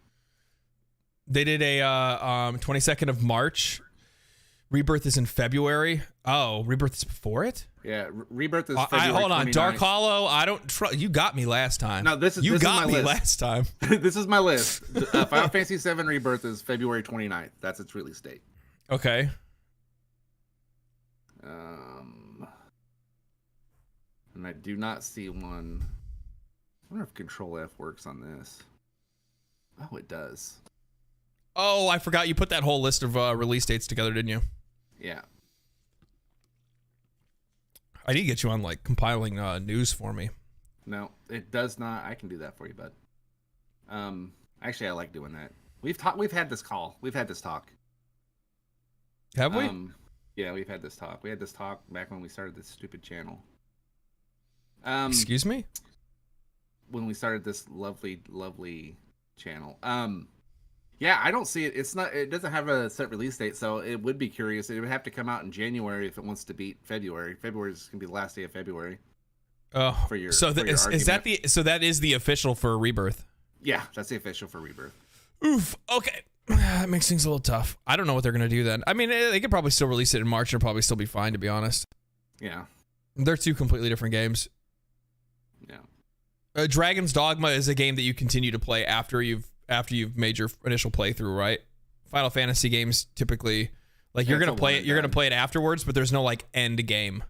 [SPEAKER 1] They did a 22nd of March. Rebirth is in February. Oh, Rebirth is before it?
[SPEAKER 2] Yeah, Rebirth is February.
[SPEAKER 1] Hold on,
[SPEAKER 2] 29th.
[SPEAKER 1] Dark Hollow. I don't trust. You got me last time.
[SPEAKER 2] No, this is
[SPEAKER 1] you
[SPEAKER 2] this
[SPEAKER 1] got
[SPEAKER 2] is my
[SPEAKER 1] me
[SPEAKER 2] list.
[SPEAKER 1] last time.
[SPEAKER 2] This is my list. Final Fantasy VII Rebirth is February 29th. That's its release date.
[SPEAKER 1] Okay.
[SPEAKER 2] And I do not see one wonder if Control F works on this. Oh, it does.
[SPEAKER 1] Oh, I forgot you put that whole list of release dates together, didn't you?
[SPEAKER 2] Yeah.
[SPEAKER 1] I need to get you on like compiling news for me.
[SPEAKER 2] No, it does not. I can do that for you, bud. Actually, I like doing that. We've had this call. We've had this talk.
[SPEAKER 1] Have we?
[SPEAKER 2] Yeah, we've had this talk. We had this talk back when we started this stupid channel.
[SPEAKER 1] Excuse me?
[SPEAKER 2] When we started this lovely, lovely channel. Yeah, I don't see it. It doesn't have a set release date, so it would be curious. It would have to come out in January if it wants to beat February. February is going to be the last day of February.
[SPEAKER 1] Oh,
[SPEAKER 2] for your,
[SPEAKER 1] so that is the official for Rebirth?
[SPEAKER 2] Yeah, that's the official for Rebirth.
[SPEAKER 1] Oof. Okay. That makes things a little tough. I don't know what they're going to do then. I mean, they could probably still release it in March and probably still be fine, to be honest.
[SPEAKER 2] Yeah.
[SPEAKER 1] They're two completely different games.
[SPEAKER 2] Yeah.
[SPEAKER 1] Dragon's Dogma is a game that you continue to play after you've made your initial playthrough, right? Final Fantasy games typically, like you're going to play it, you're going to play it afterwards, but there's no like end game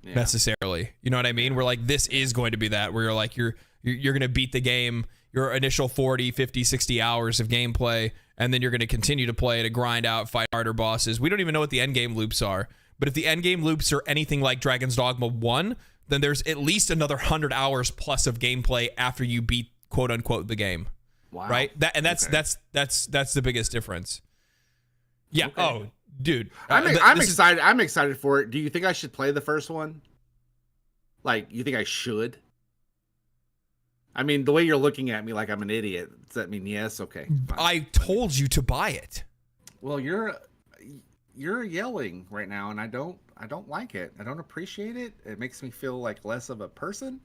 [SPEAKER 1] necessarily. You know what I mean? Where like this is going to be that where you're like you're going to beat the game, your initial 40, 50, 60 hours of gameplay, and then you're going to continue to play to grind out, fight harder bosses. We don't even know what the end game loops are, but if the end game loops are anything like Dragon's Dogma 1, then there's at least another 100 hours plus of gameplay after you beat quote unquote the game.
[SPEAKER 2] Wow.
[SPEAKER 1] Right? That's the biggest difference. Yeah. Okay. Oh, dude.
[SPEAKER 2] I'm excited. I'm excited for it. Do you think I should play the first one? Like, you think I should? I mean, the way you're looking at me like I'm an idiot, does that mean yes? Okay. Fine.
[SPEAKER 1] I told you to buy it.
[SPEAKER 2] Well, you're yelling right now, and I don't like it. I don't appreciate it. It makes me feel like less of a person.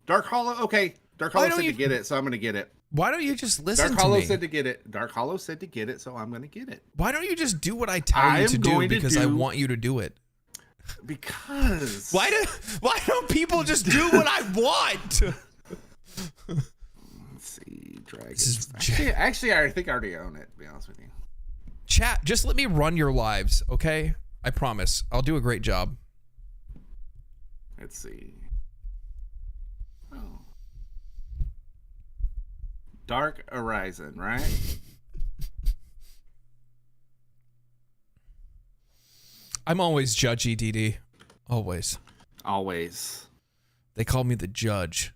[SPEAKER 2] Dark Hollow, okay. Dark Hollow said to get it, so I'm gonna get it.
[SPEAKER 1] Why don't you just listen to me?
[SPEAKER 2] Dark Hollow said to get it. Dark Hollow said to get it, so I'm gonna get it.
[SPEAKER 1] Why don't you just do what I tell you to do because I want you to do it?
[SPEAKER 2] Because
[SPEAKER 1] why don't people just do what I want?
[SPEAKER 2] Let's see, Dragons. Actually, I think I already own it, to be honest with you.
[SPEAKER 1] Chat, just let me run your lives, okay? I promise. I'll do a great job.
[SPEAKER 2] Let's see. Oh. Dark Horizon, right?
[SPEAKER 1] I'm always judgy, DD. Always.
[SPEAKER 2] Always.
[SPEAKER 1] They call me the judge.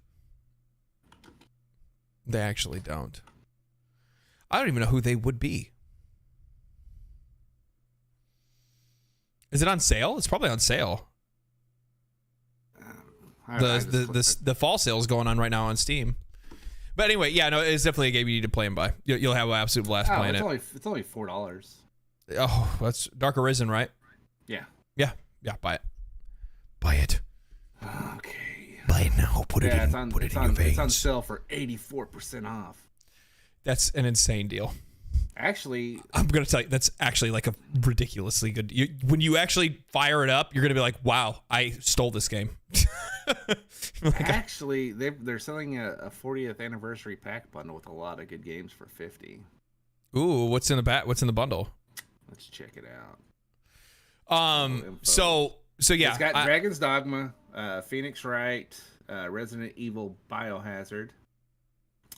[SPEAKER 1] They actually don't. I don't even know who they would be. Is it on sale? It's probably on sale. The fall sale is going on right now on Steam. But anyway, yeah, no, it's definitely a game you need to play and buy. You'll have an absolute blast playing it.
[SPEAKER 2] It's only $4.
[SPEAKER 1] Oh, that's Dark Arisen, right?
[SPEAKER 2] Yeah.
[SPEAKER 1] Yeah, buy it. Buy it.
[SPEAKER 2] Okay.
[SPEAKER 1] Buy it now. Put it in your veins.
[SPEAKER 2] It's on sale for 84% off.
[SPEAKER 1] That's an insane deal.
[SPEAKER 2] Actually,
[SPEAKER 1] I'm going to tell you, that's actually like a ridiculously good... when you actually fire it up, you're going to be like, wow, I stole this game.
[SPEAKER 2] Actually, they're selling a 40th anniversary pack bundle with a lot of good games for $50.
[SPEAKER 1] Ooh, what's in the bundle?
[SPEAKER 2] Let's check it out.
[SPEAKER 1] So yeah.
[SPEAKER 2] It's got Dragon's Dogma, Phoenix Wright, Resident Evil Biohazard,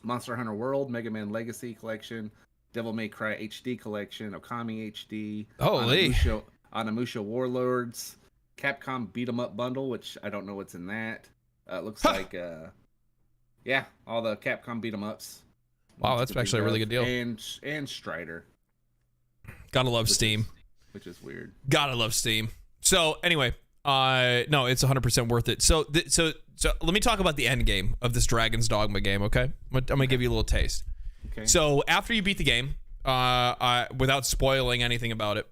[SPEAKER 2] Monster Hunter World, Mega Man Legacy Collection, Devil May Cry HD Collection, Okami HD, Onimusha Warlords, Capcom Beat 'em Up Bundle, which I don't know what's in that. It looks like, all the Capcom Beat 'em Ups.
[SPEAKER 1] Wow, that's actually a really good deal.
[SPEAKER 2] And Strider.
[SPEAKER 1] Gotta love Steam.
[SPEAKER 2] Which is weird.
[SPEAKER 1] Gotta love Steam. So anyway, no, it's 100% worth it. So let me talk about the end game of this Dragon's Dogma game, okay? I'm gonna give you a little taste.
[SPEAKER 2] Okay.
[SPEAKER 1] So after you beat the game, without spoiling anything about it,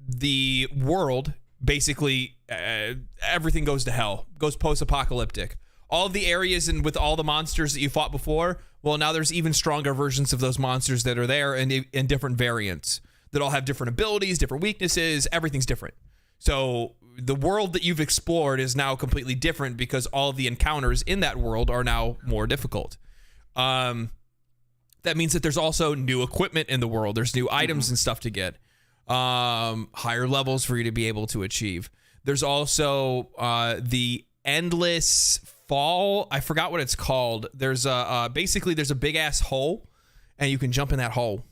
[SPEAKER 1] the world basically everything goes to hell, goes post-apocalyptic. All of the areas and with all the monsters that you fought before, well, now there's even stronger versions of those monsters that are there and in different variants that all have different abilities, different weaknesses. Everything's different. So the world that you've explored is now completely different because all of the encounters in that world are now more difficult. That means that there's also new equipment in the world. There's new items and stuff to get. Higher levels for you to be able to achieve. There's also the endless fall. I forgot what it's called. There's basically there's a big ass hole, and you can jump in that hole.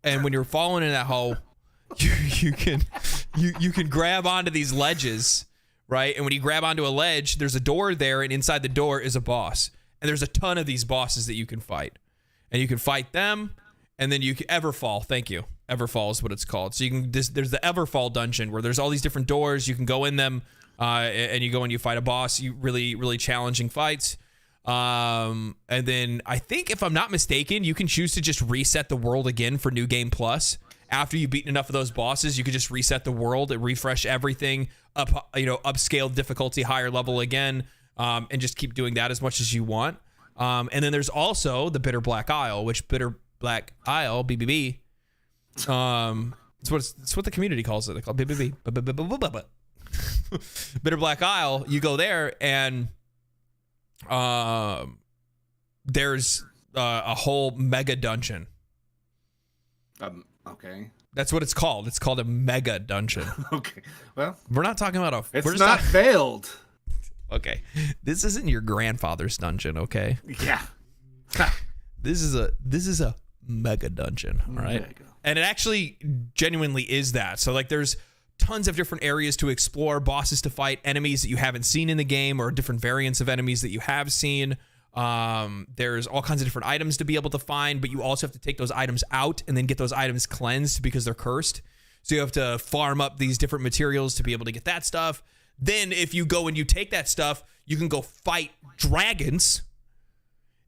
[SPEAKER 1] And when you're falling in that hole, you can grab onto these ledges, right? And when you grab onto a ledge, there's a door there, and inside the door is a boss. And there's a ton of these bosses that you can fight, and you can fight them. And then you can Everfall. Thank you. Everfall is what it's called. So you can there's the Everfall dungeon where there's all these different doors. You can go in them, and you go and you fight a boss. You really challenging fights. And then I think, if I'm not mistaken, you can choose to just reset the world again for New Game Plus. After you've beaten enough of those bosses, you can just reset the world and refresh everything up, upscale difficulty, higher level again, and just keep doing that as much as you want. And then there's also the Bitter Black Isle, which Bitter Black Isle, BBB. It's what the community calls it. They call it BBB. Bitter Black Isle. You go there, and there's a whole mega dungeon.
[SPEAKER 2] Okay.
[SPEAKER 1] That's what it's called. It's called a mega dungeon.
[SPEAKER 2] Okay. Well,
[SPEAKER 1] we're not talking about
[SPEAKER 2] It's not veiled.
[SPEAKER 1] Okay. This isn't your grandfather's dungeon. Okay.
[SPEAKER 2] Yeah.
[SPEAKER 1] This is a mega dungeon, all right?
[SPEAKER 2] Mega.
[SPEAKER 1] And it actually genuinely is that. So like there's tons of different areas to explore, bosses to fight, enemies that you haven't seen in the game, or different variants of enemies that you have seen. There's all kinds of different items to be able to find, but you also have to take those items out and then get those items cleansed because they're cursed. So you have to farm up these different materials to be able to get that stuff. Then if you go and you take that stuff, you can go fight dragons.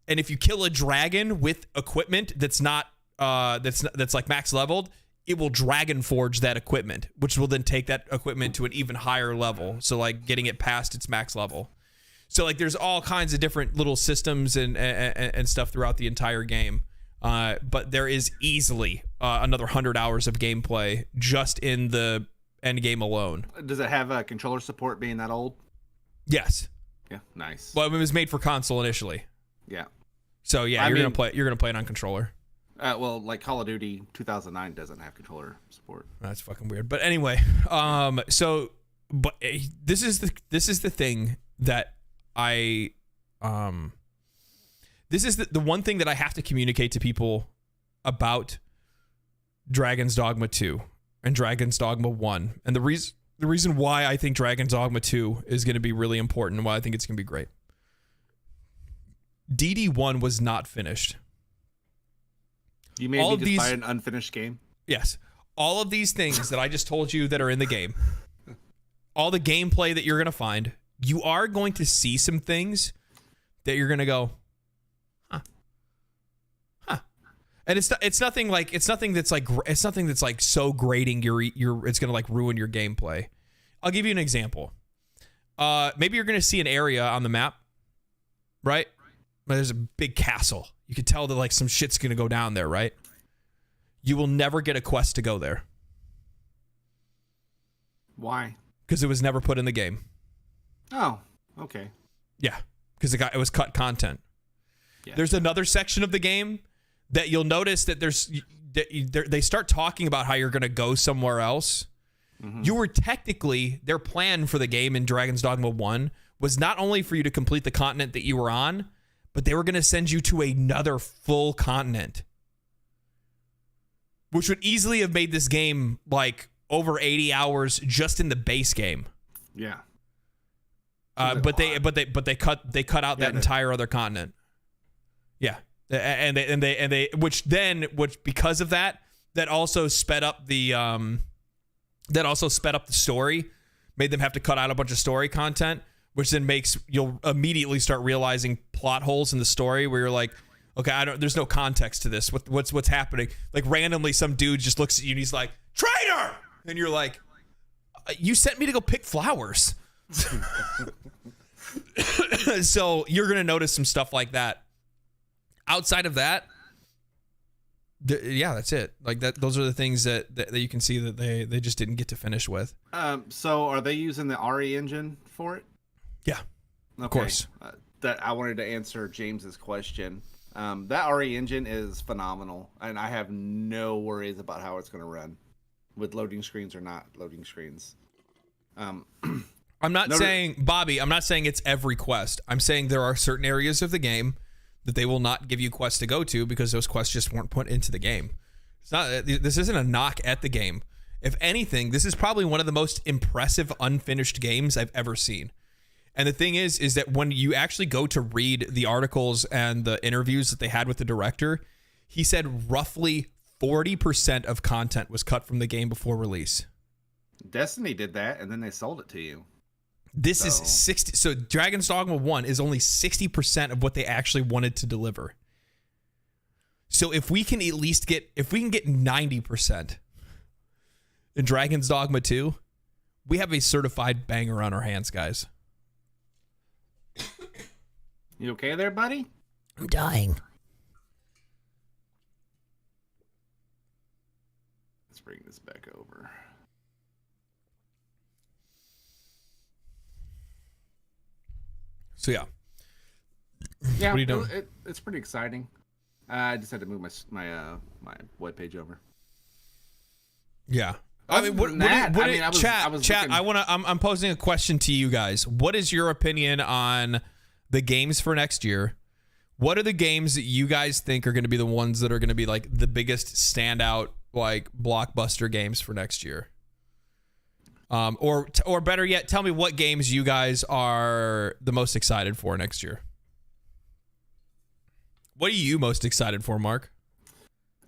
[SPEAKER 1] And if you kill a dragon with equipment that's not that's like max leveled, it will dragon forge that equipment, which will then take that equipment to an even higher level. So like getting it past its max level. So like there's all kinds of different little systems and stuff throughout the entire game. But there is easily another 100 hours of gameplay just in the end game alone.
[SPEAKER 2] Does it have controller support being that old?
[SPEAKER 1] Yes.
[SPEAKER 2] Yeah, nice.
[SPEAKER 1] Well, it was made for console initially.
[SPEAKER 2] Yeah.
[SPEAKER 1] So yeah, you're gonna play it on controller.
[SPEAKER 2] Well, like Call of Duty 2009 doesn't have controller support.
[SPEAKER 1] That's fucking weird. But anyway, this is the thing that this is the one thing that I have to communicate to people about Dragon's Dogma 2 and Dragon's Dogma 1. And the reason why I think Dragon's Dogma 2 is going to be really important and why I think it's going to be great. DD1 was not finished.
[SPEAKER 2] You made me just buy an unfinished game?
[SPEAKER 1] Yes. All of these things that I just told you that are in the game, all the gameplay that you're going to find, you are going to see some things that you're going to go, huh. And it's nothing that's like so grating it's going to like ruin your gameplay. I'll give you an example. Maybe you're going to see an area on the map, right? There's a big castle. You can tell that like some shit's going to go down there, right? You will never get a quest to go there.
[SPEAKER 2] Why?
[SPEAKER 1] Because it was never put in the game.
[SPEAKER 2] Oh, okay.
[SPEAKER 1] Yeah, because it was cut content.
[SPEAKER 2] Yeah.
[SPEAKER 1] There's another section of the game that you'll notice that they start talking about how you're going to go somewhere else. Mm-hmm. You were technically, their plan for the game in Dragon's Dogma 1 was not only for you to complete the continent that you were on, but they were going to send you to another full continent, which would easily have made this game like over 80 hours just in the base game.
[SPEAKER 2] Yeah.
[SPEAKER 1] But they cut out that entire other continent. Yeah. And they which because of that also sped up the story, made them have to cut out a bunch of story content, which then you'll immediately start realizing plot holes in the story where you're like, okay, there's no context to this. What's happening? Like randomly some dude just looks at you and he's like, traitor! And you're like, you sent me to go pick flowers. So you're going to notice some stuff like that. Outside of that, that's it. Like that, those are the things that you can see that they just didn't get to finish with.
[SPEAKER 2] So are they using the RE engine for it?
[SPEAKER 1] Yeah, of course.
[SPEAKER 2] That I wanted to answer James's question. That RE engine is phenomenal, and I have no worries about how it's going to run with loading screens or not loading screens.
[SPEAKER 1] I'm not saying, Bobby, I'm not saying it's every quest. I'm saying there are certain areas of the game that they will not give you quests to go to because those quests just weren't put into the game. It's not. This isn't a knock at the game. If anything, this is probably one of the most impressive unfinished games I've ever seen. And the thing is that when you actually go to read the articles and the interviews that they had with the director, he said roughly 40% of content was cut from the game before release.
[SPEAKER 2] Destiny did that, and then they sold it to you.
[SPEAKER 1] This is 60. So Dragon's Dogma 1 is only 60% of what they actually wanted to deliver. So if we can at least get 90% in Dragon's Dogma 2, we have a certified banger on our hands, guys.
[SPEAKER 2] You okay there, buddy?
[SPEAKER 1] I'm dying.
[SPEAKER 2] Let's bring this back over.
[SPEAKER 1] So yeah.
[SPEAKER 2] Yeah,
[SPEAKER 1] what are you doing?
[SPEAKER 2] It's pretty exciting. I just had to move my web page over.
[SPEAKER 1] Yeah.
[SPEAKER 2] Chat.
[SPEAKER 1] I'm posing a question to you guys. What is your opinion on the games for next year? What are the games that you guys think are going to be the ones that are going to be like the biggest standout, like blockbuster games for next year? Or better yet, tell me what games you guys are the most excited for next year. What are you most excited for, Mark?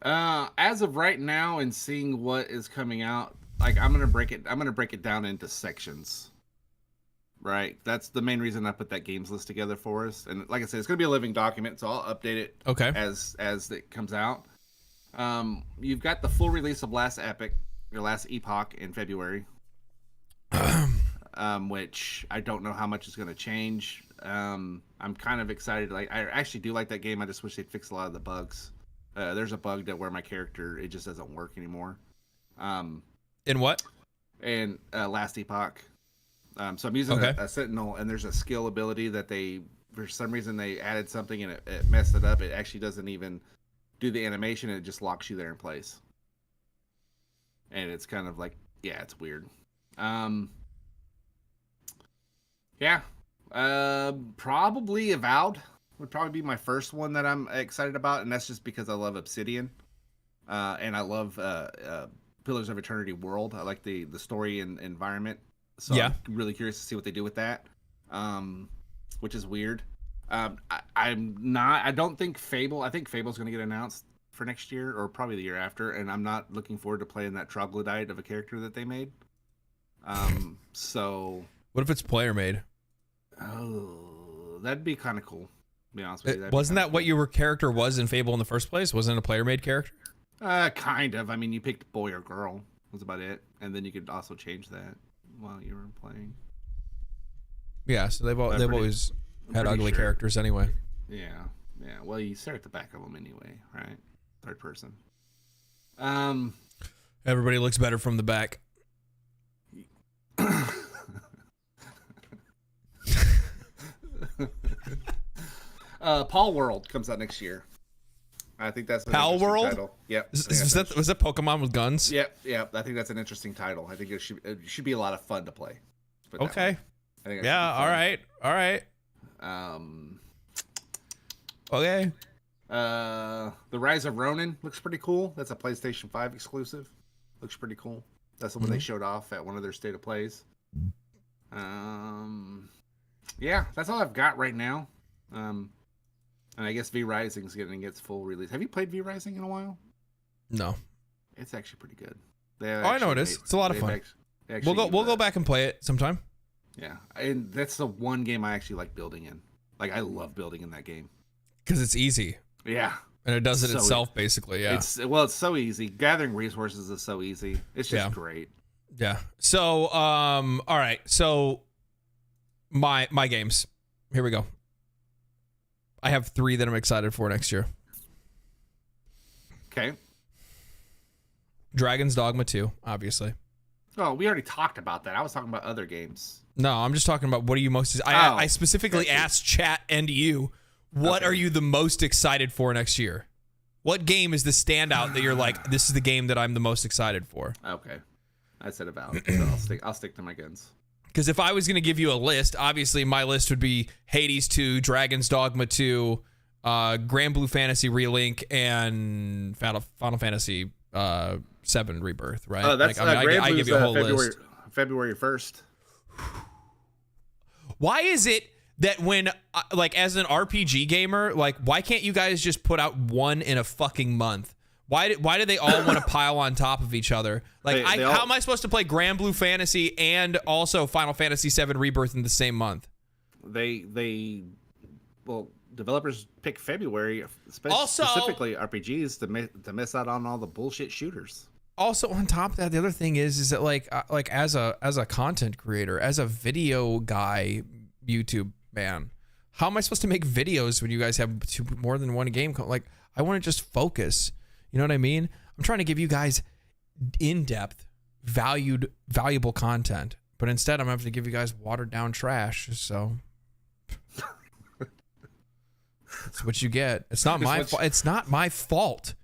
[SPEAKER 2] As of right now, and seeing what is coming out, like I'm gonna break it down into sections. Right, that's the main reason I put that games list together for us. And like I said, it's gonna be a living document, so I'll update it as it comes out. You've got the full release of Last Epoch in February. Which I don't know how much is going to change. I'm kind of excited. Like, I actually do like that game. I just wish they'd fix a lot of the bugs. There's a bug that where my character, it just doesn't work anymore.
[SPEAKER 1] In what?
[SPEAKER 2] In Last Epoch. So I'm using a Sentinel, and there's a skill ability that for some reason they added something and it messed it up. It actually doesn't even do the animation. It just locks you there in place. And it's kind of like, yeah, it's weird. Probably Avowed would probably be my first one that I'm excited about, and that's just because I love Obsidian, and I love Pillars of Eternity World. I like the story and environment, so I'm really curious to see what they do with that, which is weird. I don't think Fable. I think Fable's going to get announced for next year or probably the year after, and I'm not looking forward to playing that troglodyte of a character that they made. So
[SPEAKER 1] what if it's player made?
[SPEAKER 2] Oh, that'd be kind of cool. To be honest with you,
[SPEAKER 1] wasn't that what your character was in Fable in the first place? Wasn't it a player made character?
[SPEAKER 2] Kind of. I mean, you picked boy or girl. Was about it, and then you could also change that while you were playing.
[SPEAKER 1] Yeah, so they've always had ugly characters anyway.
[SPEAKER 2] Yeah. Well, you start at the back of them anyway, right? Third person.
[SPEAKER 1] Everybody looks better from the back.
[SPEAKER 2] Paul World comes out next year. I think that's an
[SPEAKER 1] Pal World
[SPEAKER 2] title. Yep.
[SPEAKER 1] Was that Pokemon with guns?
[SPEAKER 2] Yep. I think that's an interesting title. I think it should be a lot of fun to play.
[SPEAKER 1] Okay. All right. Okay.
[SPEAKER 2] The Rise of Ronin looks pretty cool. That's a PlayStation 5 exclusive. Looks pretty cool. That's the one they showed off at one of their state of plays. Yeah, that's all I've got right now. And I guess V Rising's getting its full release. Have you played V Rising in a while?
[SPEAKER 1] No.
[SPEAKER 2] It's actually pretty good.
[SPEAKER 1] I know it is. It's a lot of fun. We'll go back and play it sometime.
[SPEAKER 2] Yeah, and that's the one game I actually like building in. Like, I love building in that game
[SPEAKER 1] because it's easy.
[SPEAKER 2] Yeah,
[SPEAKER 1] and it does it itself basically. Yeah,
[SPEAKER 2] it's so easy. Gathering resources is so easy. It's just great.
[SPEAKER 1] Yeah. So all right. So my games. Here we go. I have 3 that I'm excited for next year.
[SPEAKER 2] Okay.
[SPEAKER 1] Dragon's Dogma 2, obviously.
[SPEAKER 2] Oh, we already talked about that. I was talking about other games.
[SPEAKER 1] No, I'm just talking about what are you most... I specifically asked chat and you, what are you the most excited for next year? What game is the standout that you're like, this is the game that I'm the most excited for?
[SPEAKER 2] Okay. I said Avowed, so I'll stick to my guns.
[SPEAKER 1] Because if I was going to give you a list, obviously my list would be Hades 2, Dragon's Dogma 2, Grand Blue Fantasy Relink, and Final Fantasy 7 Rebirth, right?
[SPEAKER 2] That's
[SPEAKER 1] I give you a whole list.
[SPEAKER 2] February 1st.
[SPEAKER 1] Why is it that when, like, as an RPG gamer, like, why can't you guys just put out one in a fucking month? Why do they all want to pile on top of each other? Like, how am I supposed to play Grand Blue Fantasy and also Final Fantasy 7 Rebirth in the same month?
[SPEAKER 2] Well, developers pick February, specifically RPGs, to miss out on all the bullshit shooters.
[SPEAKER 1] Also, on top of that, the other thing is that like as a content creator, as a video guy, YouTube man, how am I supposed to make videos when you guys have more than one game? Like, I want to just focus. You know what I mean? I'm trying to give you guys in-depth, valuable content, but instead I'm having to give you guys watered-down trash. So that's what you get. It's not my fault. It's not my fault.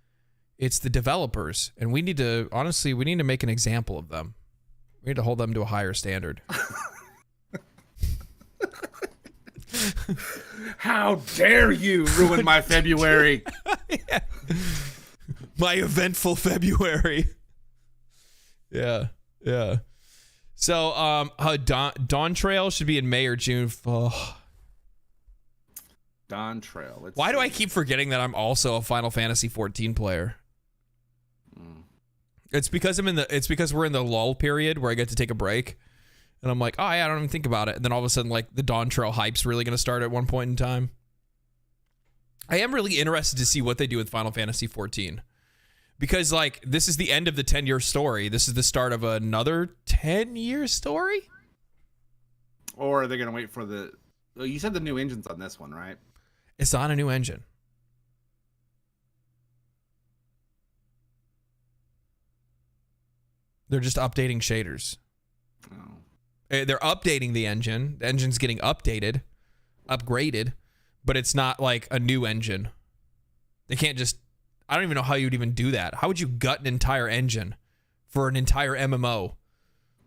[SPEAKER 1] It's the developers, and we need to make an example of them. We need to hold them to a higher standard.
[SPEAKER 2] How dare you ruin my February?
[SPEAKER 1] Yeah. My eventful February. Yeah. So, Dawn Trail should be in May or June. Oh.
[SPEAKER 2] Dawn Trail.
[SPEAKER 1] Why do I keep forgetting that I'm also a Final Fantasy 14 player? It's because we're in the lull period where I get to take a break, and I'm like, oh yeah, I don't even think about it. And then all of a sudden, like, the Dawn Trail hype's really going to start at one point in time. I am really interested to see what they do with Final Fantasy 14. Because, like, this is the end of the 10-year story. This is the start of another 10-year story?
[SPEAKER 2] Or are they going to wait for the... Well, you said the new engine's on this one, right?
[SPEAKER 1] It's on a new engine. They're just updating shaders. Oh. They're updating the engine. The engine's getting upgraded, but it's not like a new engine. They can't just... I don't even know how you would even do that. How would you gut an entire engine for an entire MMO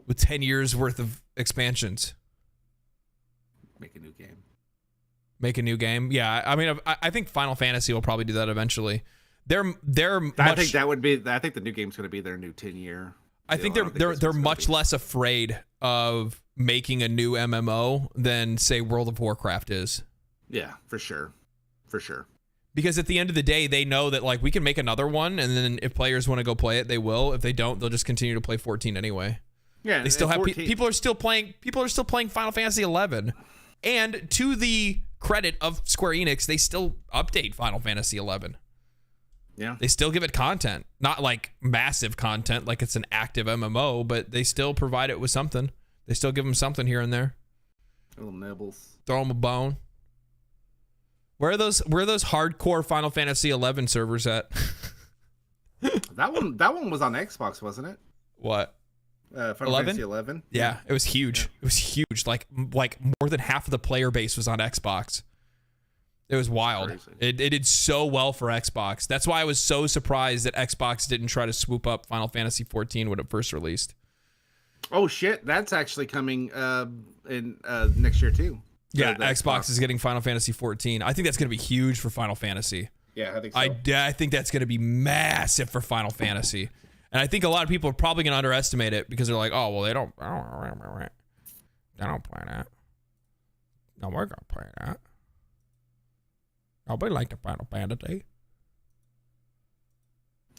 [SPEAKER 1] with 10 years worth of expansions?
[SPEAKER 2] Make a new game.
[SPEAKER 1] Make a new game? Yeah, I mean, I think Final Fantasy will probably do that eventually. I think the new game's going to be their new 10-year. I think they're much less afraid of making a new MMO than, say, World of Warcraft is.
[SPEAKER 2] Yeah, for sure.
[SPEAKER 1] Because at the end of the day, they know that, like, we can make another one, and then if players want to go play it, they will. If they don't, they'll just continue to play 14 anyway.
[SPEAKER 2] Yeah,
[SPEAKER 1] they still have people are still playing Final Fantasy 11, and to the credit of Square Enix, they still update Final Fantasy 11.
[SPEAKER 2] Yeah,
[SPEAKER 1] they still give it content, not like massive content, like it's an active MMO, but they still provide it with something. They still give them something here and there.
[SPEAKER 2] Little nibbles.
[SPEAKER 1] Throw them a bone. Where are those hardcore Final Fantasy 11 servers at?
[SPEAKER 2] that one was on Xbox, wasn't it?
[SPEAKER 1] What?
[SPEAKER 2] Final Fantasy 11?
[SPEAKER 1] Yeah, it was huge. Yeah. It was huge. Like more than half of the player base was on Xbox. It was wild. It did so well for Xbox. That's why I was so surprised that Xbox didn't try to swoop up Final Fantasy 14 when it first released.
[SPEAKER 2] Oh shit, that's actually coming in next year too.
[SPEAKER 1] Yeah, Xbox is getting Final Fantasy 14. I think that's going to be huge for Final Fantasy.
[SPEAKER 2] Yeah, I think so.
[SPEAKER 1] I think that's going to be massive for Final Fantasy. And I think a lot of people are probably going to underestimate it because they're like, oh, well, they don't play that. No, we're going to play that. Nobody like the Final Fantasy.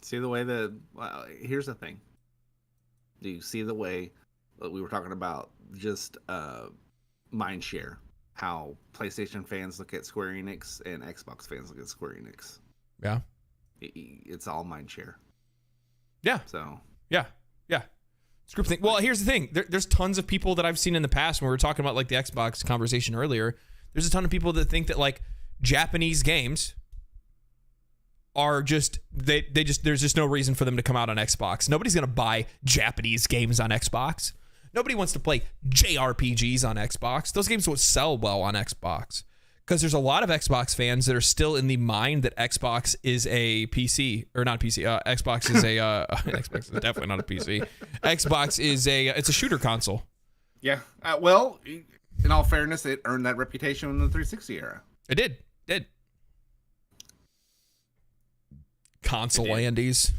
[SPEAKER 2] See the way here's the thing. Do you see the way that we were talking about just mind share? How PlayStation fans look at Square Enix and Xbox fans look at Square Enix.
[SPEAKER 1] Yeah.
[SPEAKER 2] It's all mind share.
[SPEAKER 1] Yeah.
[SPEAKER 2] So.
[SPEAKER 1] Yeah. It's group thing. Well, here's the thing. There's tons of people that I've seen in the past when we were talking about like the Xbox conversation earlier. There's a ton of people that think that like Japanese games are just there's just no reason for them to come out on Xbox. Nobody's gonna buy Japanese games on Xbox. Nobody wants to play JRPGs on Xbox. Those games won't sell well on Xbox because there's a lot of Xbox fans that are still in the mind that Xbox is a PC or not PC. Xbox is a Xbox is definitely not a PC. Xbox is it's a shooter console.
[SPEAKER 2] Yeah. Well, in all fairness, it earned that reputation in the 360 era.
[SPEAKER 1] It did. Console Andes.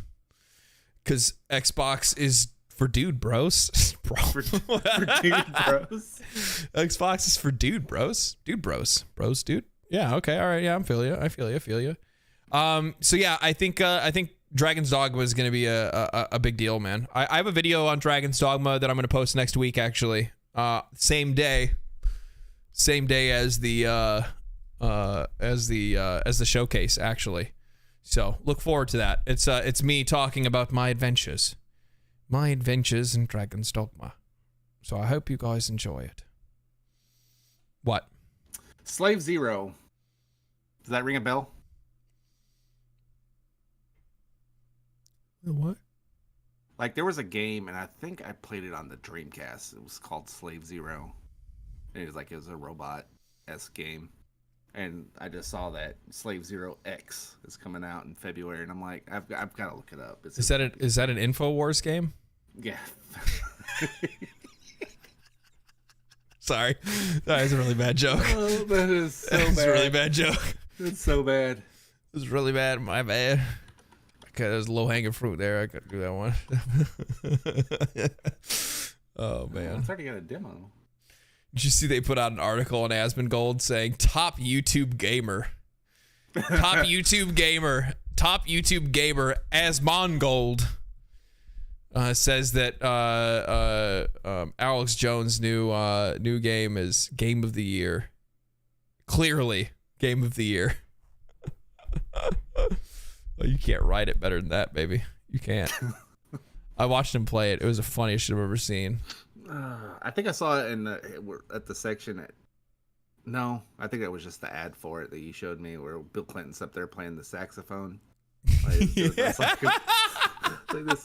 [SPEAKER 1] Because Xbox is for dude bros.
[SPEAKER 2] For dude bros.
[SPEAKER 1] Xbox is for dude bros. Dude bros. Bros, dude. Yeah, okay. All right. Yeah, I feel you. So yeah, I think Dragon's Dogma is going to be a big deal, man. I have a video on Dragon's Dogma that I'm going to post next week, actually. Same day as the showcase, actually. So look forward to that. It's me talking about my adventures in Dragon's Dogma. So I hope you guys enjoy it. What?
[SPEAKER 2] Slave Zero. Does that ring a bell?
[SPEAKER 1] What?
[SPEAKER 2] Like, there was a game, and I think I played it on the Dreamcast. It was called Slave Zero. And it was a robot-esque game. And I just saw that Slave Zero X is coming out in February, and I'm like, I've got to look it up.
[SPEAKER 1] Is that an InfoWars game?
[SPEAKER 2] Yeah.
[SPEAKER 1] Sorry. That was a really bad joke.
[SPEAKER 2] Oh, that is so bad.
[SPEAKER 1] It's a really bad joke.
[SPEAKER 2] It's so bad.
[SPEAKER 1] It was really bad. My bad. Okay, there's low-hanging fruit there. I could do that one. Oh, man.
[SPEAKER 2] It's already got a demo.
[SPEAKER 1] Did you see they put out an article on Asmongold saying top YouTube gamer Asmongold says that Alex Jones' new game is game of the year. Clearly, game of the year. Oh, you can't write it better than that, baby. You can't. I watched him play it. It was the funniest shit I've ever seen.
[SPEAKER 2] I think I saw it at the section. No, I think that was just the ad for it that you showed me, where Bill Clinton's up there playing the saxophone. Like, this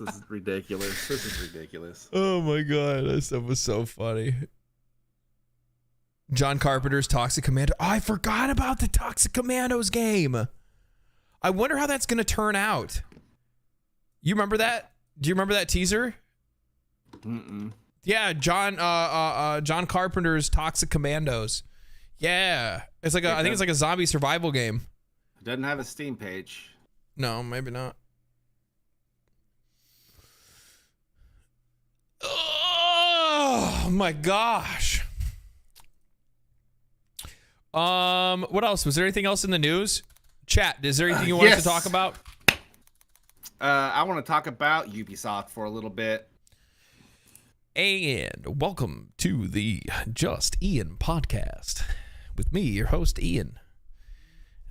[SPEAKER 2] is ridiculous. This is ridiculous.
[SPEAKER 1] Oh my god, that stuff was so funny. John Carpenter's Toxic Commando. Oh, I forgot about the Toxic Commandos game. I wonder how that's going to turn out. You remember that? Do you remember that teaser?
[SPEAKER 2] Mm-mm.
[SPEAKER 1] Yeah, John Carpenter's Toxic Commandos. Yeah, it's like I think it's like a zombie survival game.
[SPEAKER 2] It doesn't have a Steam page.
[SPEAKER 1] No, maybe not. Oh my gosh. What else? Was there anything else in the news? Chat, is there anything you wanted to talk about?
[SPEAKER 2] I want to talk about Ubisoft for a little bit.
[SPEAKER 1] And welcome to the Just Ian podcast with me, your host Ian,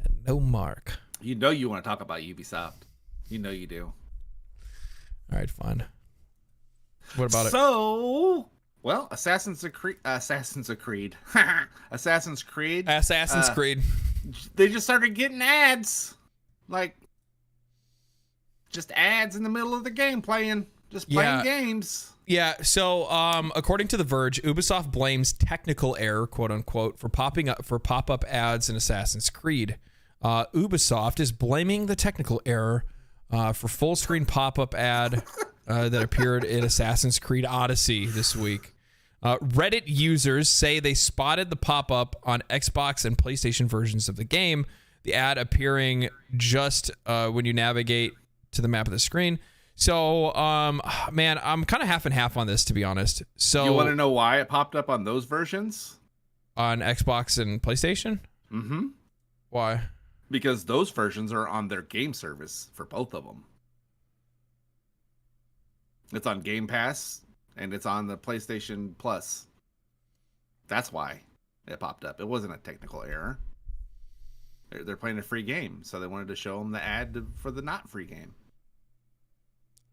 [SPEAKER 1] and no Mark.
[SPEAKER 2] You know you want to talk about Ubisoft. You know you do.
[SPEAKER 1] All right, fine. What about it?
[SPEAKER 2] So, well, Assassin's Creed. They just started getting ads, like just ads in the middle of the game playing games.
[SPEAKER 1] Yeah, so according to The Verge, Ubisoft blames technical error, quote unquote, for pop-up ads in Assassin's Creed. Ubisoft is blaming the technical error for full-screen pop-up ad that appeared in Assassin's Creed Odyssey this week. Reddit users say they spotted the pop-up on Xbox and PlayStation versions of the game, the ad appearing just when you navigate to the map of the screen. So, man, I'm kind of half and half on this, to be honest. So,
[SPEAKER 2] you want to know why it popped up on those versions?
[SPEAKER 1] On Xbox and PlayStation?
[SPEAKER 2] Mm-hmm.
[SPEAKER 1] Why?
[SPEAKER 2] Because those versions are on their game service for both of them. It's on Game Pass, and it's on the PlayStation Plus. That's why it popped up. It wasn't a technical error. They're playing a free game, so they wanted to show them the ad for the not free game.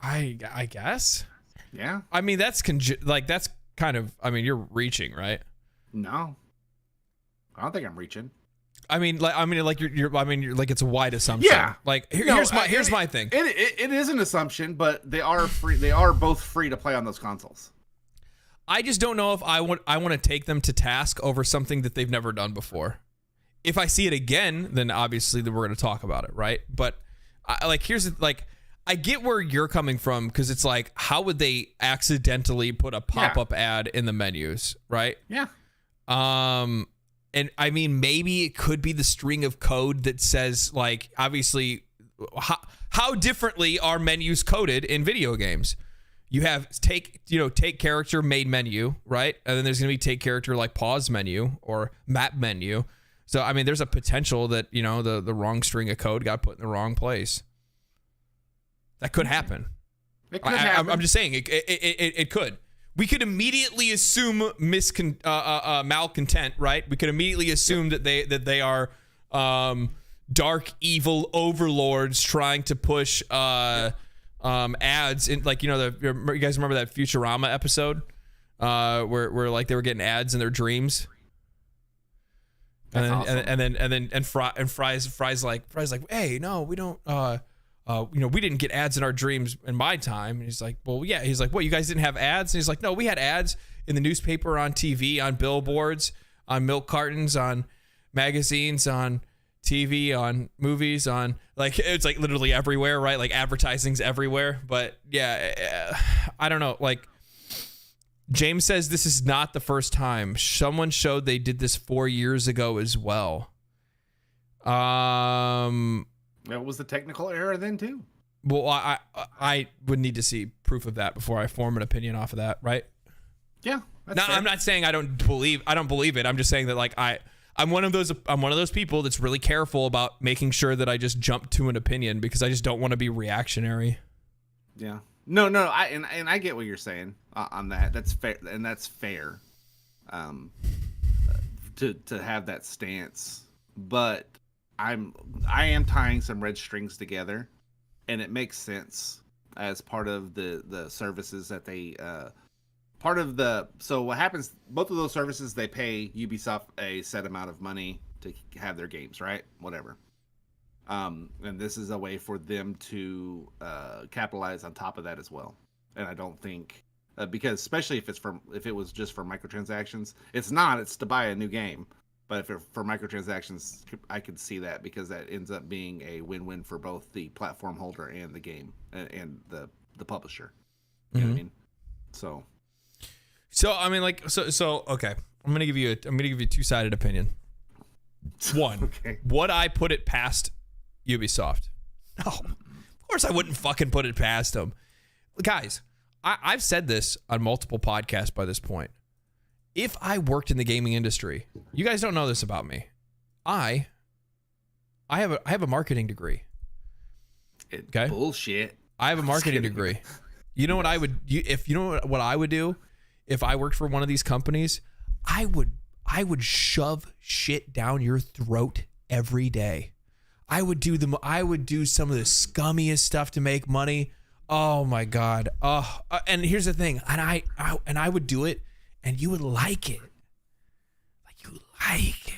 [SPEAKER 1] I guess.
[SPEAKER 2] Yeah.
[SPEAKER 1] I mean, that's kind of. I mean, you're reaching, right?
[SPEAKER 2] No, I don't think I'm reaching.
[SPEAKER 1] you're like it's a wide assumption.
[SPEAKER 2] Yeah.
[SPEAKER 1] Like here's my thing.
[SPEAKER 2] It is an assumption, but they are free. They are both free to play on those consoles.
[SPEAKER 1] I just don't know if I want to take them to task over something that they've never done before. If I see it again, then obviously we're going to talk about it, right? But I get where you're coming from, because it's like, how would they accidentally put a pop-up ad in the menus, right?
[SPEAKER 2] Yeah.
[SPEAKER 1] And I mean, maybe it could be the string of code that says, like, obviously, how differently are menus coded in video games? You have take character main menu, right? And then there's gonna be take character like pause menu or map menu. So I mean, there's a potential that, you know, the wrong string of code got put in the wrong place. That could happen.
[SPEAKER 2] It could happen.
[SPEAKER 1] I'm just saying it could. We could immediately assume malcontent, right? We could immediately assume that they are dark evil overlords trying to push ads in, like, you know, you guys remember that Futurama episode where like they were getting ads in their dreams. And Fry's like, hey, no, we don't, you know, we didn't get ads in our dreams in my time. And he's like, well, yeah. He's like, what, you guys didn't have ads? And he's like, no, we had ads in the newspaper, on TV, on billboards, on milk cartons, on magazines, on TV, on movies, on, like, it's like literally everywhere, right? Like advertising's everywhere. But yeah, I don't know. Like, James says this is not the first time. Someone showed they did this 4 years ago as well.
[SPEAKER 2] That was the technical error then too.
[SPEAKER 1] Well, I would need to see proof of that before I form an opinion off of that, right?
[SPEAKER 2] Yeah.
[SPEAKER 1] No, I'm not saying I don't believe it. I'm just saying that, like, I'm one of those people that's really careful about making sure that I just jump to an opinion, because I just don't want to be reactionary.
[SPEAKER 2] Yeah. No, I get what you're saying on that. That's fair, and that's fair. To have that stance, but I am tying some red strings together, and it makes sense as part of the services that they so what happens, both of those services, they pay Ubisoft a set amount of money to have their games, right? Whatever. And this is a way for them to capitalize on top of that as well. And I don't think because especially if it was just for microtransactions, it's to buy a new game. But if it's for microtransactions, I could see that, because that ends up being a win-win for both the platform holder and the game and the publisher. You know what I mean?
[SPEAKER 1] So I mean, like, so okay. I'm gonna give you a two-sided opinion. One,
[SPEAKER 2] okay.
[SPEAKER 1] Would I put it past Ubisoft? No, of course I wouldn't fucking put it past them. Guys, I've said this on multiple podcasts by this point. If I worked in the gaming industry, you guys don't know this about me. I have a marketing degree. Okay?
[SPEAKER 2] Bullshit.
[SPEAKER 1] I have a marketing degree. You know what I would what I would do if I worked for one of these companies? I would shove shit down your throat every day. I would do some of the scummiest stuff to make money. Oh my God. And here's the thing. And I would do it, and you would like it. Like, you like it.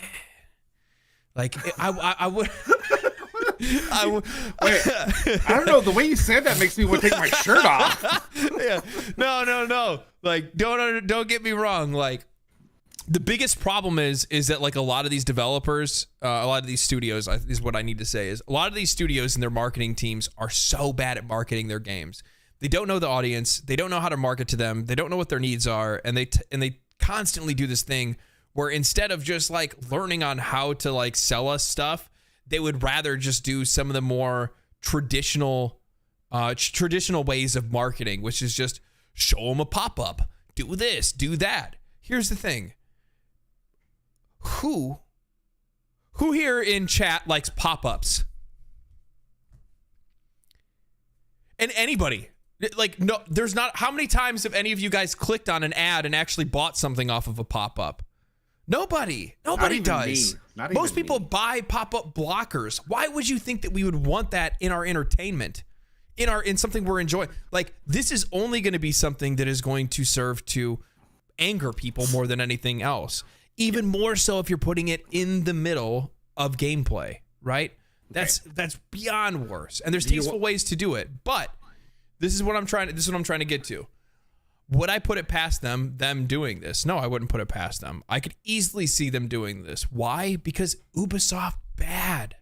[SPEAKER 1] Like, I would.
[SPEAKER 2] Wait, I don't know. The way you said that makes me want to take my shirt off.
[SPEAKER 1] Yeah. No. Like, don't get me wrong. Like, the biggest problem is that, like, a lot of these developers, a lot of these studios, is what I need to say, is a lot of these studios and their marketing teams are so bad at marketing their games. They don't know the audience. They don't know how to market to them. They don't know what their needs are. And they constantly do this thing where, instead of just, like, learning on how to, like, sell us stuff, they would rather just do some of the more traditional ways of marketing, which is just show them a pop-up, do this, do that. Here's the thing. Who here in chat likes pop-ups? And anybody, like, no, there's not. How many times have any of you guys clicked on an ad and actually bought something off of a pop-up? Nobody does. Most people buy pop-up blockers. Why would you think that we would want that in our entertainment, in something we're enjoying? Like, this is only going to be something that is going to serve to anger people more than anything else. Even more so if you're putting it in the middle of gameplay, right? That's beyond worse. And there's tasteful ways to do it. But this is what I'm trying to get to. Would I put it past them doing this? No, I wouldn't put it past them. I could easily see them doing this. Why? Because Ubisoft bad.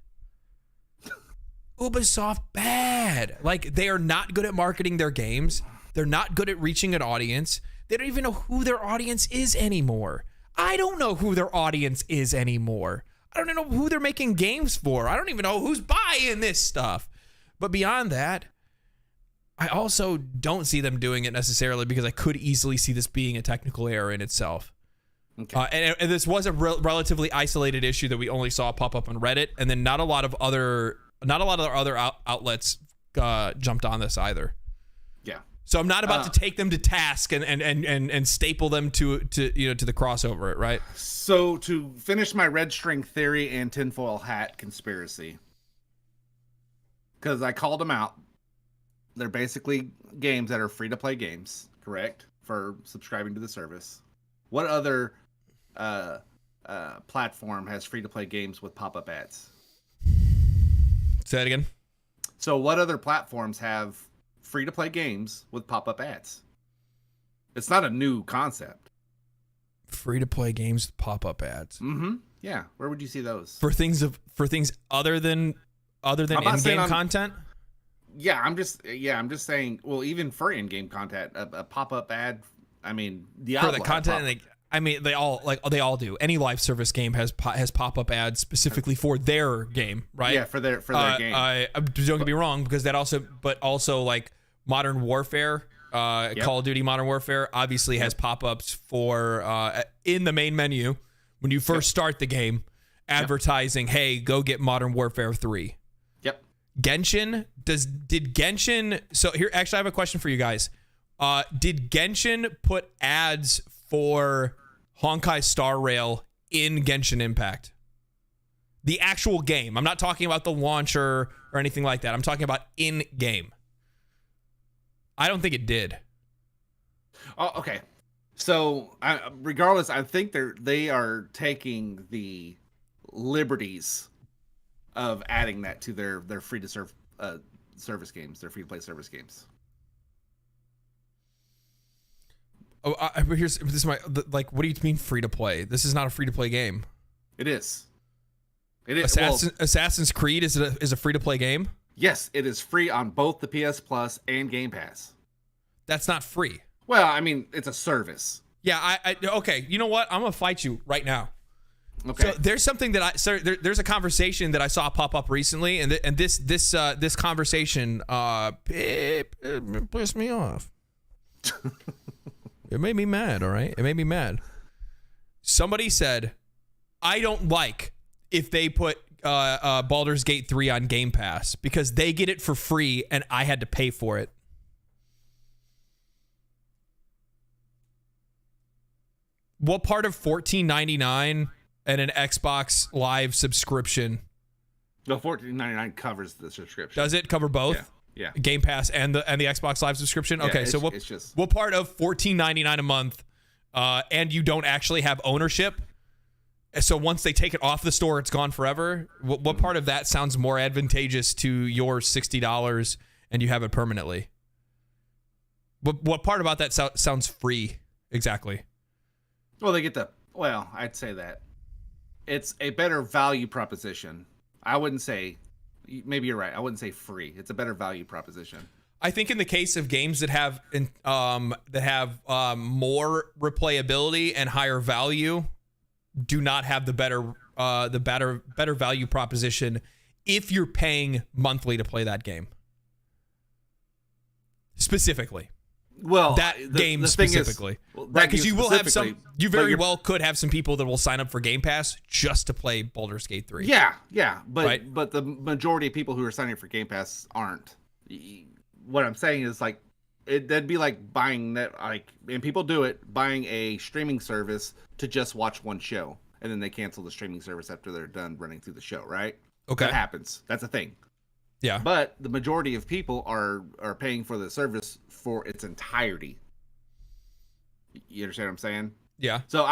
[SPEAKER 1] Ubisoft bad. bad. Like, they are not good at marketing their games. They're not good at reaching an audience. They don't even know who their audience is anymore. I don't know who their audience is anymore. I don't even know who they're making games for. I don't even know who's buying this stuff. But beyond that, I also don't see them doing it necessarily because I could easily see this being a technical error in itself. Okay. And this was a relatively isolated issue that we only saw pop up on Reddit, and then not a lot of other outlets jumped on this either.
[SPEAKER 2] Yeah.
[SPEAKER 1] So I'm not about to take them to task and staple them to the crossover, right?
[SPEAKER 2] So to finish my red string theory and tinfoil hat conspiracy, because I called them out. They're basically games that are free to play games, correct? For subscribing to the service. What other platform has free to play games with pop-up ads?
[SPEAKER 1] Say that again.
[SPEAKER 2] So what other platforms have free to play games with pop-up ads? It's not a new concept.
[SPEAKER 1] Free to play games with pop-up ads.
[SPEAKER 2] Mm-hmm. Yeah. Where would you see those?
[SPEAKER 1] For things other than in-game content?
[SPEAKER 2] Yeah, I'm just saying, well, even for in-game content, a pop-up ad, I mean, Diablo
[SPEAKER 1] for the content, they all do. Any live service game has pop-up ads specifically for their game, right?
[SPEAKER 2] Yeah, for their game.
[SPEAKER 1] Don't get me wrong, because that also like Modern Warfare, Call of Duty Modern Warfare obviously has pop-ups for in the main menu when you first start the game, advertising, hey, go get Modern Warfare 3.
[SPEAKER 2] Yep.
[SPEAKER 1] Genshin did Genshin? So here, actually, I have a question for you guys. Did Genshin put ads for Honkai Star Rail in Genshin Impact? The actual game. I'm not talking about the launcher or anything like that. I'm talking about in game. I don't think it did.
[SPEAKER 2] Oh, okay. So, regardless, I think they are taking the liberties of adding that to their free to serve service games, their free to play service games.
[SPEAKER 1] Oh, what do you mean free to play? This is not a free to play game.
[SPEAKER 2] It is. It is.
[SPEAKER 1] Assassin's Creed is a free to play game.
[SPEAKER 2] Yes, it is free on both the PS Plus and Game Pass.
[SPEAKER 1] That's not free.
[SPEAKER 2] Well, I mean, it's a service.
[SPEAKER 1] Yeah, okay. You know what? I'm gonna fight you right now.
[SPEAKER 2] Okay.
[SPEAKER 1] So there's something that there's a conversation that I saw pop up recently, and this conversation it pissed me off. It made me mad. All right, it made me mad. Somebody said, I don't like if they put Baldur's Gate 3 on Game Pass because they get it for free and I had to pay for it. What part of $14.99 and an Xbox Live subscription?
[SPEAKER 2] No, $14.99 covers the subscription.
[SPEAKER 1] Does it cover both?
[SPEAKER 2] Yeah.
[SPEAKER 1] Game Pass and the Xbox Live subscription? Okay, so what part of $14.99 a month and you don't actually have ownership? So once they take it off the store, it's gone forever? What part of that sounds more advantageous to your $60 and you have it permanently? What part about that sounds free exactly?
[SPEAKER 2] Well, I'd say that it's a better value proposition. I wouldn't say, maybe you're right. I wouldn't say free. It's a better value proposition.
[SPEAKER 1] I think in the case of games that have more replayability and higher value, do not have the better value proposition if you're paying monthly to play that game. Specifically.
[SPEAKER 2] Well,
[SPEAKER 1] game specifically, right? Because you will have you very well could have some people that will sign up for Game Pass just to play Baldur's Gate 3.
[SPEAKER 2] Yeah, but
[SPEAKER 1] right?
[SPEAKER 2] But the majority of people who are signing up for Game Pass aren't. What I'm saying is that'd be like buying and people do it, buying a streaming service to just watch one show, and then they cancel the streaming service after they're done running through the show, right?
[SPEAKER 1] Okay,
[SPEAKER 2] that happens. That's a thing.
[SPEAKER 1] Yeah,
[SPEAKER 2] but the majority of people are paying for the service for its entirety. You understand what I'm saying?
[SPEAKER 1] Yeah.
[SPEAKER 2] So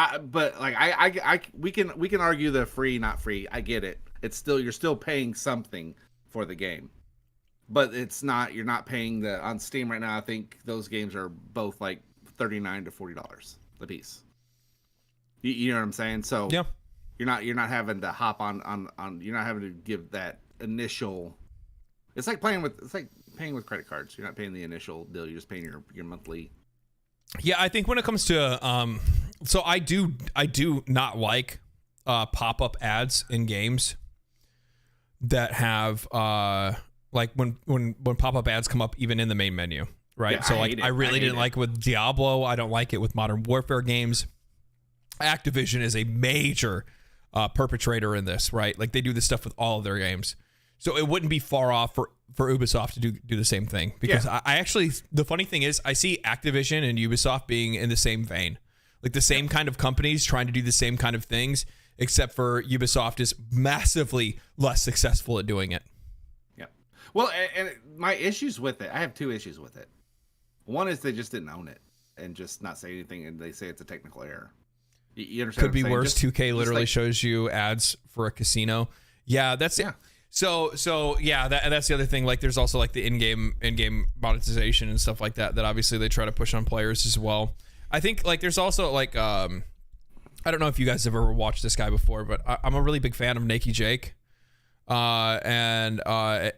[SPEAKER 2] we can argue the free, not free. I get it. You're still paying something for the game, but you're not paying on Steam right now. I think those games are both like $39 to $40 a piece. You know what I'm saying? So
[SPEAKER 1] yeah,
[SPEAKER 2] you're not having to hop on. You're not having to give that initial. It's like paying with credit cards. You're not paying the initial deal. You're just paying your monthly.
[SPEAKER 1] Yeah, I think when it comes to so I do not like pop-up ads in games that have like when pop-up ads come up even in the main menu, right?
[SPEAKER 2] Yeah,
[SPEAKER 1] so like I really didn't like it with Diablo. I don't like it with Modern Warfare games. Activision is a major perpetrator in this, right? Like they do this stuff with all of their games. So it wouldn't be far off for Ubisoft to do the same thing, because I actually, the funny thing is I see Activision and Ubisoft being in the same vein, like the same kind of companies trying to do the same kind of things, except for Ubisoft is massively less successful at doing it.
[SPEAKER 2] Yeah. Well, and my issues with it, I have two issues with it. One is they just didn't own it and just not say anything, and they say it's a technical error. You understand?
[SPEAKER 1] Could be worse. 2K literally shows you ads for a casino. Yeah, that's it. So yeah, that's the other thing. Like, there's also like the in-game monetization and stuff like that obviously they try to push on players as well. I think like there's also like I don't know if you guys have ever watched this guy before, but I'm a really big fan of Nakey Jake. And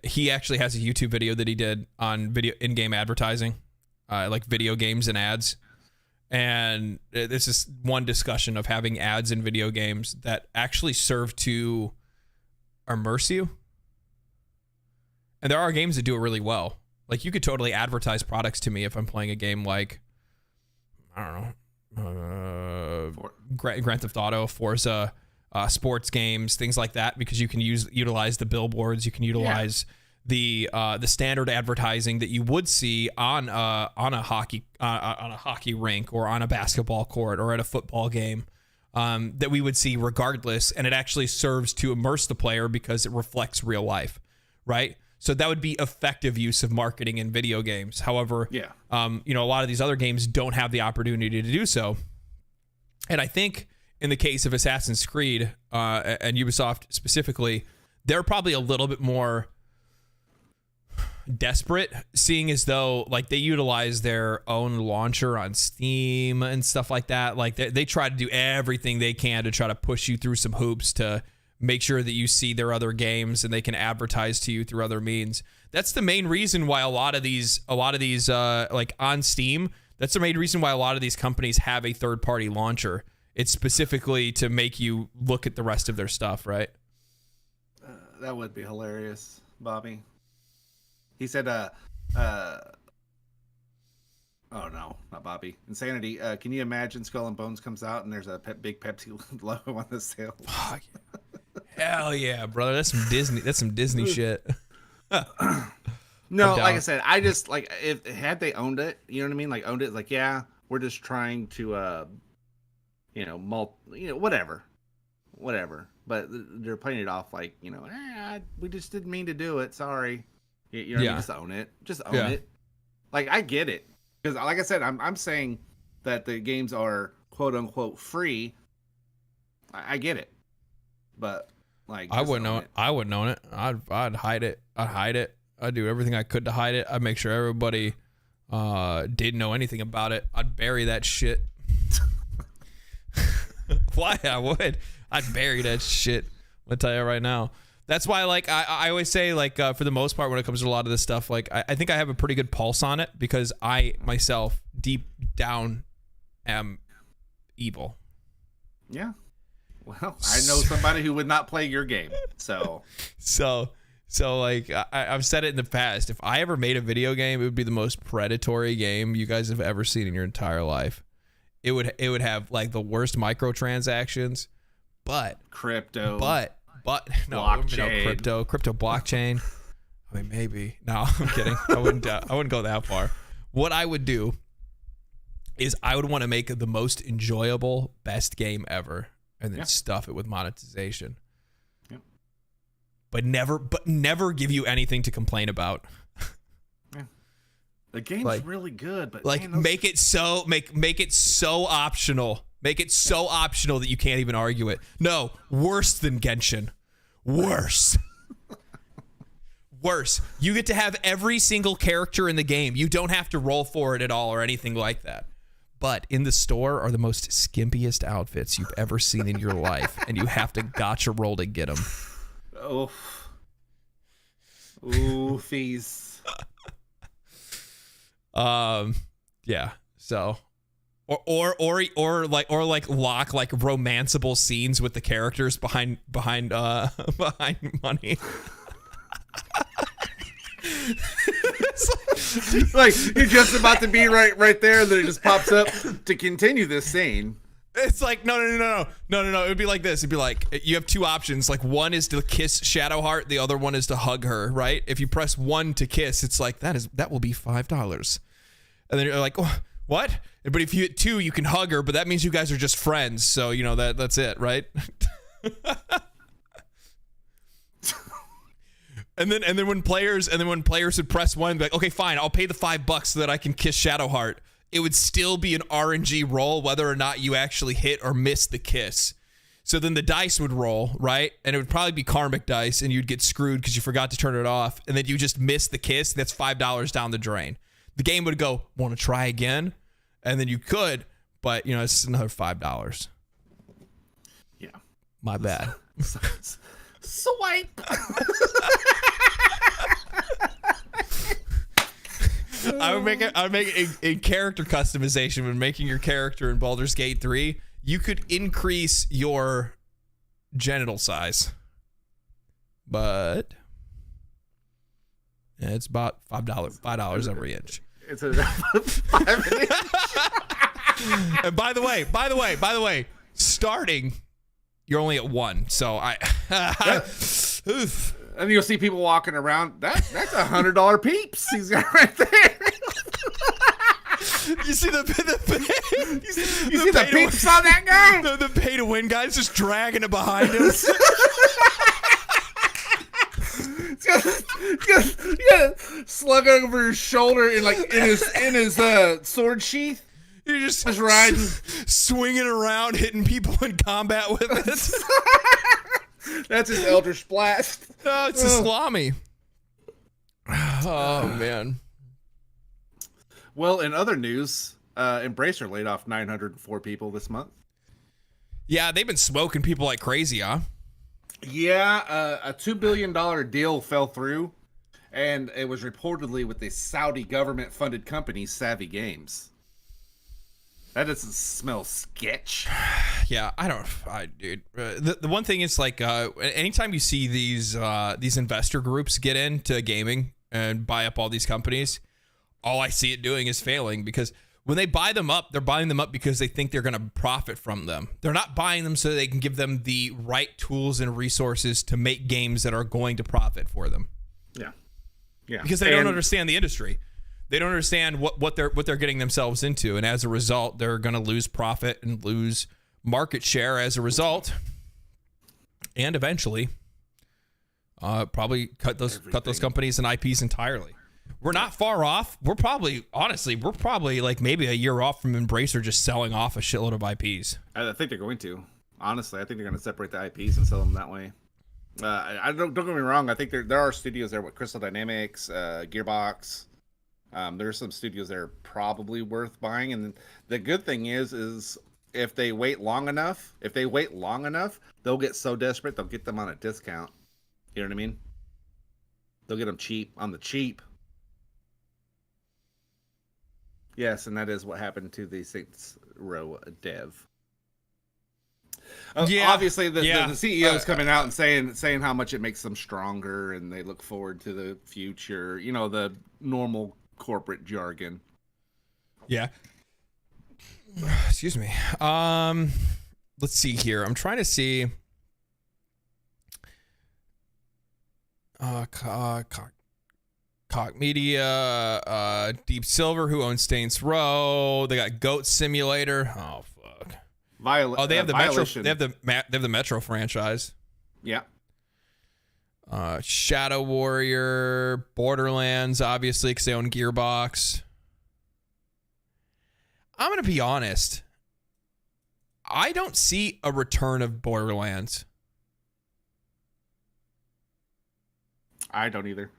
[SPEAKER 1] he actually has a YouTube video that he did on video in-game advertising, like video games and ads. And this is one discussion of having ads in video games that actually serve to immerse you. And there are games that do it really well. Like, you could totally advertise products to me if I'm playing a game like, I don't know, Grand Theft Auto, Forza, sports games, things like that, because you can utilize the billboards, you can utilize the standard advertising that you would see on a hockey rink or on a basketball court or at a football game, that we would see regardless, and it actually serves to immerse the player because it reflects real life, right? So that would be effective use of marketing in video games. However, a lot of these other games don't have the opportunity to do so. And I think in the case of Assassin's Creed and Ubisoft specifically, they're probably a little bit more desperate, seeing as though like they utilize their own launcher on Steam and stuff like that. Like they try to do everything they can to try to push you through some hoops to make sure that you see their other games and they can advertise to you through other means. That's the main reason why a lot of these like on Steam, that's the main reason why a lot of these companies have a third-party launcher. It's specifically to make you look at the rest of their stuff, right?
[SPEAKER 2] That would be hilarious, Bobby. He said, oh no, not Bobby. Insanity. Can you imagine Skull and Bones comes out and there's a big Pepsi logo on the sale?
[SPEAKER 1] Fuck. Hell yeah, brother. That's some Disney. That's some Disney shit.
[SPEAKER 2] No, like I said, I just like if had they owned it, you know what I mean? Like owned it, like, yeah, we're just trying to whatever. But they're playing it off like, we just didn't mean to do it. Sorry. You know, just own it. Just own it. Like, I get it. Because like I said, I'm saying that the games are quote unquote free. I get it. But like,
[SPEAKER 1] I wouldn't own it. I wouldn't own it. I'd hide it. I'd do everything I could to hide it. I'd make sure everybody didn't know anything about it. I'd bury that shit. Why? I would. I'd bury that shit. I'm gonna tell you right now. That's why, like, I always say, like, for the most part, when it comes to a lot of this stuff, like, I think I have a pretty good pulse on it because I myself, deep down, am evil.
[SPEAKER 2] Yeah. Well, I know somebody who would not play your game, so like, I've said it in the past. If I ever made a video game, it would be the most predatory game you guys have ever seen in your entire life. It would have like the worst microtransactions, but crypto,
[SPEAKER 1] but no,
[SPEAKER 2] blockchain.
[SPEAKER 1] No crypto blockchain. I mean, maybe. No, I'm kidding. I wouldn't go that far. What I would do is I would want to make the most enjoyable, best game ever, and then stuff it with monetization.
[SPEAKER 2] Yep.
[SPEAKER 1] But never give you anything to complain about.
[SPEAKER 2] Yeah. The game's really good, but
[SPEAKER 1] like, make it so optional. Make it so optional that you can't even argue it. No, worse than Genshin. Worse. Worse. You get to have every single character in the game. You don't have to roll for it at all or anything like that. But in the store are the most skimpiest outfits you've ever seen in your life, and you have to gotcha roll to get them.
[SPEAKER 2] Oof. Oofies.
[SPEAKER 1] Yeah. So, or like lock like romanceable scenes with the characters behind behind money.
[SPEAKER 2] Like you're just about to be right there, and then it just pops up to continue this scene.
[SPEAKER 1] It's like no. It would be like this. It'd be like you have two options. Like one is to kiss Shadowheart, the other one is to hug her. Right? If you press one to kiss, it's like that will be $5. And then you're like, oh, what? But if you hit two, you can hug her. But that means you guys are just friends. So you know that's it, right? And then when players would press one, be like, okay, fine, I'll pay the $5 so that I can kiss Shadowheart. It would still be an RNG roll whether or not you actually hit or miss the kiss. So then the dice would roll, right? And it would probably be karmic dice, and you'd get screwed because you forgot to turn it off. And then you just miss the kiss. That's $5 down the drain. The game would go, want to try again? And then you could, but you know it's another $5.
[SPEAKER 2] Yeah,
[SPEAKER 1] my bad.
[SPEAKER 2] Swipe.
[SPEAKER 1] I would make a character customization when making your character in Baldur's Gate 3. You could increase your genital size, but it's about $5 every inch.
[SPEAKER 2] It's a $5 inch.
[SPEAKER 1] And by the way, starting, you're only at 1. So oof.
[SPEAKER 2] And you'll see people walking around. That's $100 peeps he's got right there.
[SPEAKER 1] You see the
[SPEAKER 2] peeps on that guy?
[SPEAKER 1] The pay to win guy's just dragging it behind him.
[SPEAKER 2] Slug over his shoulder and like in his sword sheath.
[SPEAKER 1] You're just
[SPEAKER 2] riding,
[SPEAKER 1] swinging around, hitting people in combat with it.
[SPEAKER 2] That's his Eldritch Blast.
[SPEAKER 1] No, it's a salami. Oh man.
[SPEAKER 2] Well, in other news, Embracer laid off 904 people this month.
[SPEAKER 1] Yeah, they've been smoking people like crazy, huh?
[SPEAKER 2] Yeah, a $2 billion deal fell through, and it was reportedly with the Saudi government-funded company Savvy Games. That doesn't smell sketch.
[SPEAKER 1] Yeah, dude. The one thing is like, anytime you see these investor groups get into gaming and buy up all these companies, all I see it doing is failing, because when they buy them up, they're buying them up because they think they're going to profit from them. They're not buying them so they can give them the right tools and resources to make games that are going to profit for them.
[SPEAKER 2] Yeah.
[SPEAKER 1] Because they don't understand the industry. They don't understand what they're getting themselves into, and as a result, they're going to lose profit and lose market share as a result, and eventually, probably cut those companies and IPs entirely. We're not far off. We're probably like maybe a year off from Embracer just selling off a shitload of IPs.
[SPEAKER 2] I think they're going to. Honestly, I think they're going to separate the IPs and sell them that way. I don't get me wrong. I think there are studios there with Crystal Dynamics, Gearbox. There's some studios that are probably worth buying, and the good thing is if they wait long enough, they'll get so desperate they'll get them on a discount. You know what I mean? They'll get them cheap on the cheap. Yes, and that is what happened to the Saints Row dev.
[SPEAKER 1] Yeah,
[SPEAKER 2] obviously the CEO is coming out and saying how much it makes them stronger, and they look forward to the future. You know, the normal corporate jargon.
[SPEAKER 1] Yeah. Excuse me. Let's see here. I'm trying to see. Cock Media, Deep Silver, who owns Saints Row. They got Goat Simulator. Oh fuck. They have the
[SPEAKER 2] Violation.
[SPEAKER 1] Metro. They have the Metro franchise.
[SPEAKER 2] Yeah.
[SPEAKER 1] Shadow Warrior, Borderlands, obviously, because they own Gearbox. I'm gonna be honest. I don't see a return of Borderlands.
[SPEAKER 2] I don't either.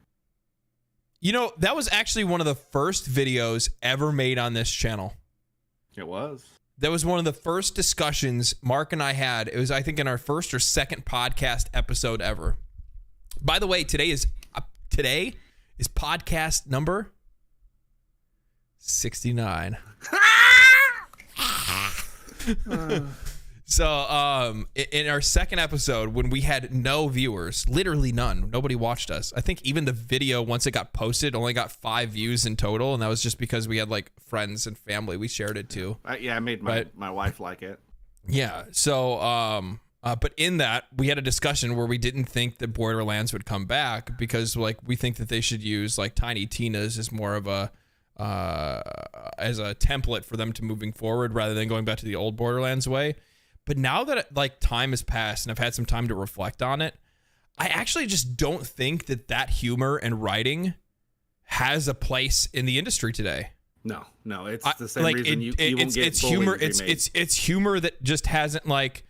[SPEAKER 1] You know, that was actually one of the first videos ever made on this channel.
[SPEAKER 2] It was.
[SPEAKER 1] That was one of the first discussions Mark and I had. It was, I think, in our first or second podcast episode ever. By the way, today is podcast number 69. So in our second episode, when we had no viewers, literally none, nobody watched us. I think even the video, once it got posted, only got 5 views in total, and that was just because we had like friends and family we shared it to.
[SPEAKER 2] Yeah, I made my wife like it.
[SPEAKER 1] Yeah. So but in that, we had a discussion where we didn't think that Borderlands would come back because like we think that they should use like Tiny Tina's as more of a as a template for them to moving forward rather than going back to the old Borderlands way. But now that like time has passed and I've had some time to reflect on it, I actually just don't think that humor and writing has a place in the industry today.
[SPEAKER 2] No, it's the same reason you won't get
[SPEAKER 1] it's humor. It's humor that just hasn't like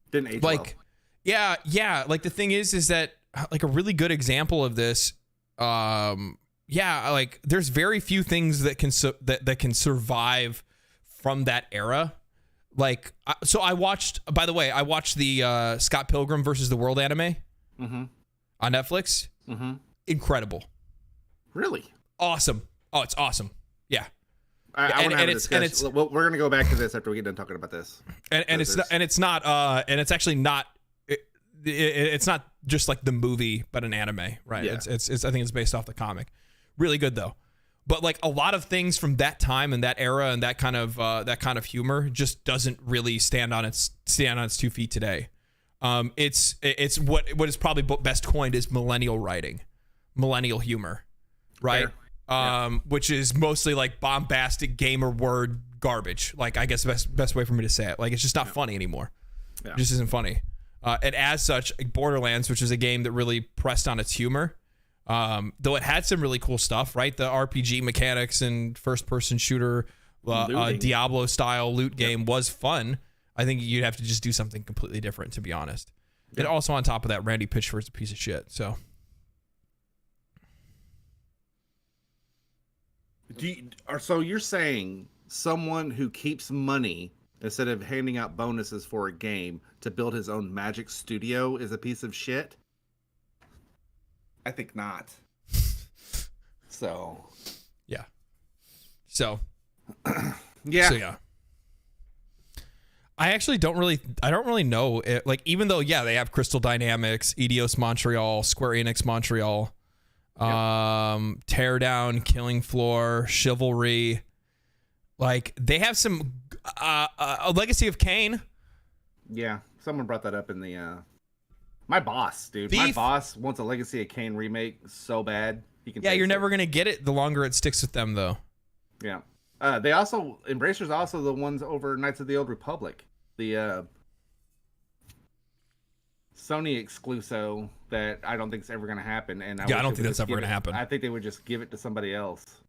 [SPEAKER 2] didn't age
[SPEAKER 1] like
[SPEAKER 2] well.
[SPEAKER 1] Yeah. Like the thing is that like a really good example of this. Like there's very few things that can survive from that era. Like, so I watched the Scott Pilgrim versus the World anime on Netflix. Mm-hmm. Incredible.
[SPEAKER 2] Really?
[SPEAKER 1] Awesome. Oh, it's awesome. Yeah.
[SPEAKER 2] I want to have a discussion. We're going to go back to this after we get done talking about this.
[SPEAKER 1] It's not just like the movie, but an anime, right? Yeah. It's I think it's based off the comic. Really good though. But like a lot of things from that time and that era and that kind of humor just doesn't really stand on its 2 feet today. It's what is probably best coined as millennial writing, millennial humor, right? Which is mostly like bombastic gamer word garbage. Like I guess the best way for me to say it. Like it's just not funny anymore. Yeah. It just isn't funny. And as such, Borderlands, which is a game that really pressed on its humor. Though it had some really cool stuff, right? The RPG mechanics and first-person shooter, Diablo style loot game was fun. I think you'd have to just do something completely different, to be honest. Yeah. And also on top of that, Randy Pitchford's a piece of shit. So,
[SPEAKER 2] so you're saying someone who keeps money instead of handing out bonuses for a game to build his own magic studio is a piece of shit? I think not. So,
[SPEAKER 1] yeah. So,
[SPEAKER 2] yeah.
[SPEAKER 1] So yeah. I actually don't really know it, like even though they have Crystal Dynamics, Eidos Montreal, Square Enix Montreal, Teardown, Killing Floor, Chivalry, like they have some a Legacy of Kain.
[SPEAKER 2] Yeah, someone brought that up in the my boss, dude.
[SPEAKER 1] Thief?
[SPEAKER 2] My boss wants a Legacy of Kain remake so bad. He can.
[SPEAKER 1] Yeah, you're never gonna get it the longer it sticks with them, though.
[SPEAKER 2] Yeah. They also Embracer's also the ones over Knights of the Old Republic, the Sony exclusive that I don't think is ever gonna happen. And I
[SPEAKER 1] don't think that's ever gonna happen.
[SPEAKER 2] I think they would just give it to somebody else.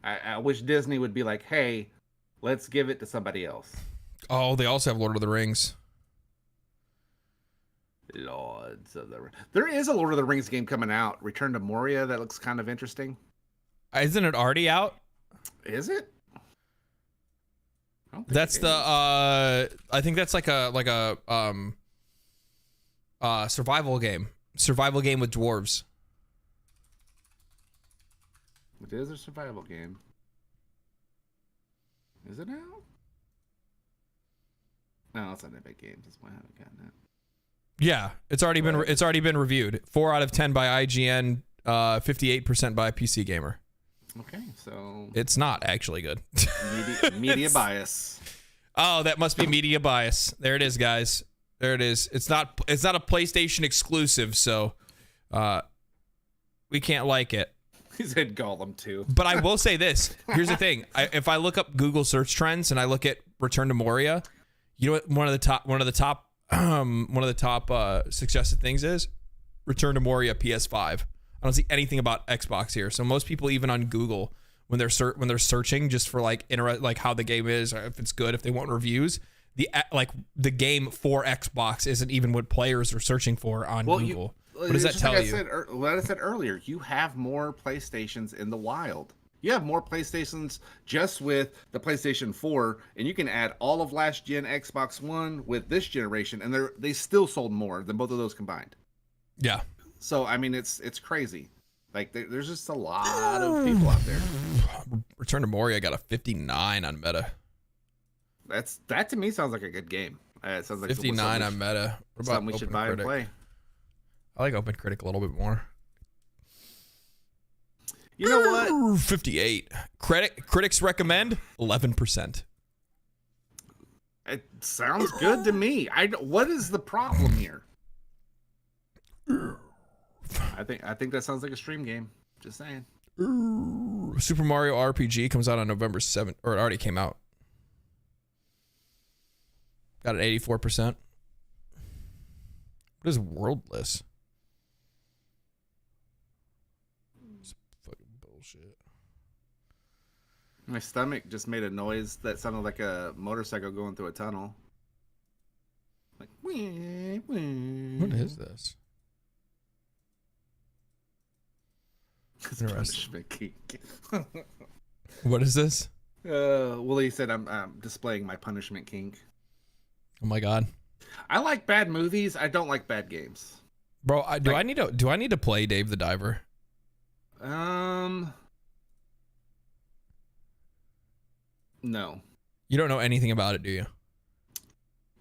[SPEAKER 2] I wish Disney would be like, hey, let's give it to somebody else.
[SPEAKER 1] Oh, they also have Lord of the Rings.
[SPEAKER 2] Lords of the Rings. There is a Lord of the Rings game coming out, Return to Moria, that looks kind of interesting.
[SPEAKER 1] Isn't it already out?
[SPEAKER 2] Is it?
[SPEAKER 1] That's the I think that's like a survival game with dwarves.
[SPEAKER 2] It is a survival game. Is it out? No, it's not Epic Games. That's why I haven't gotten it.
[SPEAKER 1] Yeah, it's already been reviewed. 4 out of 10 by IGN, 58% by PC Gamer.
[SPEAKER 2] Okay, so
[SPEAKER 1] it's not actually good.
[SPEAKER 2] Media bias.
[SPEAKER 1] Oh, that must be media bias. There it is, guys. There it is. It's not a PlayStation exclusive, so we can't like it.
[SPEAKER 2] He said Gollum too.
[SPEAKER 1] But I will say this. Here's the thing. If I look up Google search trends and I look at Return to Moria, you know what one of the top suggested things is? Return to Moria PS5. I don't see anything about Xbox here. So most people, even on Google, when they're searching just for like how the game is, or if it's good, if they want reviews, the game for Xbox isn't even what players are searching for on Google. What does that tell you?
[SPEAKER 2] What I said earlier, you have more PlayStations in the wild. You have more PlayStations just with the PlayStation 4, and you can add all of last gen Xbox One with this generation, and they still sold more than both of those combined.
[SPEAKER 1] Yeah.
[SPEAKER 2] So I mean, it's crazy. Like there's just a lot of people out there.
[SPEAKER 1] Return to Moria got a 59 on Meta.
[SPEAKER 2] That to me sounds like a good game. It sounds like
[SPEAKER 1] 59 on Meta. What about
[SPEAKER 2] something we should buy and play?
[SPEAKER 1] I like Open Critic a little bit more.
[SPEAKER 2] You know what?
[SPEAKER 1] 58. Critics recommend 11%.
[SPEAKER 2] It sounds good to me. What is the problem here? I think that sounds like a stream game. Just saying.
[SPEAKER 1] Super Mario RPG comes out on November 7th, or it already came out. Got an 84%. What is Worldless? It's fucking bullshit.
[SPEAKER 2] My stomach just made a noise that sounded like a motorcycle going through a tunnel. Like, wee, wee.
[SPEAKER 1] What is this?
[SPEAKER 2] Punishment kink.
[SPEAKER 1] What is this?
[SPEAKER 2] Well, he said I'm displaying my punishment kink.
[SPEAKER 1] Oh my god.
[SPEAKER 2] I like bad movies. I don't like bad games.
[SPEAKER 1] Bro, do I need to play Dave the Diver?
[SPEAKER 2] No.
[SPEAKER 1] You don't know anything about it, do you?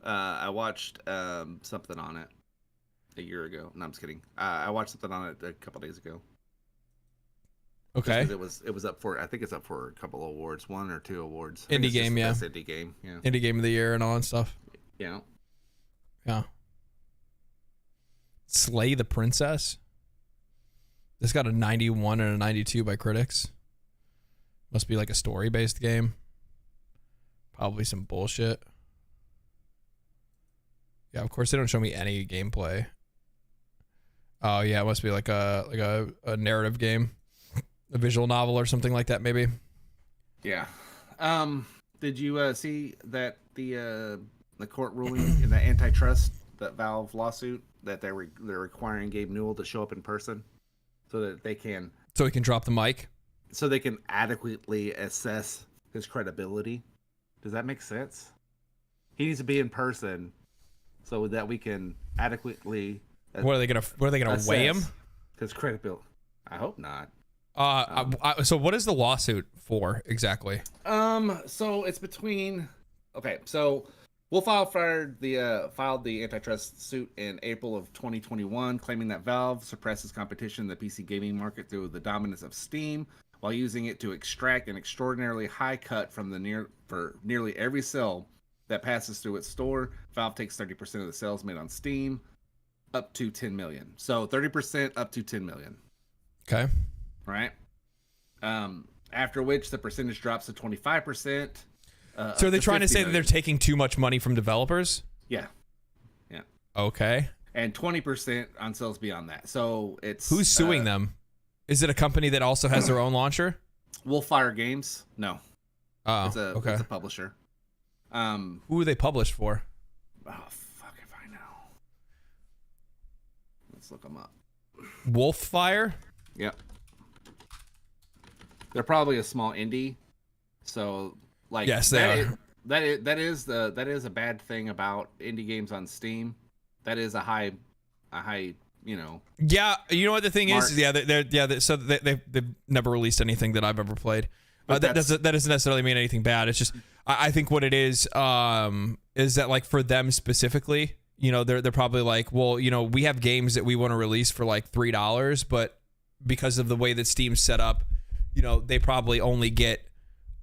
[SPEAKER 2] I watched something on it a year ago. No, I'm just kidding. I watched something on it a couple days ago.
[SPEAKER 1] Okay.
[SPEAKER 2] It was up for, I think it's up for a couple of awards, 1 or 2 awards.
[SPEAKER 1] Indie game, yeah.
[SPEAKER 2] Indie game, yeah.
[SPEAKER 1] Indie game of the year and all that stuff.
[SPEAKER 2] Yeah.
[SPEAKER 1] Yeah. Slay the Princess. This got a 91 and a 92 by critics. Must be like a story-based game. Probably some bullshit. Yeah, of course they don't show me any gameplay. Oh yeah, it must be like a narrative game. A visual novel or something like that, maybe.
[SPEAKER 2] Yeah. Did you see that the court ruling in the antitrust, that Valve lawsuit, that they're requiring Gabe Newell to show up in person so that they can
[SPEAKER 1] drop the mic,
[SPEAKER 2] so they can adequately assess his credibility? Does that make sense? He needs to be in person so that we can adequately.
[SPEAKER 1] What are they gonna weigh him?
[SPEAKER 2] His credibility. I hope not.
[SPEAKER 1] So what is the lawsuit for exactly?
[SPEAKER 2] So it's between. Okay, so Wolf filed the antitrust suit in April of 2021, claiming that Valve suppresses competition in the PC gaming market through the dominance of Steam, while using it to extract an extraordinarily high cut from for nearly every sale that passes through its store. Valve takes 30% of the sales made on Steam, up to 10 million. So 30% up to 10 million.
[SPEAKER 1] Okay.
[SPEAKER 2] Right. After which the percentage drops to 25%.
[SPEAKER 1] So are they trying to say that they're taking too much money from developers?
[SPEAKER 2] Yeah. Yeah.
[SPEAKER 1] Okay.
[SPEAKER 2] And 20% on sales beyond that. So it's
[SPEAKER 1] who's suing them? Is it a company that also has their own launcher?
[SPEAKER 2] Wolfire Games? No.
[SPEAKER 1] Oh,
[SPEAKER 2] it's
[SPEAKER 1] okay.
[SPEAKER 2] It's a publisher.
[SPEAKER 1] Who are they published for?
[SPEAKER 2] Oh fuck if I know. Let's look them up.
[SPEAKER 1] Wolfire?
[SPEAKER 2] Yep. They're probably a small indie. So like
[SPEAKER 1] yes, they are.
[SPEAKER 2] That is a bad thing about indie games on Steam. That is a high, you know.
[SPEAKER 1] Yeah, you know what the thing is? Yeah, so they've never released anything that I've ever played. That doesn't necessarily mean anything bad. It's just I think what it is that like for them specifically, you know, they're probably like, well, you know, we have games that we want to release for like $3, but because of the way that Steam's set up, you know, they probably only get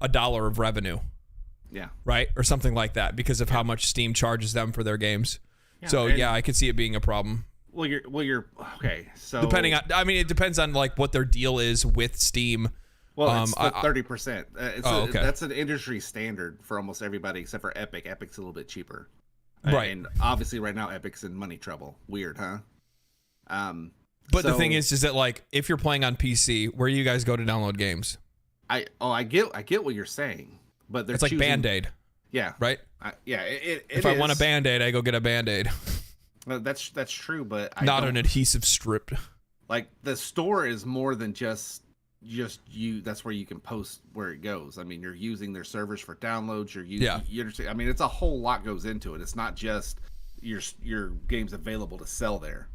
[SPEAKER 1] $1 of revenue.
[SPEAKER 2] Yeah. Right?
[SPEAKER 1] Or something like that because of how much Steam charges them for their games. Yeah, so yeah, I could see it being a problem.
[SPEAKER 2] Well, you're okay. So
[SPEAKER 1] depending on, I mean, it depends on like what their deal is with Steam.
[SPEAKER 2] Well, it's 30%.
[SPEAKER 1] Okay.
[SPEAKER 2] That's an industry standard for almost everybody except for Epic. Epic's a little bit cheaper.
[SPEAKER 1] Right.
[SPEAKER 2] And obviously right now Epic's in money trouble. Weird, huh?
[SPEAKER 1] But the thing is that like if you're playing on PC, where do you guys go to download games?
[SPEAKER 2] I get what you're saying, but it's
[SPEAKER 1] like Band-Aid.
[SPEAKER 2] Yeah.
[SPEAKER 1] Right?
[SPEAKER 2] If
[SPEAKER 1] I want a Band-Aid, I go get a Band-Aid.
[SPEAKER 2] Well, that's true, but
[SPEAKER 1] not an adhesive strip. Like
[SPEAKER 2] the store is more than just you. That's where you can post where it goes. I mean, you're using their servers for downloads. You understand? I mean, it's a whole lot goes into it. It's not just your games available to sell there.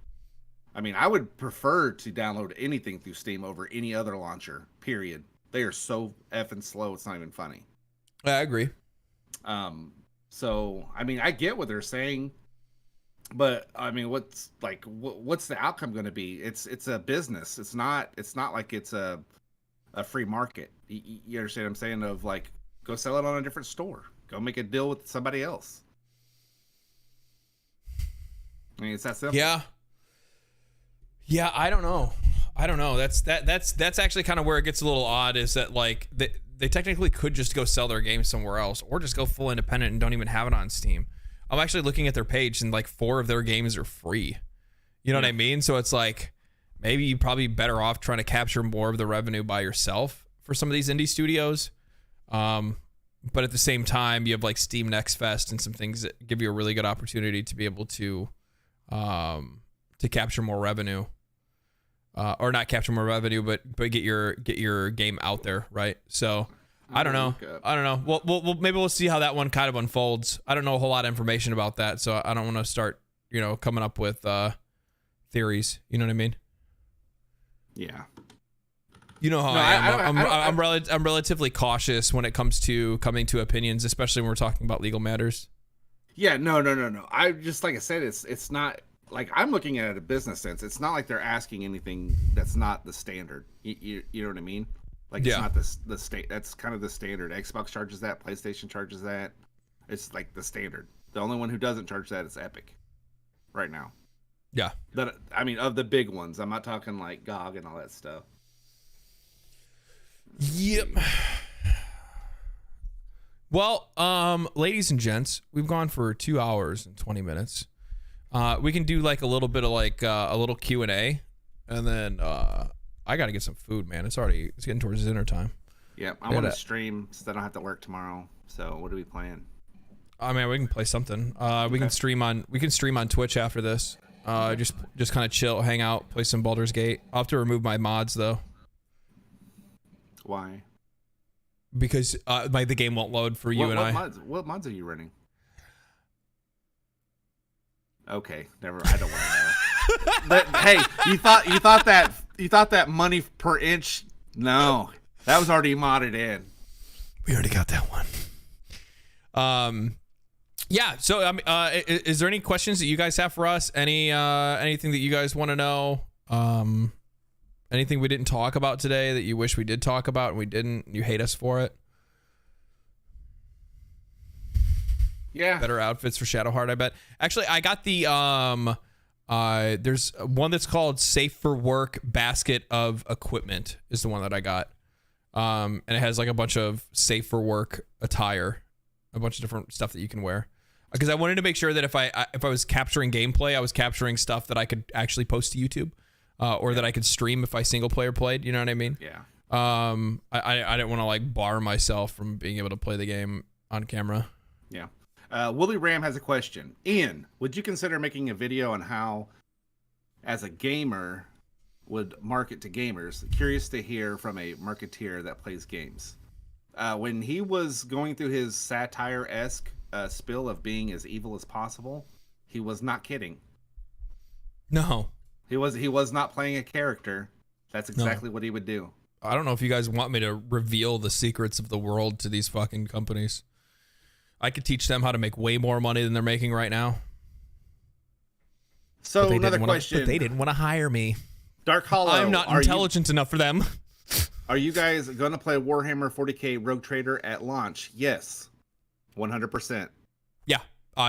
[SPEAKER 2] I mean, I would prefer to download anything through Steam over any other launcher. Period. They are so effing slow. It's not even funny.
[SPEAKER 1] I agree.
[SPEAKER 2] So I mean, I get what they're saying, but I mean, what's the outcome going to be? It's a business. It's not like it's a free market. You understand what I'm saying? Of like, go sell it on a different store. Go make a deal with somebody else. I mean, it's that simple.
[SPEAKER 1] Yeah. Yeah, I don't know. That's actually kind of where it gets a little odd, is that like they technically could just go sell their game somewhere else, or just go full independent and don't even have it on Steam. I'm actually looking at their page, and like 4 of their games are free. You know what I mean? So it's like, maybe you're probably better off trying to capture more of the revenue by yourself for some of these indie studios. But at the same time, you have like Steam Next Fest and some things that give you a really good opportunity to be able to capture more revenue. Or not capture more revenue, but get your game out there, right? So I don't know. Well, maybe we'll see how that one kind of unfolds. I don't know a whole lot of information about that, so I don't want to start, coming up with theories. You know what I mean?
[SPEAKER 2] Yeah.
[SPEAKER 1] You know how I am. I'm relatively cautious when it comes to coming to opinions, especially when we're talking about legal matters.
[SPEAKER 2] Yeah, no. I just, like I said, it's not. Like, I'm looking at it in a business sense. It's not like they're asking anything that's not the standard. You know what I mean? Like, it's not the state. That's kind of the standard. Xbox charges that. PlayStation charges that. It's like the standard. The only one who doesn't charge that is Epic right now.
[SPEAKER 1] Yeah.
[SPEAKER 2] I mean, of the big ones. I'm not talking like GOG and all that stuff.
[SPEAKER 1] Yep. Well, ladies and gents, we've gone for 2 hours and 20 minutes. We can do like a little bit of like a little Q&A, and then I gotta get some food, man. It's getting towards dinner time.
[SPEAKER 2] Yeah, I want to stream so that I don't have to work tomorrow. So what are we playing?
[SPEAKER 1] I mean, we can play something. We can stream on Twitch after this. Just kind of chill, hang out, play some Baldur's Gate. I'll have to remove my mods though.
[SPEAKER 2] Why?
[SPEAKER 1] Because the game won't load for you and I.
[SPEAKER 2] What mods are you running? Okay, never. I don't want to know. But hey, you thought that money per inch? No, that was already modded in.
[SPEAKER 1] We already got that one. Yeah. So, is there any questions that you guys have for us? Anything that you guys want to know? Anything we didn't talk about today that you wish we did talk about and we didn't? You hate us for it?
[SPEAKER 2] Yeah.
[SPEAKER 1] Better outfits for Shadowheart, I bet. Actually, I got the there's one that's called Safe for Work Basket of Equipment is the one that I got. And it has like a bunch of safe for work attire, a bunch of different stuff that you can wear. Because I wanted to make sure that if I was capturing gameplay, I was capturing stuff that I could actually post to YouTube, or that I could stream if I single player played. You know what I mean?
[SPEAKER 2] Yeah.
[SPEAKER 1] I didn't want to like bar myself from being able to play the game on camera.
[SPEAKER 2] Yeah. Willie Ram has a question. Ian, would you consider making a video on how, as a gamer, would market to gamers? Curious to hear from a marketeer that plays games. When he was going through his satire-esque spill of being as evil as possible, he was not kidding.
[SPEAKER 1] No.
[SPEAKER 2] He was not playing a character. That's exactly what he would do.
[SPEAKER 1] I don't know if you guys want me to reveal the secrets of the world to these fucking companies. I could teach them how to make way more money than they're making right now.
[SPEAKER 2] So another question.
[SPEAKER 1] But they didn't want to hire me.
[SPEAKER 2] Dark Hollow.
[SPEAKER 1] I'm not intelligent enough for them.
[SPEAKER 2] Are you guys going to play Warhammer 40k Rogue Trader at launch? Yes. 100%.
[SPEAKER 1] Yeah.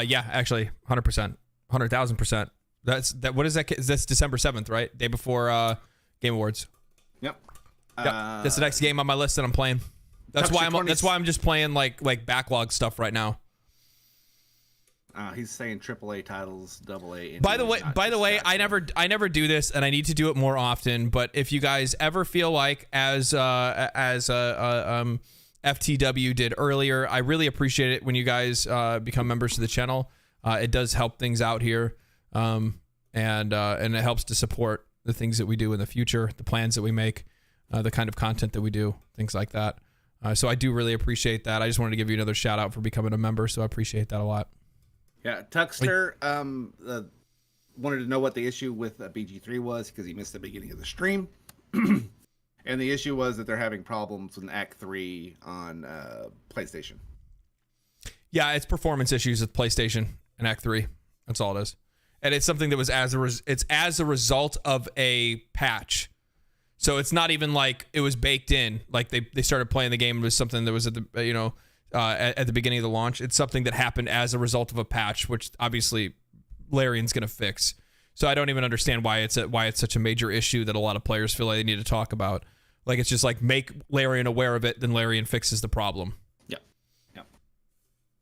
[SPEAKER 1] Yeah, actually 100%. 100,000%. What is that? That's December 7th, right? Day before Game Awards.
[SPEAKER 2] Yep.
[SPEAKER 1] Yep. That's the next game on my list that I'm playing. That's why I'm just playing like backlog stuff right now.
[SPEAKER 2] He's saying AAA titles, AA.
[SPEAKER 1] By the way, I never do this, and I need to do it more often. But if you guys ever feel like, as FTW did earlier, I really appreciate it when you guys become members of the channel. It does help things out here, and it helps to support the things that we do in the future, the plans that we make, the kind of content that we do, things like that. So I do really appreciate that. I just wanted to give you another shout out for becoming a member, so I appreciate that a lot.
[SPEAKER 2] Yeah, Tuxter wanted to know what the issue with BG3 was because he missed the beginning of the stream. And the issue was that they're having problems with Act 3 on PlayStation.
[SPEAKER 1] Yeah, it's performance issues with PlayStation and Act 3. That's all it is. And it's something that was as a result of a patch. So it's not even like it was baked in. Like they started playing the game. It was something that was at the at the beginning of the launch. It's something that happened as a result of a patch, which obviously Larian's going to fix. So I don't even understand why it's such a major issue that a lot of players feel like they need to talk about. Like it's just like make Larian aware of it, then Larian fixes the problem.
[SPEAKER 2] Yeah.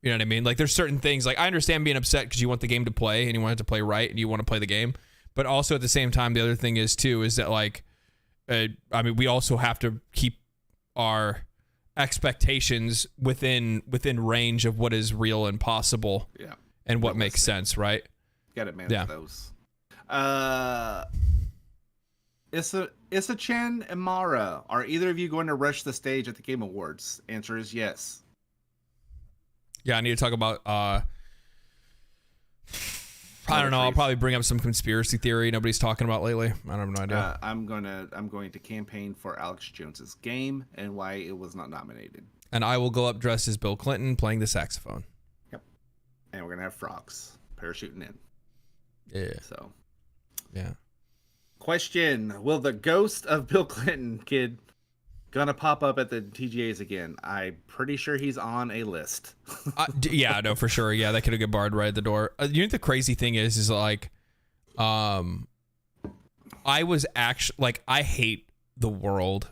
[SPEAKER 1] You know what I mean? Like there's certain things, like I understand being upset because you want the game to play and you want it to play right and you want to play the game. But also at the same time, the other thing is that like, we also have to keep our expectations within range of what is real and possible.
[SPEAKER 2] Yeah.
[SPEAKER 1] And what makes sense, right?
[SPEAKER 2] Got to manage those. Issa Chen and Mara, are either of you going to rush the stage at the Game Awards? Answer is yes.
[SPEAKER 1] Yeah, I need to talk about I don't know, I'll probably bring up some conspiracy theory nobody's talking about lately. I have no idea.
[SPEAKER 2] I'm going to campaign for Alex Jones's game and why it was not nominated.
[SPEAKER 1] And I will go up dressed as Bill Clinton playing the saxophone.
[SPEAKER 2] Yep. And we're going to have frogs parachuting in.
[SPEAKER 1] Yeah.
[SPEAKER 2] So.
[SPEAKER 1] Yeah.
[SPEAKER 2] Question: will the ghost of Bill Clinton kid gonna pop up at the TGAs again? I'm pretty sure he's on a list.
[SPEAKER 1] Yeah, no, for sure. Yeah, that could have get barred right at the door. You know, the crazy thing is like, I was actually like, I hate the world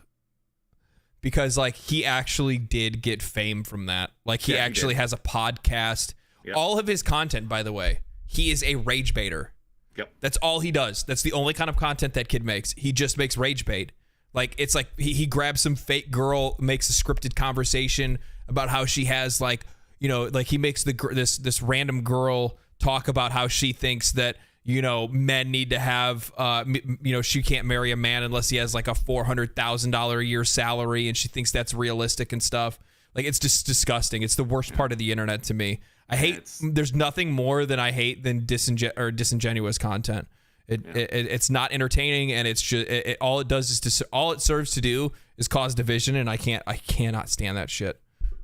[SPEAKER 1] because like he actually did get fame from that. Like he actually has a podcast. Yep. All of his content, by the way, he is a rage baiter.
[SPEAKER 2] Yep.
[SPEAKER 1] That's all he does. That's the only kind of content that kid makes. He just makes rage bait. Like it's like he grabs some fake girl, makes a scripted conversation about how she has like, you know, like he makes this random girl talk about how she thinks that, you know, men need to have, you know, she can't marry a man unless he has like a $400,000 a year salary, and she thinks that's realistic and stuff. Like it's just disgusting. It's the worst part of the internet to me. I hate. There's nothing more than I hate than disingenuous content. It's not entertaining, and it's just all it does is all it serves to do is cause division, and I cannot stand that shit.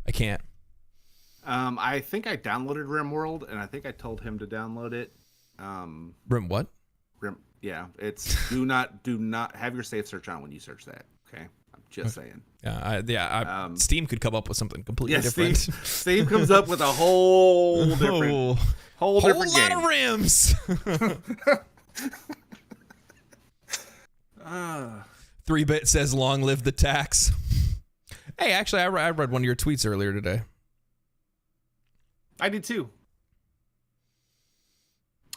[SPEAKER 1] I can't.
[SPEAKER 2] I think I downloaded RimWorld, and I think I told him to download it.
[SPEAKER 1] Rim what?
[SPEAKER 2] Yeah, it's do not have your safe search on when you search that. Okay, I'm just saying.
[SPEAKER 1] Yeah, Steam could come up with something completely different.
[SPEAKER 2] Steam comes up with a whole different, whole different
[SPEAKER 1] lot
[SPEAKER 2] game.
[SPEAKER 1] Of rims. 3-Bit says, "Long live the tax." Hey, actually, I read one of your tweets earlier today.
[SPEAKER 2] I did too.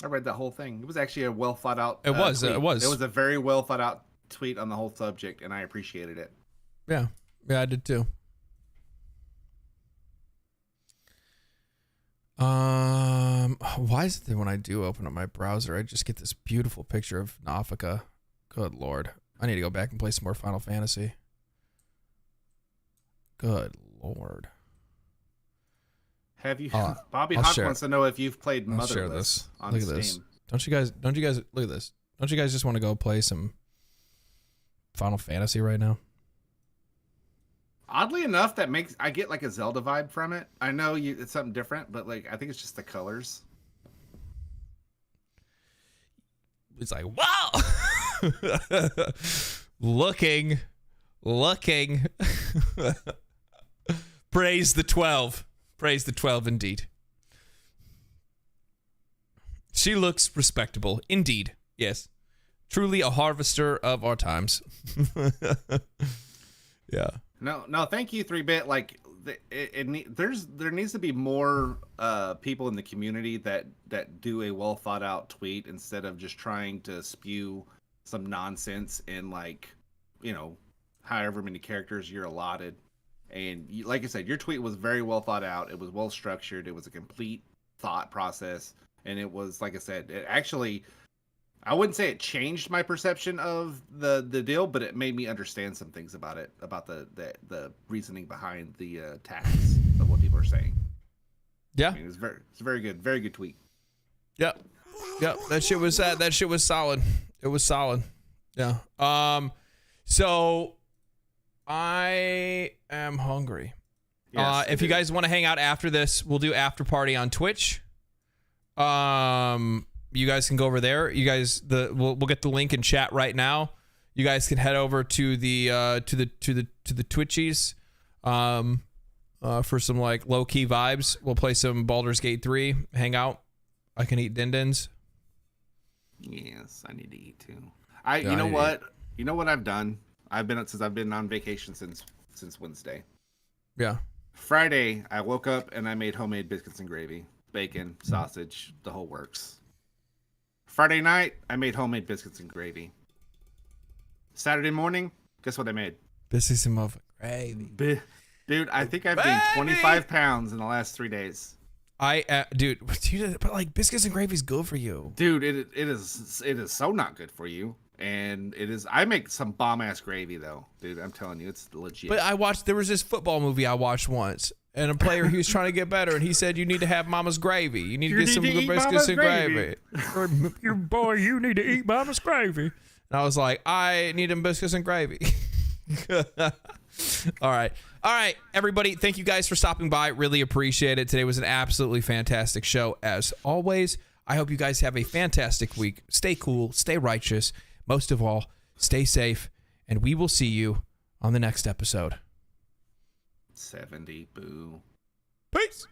[SPEAKER 2] I read that whole thing. It was actually a well thought out.
[SPEAKER 1] It was.
[SPEAKER 2] Tweet.
[SPEAKER 1] It was.
[SPEAKER 2] It was a very well thought out tweet on the whole subject, and I appreciated it.
[SPEAKER 1] Yeah, I did too. Why is it that when I do open up my browser, I just get this beautiful picture of Nafika? Good Lord. I need to go back and play some more Final Fantasy. Good Lord.
[SPEAKER 2] Have you? Bobby Hawk wants to know if you've played Motherless on Steam.
[SPEAKER 1] Look at this. Don't you guys look at this? Don't you guys just want to go play some Final Fantasy right now?
[SPEAKER 2] Oddly enough, I get like a Zelda vibe from it. I know it's something different, but like I think it's just the colors.
[SPEAKER 1] It's like, wow. looking. Praise the 12. Praise the 12 indeed. She looks respectable indeed. Yes. Truly a harvester of our times. Yeah.
[SPEAKER 2] No, thank you, 3-Bit. Like, there needs to be more people in the community that do a well thought out tweet instead of just trying to spew some nonsense in, like, you know, however many characters you're allotted. And like I said, your tweet was very well thought out. It was well structured. It was a complete thought process, and it was, like I said, it actually, I wouldn't say it changed my perception of the deal, but it made me understand some things about it, about the reasoning behind the tax of what people are saying.
[SPEAKER 1] Yeah,
[SPEAKER 2] I mean, it's a very good tweet.
[SPEAKER 1] Yep. That shit was solid. It was solid. Yeah. So I am hungry.
[SPEAKER 2] Yes,
[SPEAKER 1] If you guys want to hang out after this, we'll do after party on Twitch. You guys can go over there. You guys, we'll get the link in chat right now. You guys can head over to the Twitchies, for some like low key vibes. We'll play some Baldur's Gate 3. Hang out. I can eat din-dins.
[SPEAKER 2] Yes, I need to eat too. You know what? You know what I've done? I've been on vacation since Wednesday.
[SPEAKER 1] Yeah.
[SPEAKER 2] Friday, I woke up and I made homemade biscuits and gravy, bacon, sausage, the whole works. Friday night, I made homemade biscuits and gravy. Saturday morning, guess what I made?
[SPEAKER 1] Biscuits and muffin gravy.
[SPEAKER 2] Dude, I think I've gained 25 pounds in the last 3 days.
[SPEAKER 1] Dude, but like biscuits and gravy is good for you.
[SPEAKER 2] Dude, it is so not good for you. And it is. I make some bomb ass gravy though, dude. I'm telling you, it's legit.
[SPEAKER 1] But there was this football movie I watched once, and a player he was trying to get better, and he said you need to have Mama's gravy. You need to get some good biscuits and gravy. You boy, you need to eat Mama's gravy. And I was like, I need them biscuits and gravy. All right, everybody. Thank you guys for stopping by. Really appreciate it. Today was an absolutely fantastic show as always. I hope you guys have a fantastic week. Stay cool. Stay righteous. Most of all, stay safe, and we will see you on the next episode.
[SPEAKER 2] 70 boo.
[SPEAKER 1] Peace.